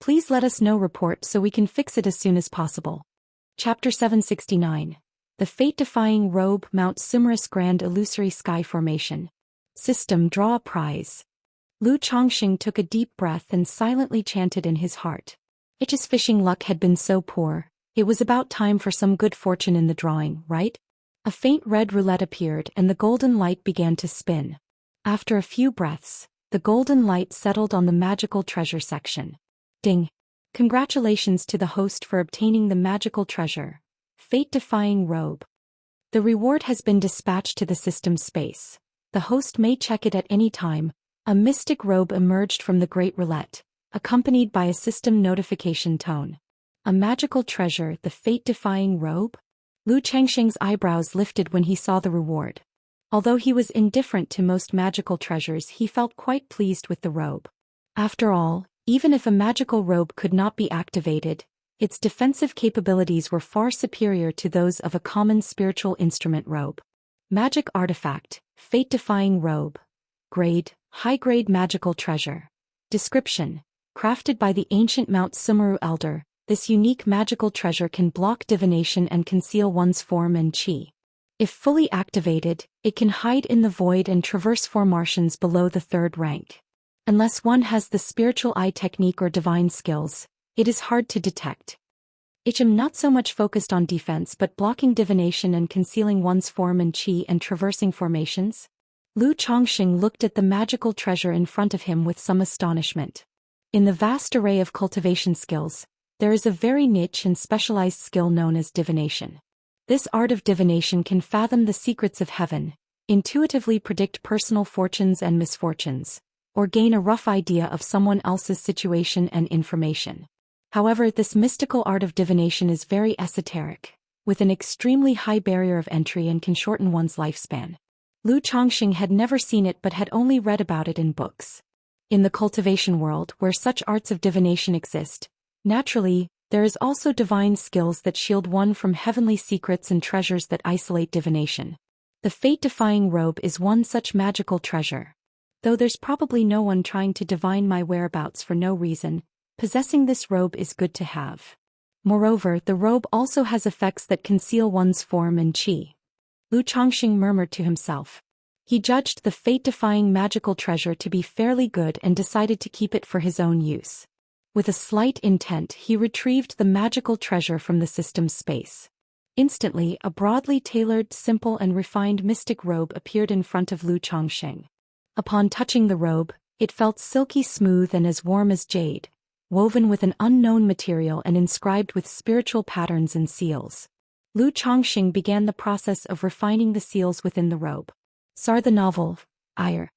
A: please let us know. Report so we can fix it as soon as possible. Chapter 769. The Fate-Defying Robe, Mount Sumurus Grand Illusory Sky Formation. System Draw a Prize. Lu Chongqing took a deep breath and silently chanted in his heart. His fishing luck had been so poor, it was about time for some good fortune in the drawing, right? A faint red roulette appeared and the golden light began to spin. After a few breaths, the golden light settled on the magical treasure section. Ding! Congratulations to the host for obtaining the magical treasure, Fate-Defying Robe. The reward has been dispatched to the system space. The host may check it at any time. A mystic robe emerged from the great roulette, accompanied by a system notification tone. A magical treasure, the Fate-Defying Robe? Lu Changxing's eyebrows lifted when he saw the reward. Although he was indifferent to most magical treasures, he felt quite pleased with the robe. After all, even if a magical robe could not be activated, its defensive capabilities were far superior to those of a common spiritual instrument robe. Magic artifact, fate-defying robe. Grade, high-grade magical treasure. Description: crafted by the ancient Mount Sumeru Elder, this unique magical treasure can block divination and conceal one's form and chi. If fully activated, it can hide in the void and traverse formations below the 3rd rank. Unless one has the spiritual eye technique or divine skills, it is hard to detect. I'm not so much focused on defense but blocking divination and concealing one's form and chi and traversing formations. Lu Changxing looked at the magical treasure in front of him with some astonishment. In the vast array of cultivation skills, there is a very niche and specialized skill known as divination. This art of divination can fathom the secrets of heaven, intuitively predict personal fortunes and misfortunes, or gain a rough idea of someone else's situation and information. However, this mystical art of divination is very esoteric, with an extremely high barrier of entry and can shorten one's lifespan. Lu Changxing had never seen it but had only read about it in books. In the cultivation world, where such arts of divination exist, naturally, there is also divine skills that shield one from heavenly secrets and treasures that isolate divination. The fate-defying robe is one such magical treasure. Though there's probably no one trying to divine my whereabouts for no reason, possessing this robe is good to have. Moreover, the robe also has effects that conceal one's form and chi. Lu Changxing murmured to himself. He judged the fate-defying magical treasure to be fairly good and decided to keep it for his own use. With a slight intent, he retrieved the magical treasure from the system's space. Instantly, a broadly tailored, simple and refined mystic robe appeared in front of Lu Changxing. Upon touching the robe, it felt silky smooth and as warm as jade, woven with an unknown material and inscribed with spiritual patterns and seals. Lu Changxing began the process of refining the seals within the robe. Sar the novel, IR.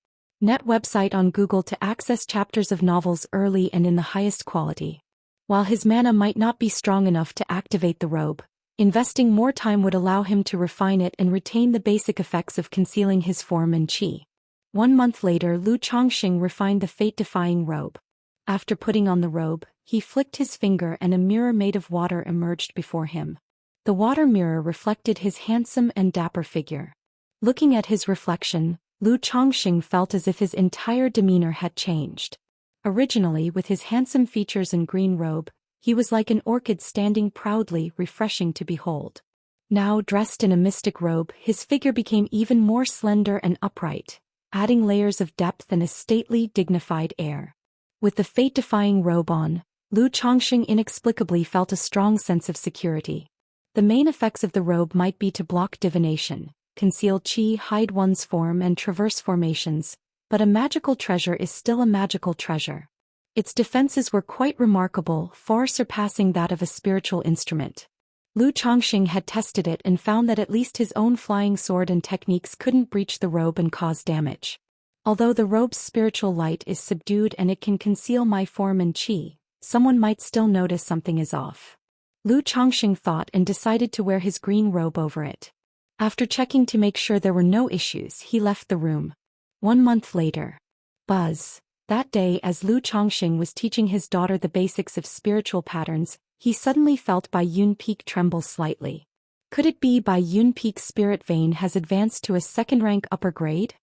A: Net website on Google to access chapters of novels early and in the highest quality. While his mana might not be strong enough to activate the robe, investing more time would allow him to refine it and retain the basic effects of concealing his form and chi. 1 month later, Lu Changxing refined the fate-defying robe. After putting on the robe, he flicked his finger and a mirror made of water emerged before him. The water mirror reflected his handsome and dapper figure. Looking at his reflection, Lu Changxing felt as if his entire demeanor had changed. Originally, with his handsome features and green robe, he was like an orchid standing proudly, refreshing to behold. Now, dressed in a mystic robe, his figure became even more slender and upright, adding layers of depth and a stately, dignified air. With the fate-defying robe on, Lu Changxing inexplicably felt a strong sense of security. The main effects of the robe might be to block divination, conceal chi, hide one's form and traverse formations, but a magical treasure is still a magical treasure. Its defenses were quite remarkable, far surpassing that of a spiritual instrument. Lu Changxing had tested it and found that at least his own flying sword and techniques couldn't breach the robe and cause damage. Although the robe's spiritual light is subdued and it can conceal my form and chi, someone might still notice something is off. Lu Changxing thought and decided to wear his green robe over it. After checking to make sure there were no issues, he left the room. 1 month later. Buzz. That day, as Lu Changxing was teaching his daughter the basics of spiritual patterns, he suddenly felt Bai Yun Peak tremble slightly. Could it be Bai Yun Peak's spirit vein has advanced to a 2nd rank upper grade?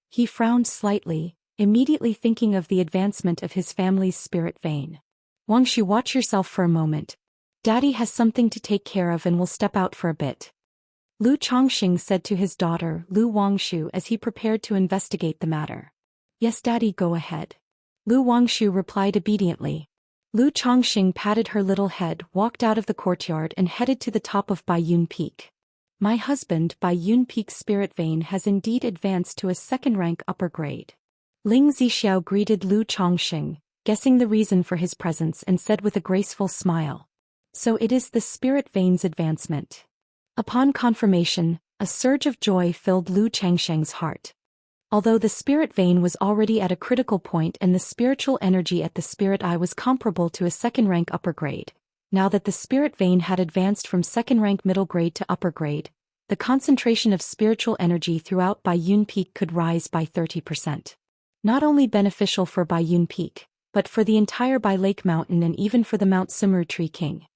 A: He frowned slightly, immediately thinking of the advancement of his family's spirit vein. Wangshu, watch yourself for a moment. Daddy has something to take care of and will step out for a bit. Lu Changxing said to his daughter, Lu Wangshu, as he prepared to investigate the matter. Yes, Daddy, go ahead. Lu Wangshu replied obediently. Lu Changxing patted her little head, walked out of the courtyard and headed to the top of Bai Yun Peak. My husband, Bai Yun Peak's spirit vein has indeed advanced to a 2nd rank upper grade. Ling Zixiao greeted Lu Changxing, guessing the reason for his presence, and said with a graceful smile. So it is the spirit vein's advancement. Upon confirmation, a surge of joy filled Lu Changxing's heart. Although the spirit vein was already at a critical point and the spiritual energy at the spirit eye was comparable to a 2nd rank upper grade, Now that the spirit vein had advanced from second rank middle grade to upper grade, the concentration of spiritual energy throughout Baiyun Peak could rise by 30%. Not only beneficial for Baiyun Peak, but for the entire Bai Lake Mountain and even for the Mount Sumru Tree King.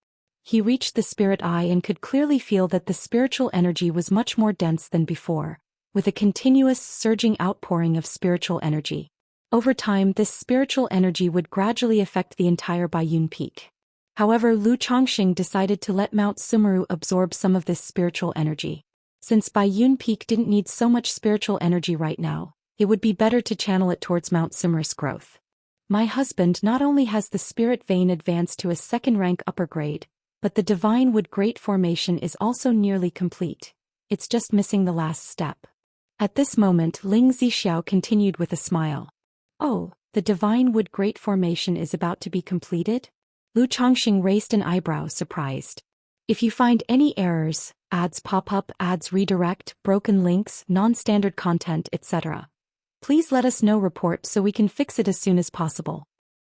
A: He reached the spirit eye and could clearly feel that the spiritual energy was much more dense than before, with a continuous surging outpouring of spiritual energy. Over time, this spiritual energy would gradually affect the entire Baiyun Peak. However, Lu Chongqing decided to let Mount Sumru absorb some of this spiritual energy. Since Baiyun Peak didn't need so much spiritual energy right now, it would be better to channel it towards Mount Sumru's growth. My husband not only has the spirit vein advanced to a second rank upper grade, but the divine wood great formation is also nearly complete. It's just missing the last step. At this moment, Ling Zixiao continued with a smile. Oh, the divine wood great formation is about to be completed? Lu Chongqing raised an eyebrow, surprised. If you find any errors, ads pop up, ads redirect, broken links, non-standard content, etc., please let us know. Report so we can fix it as soon as possible.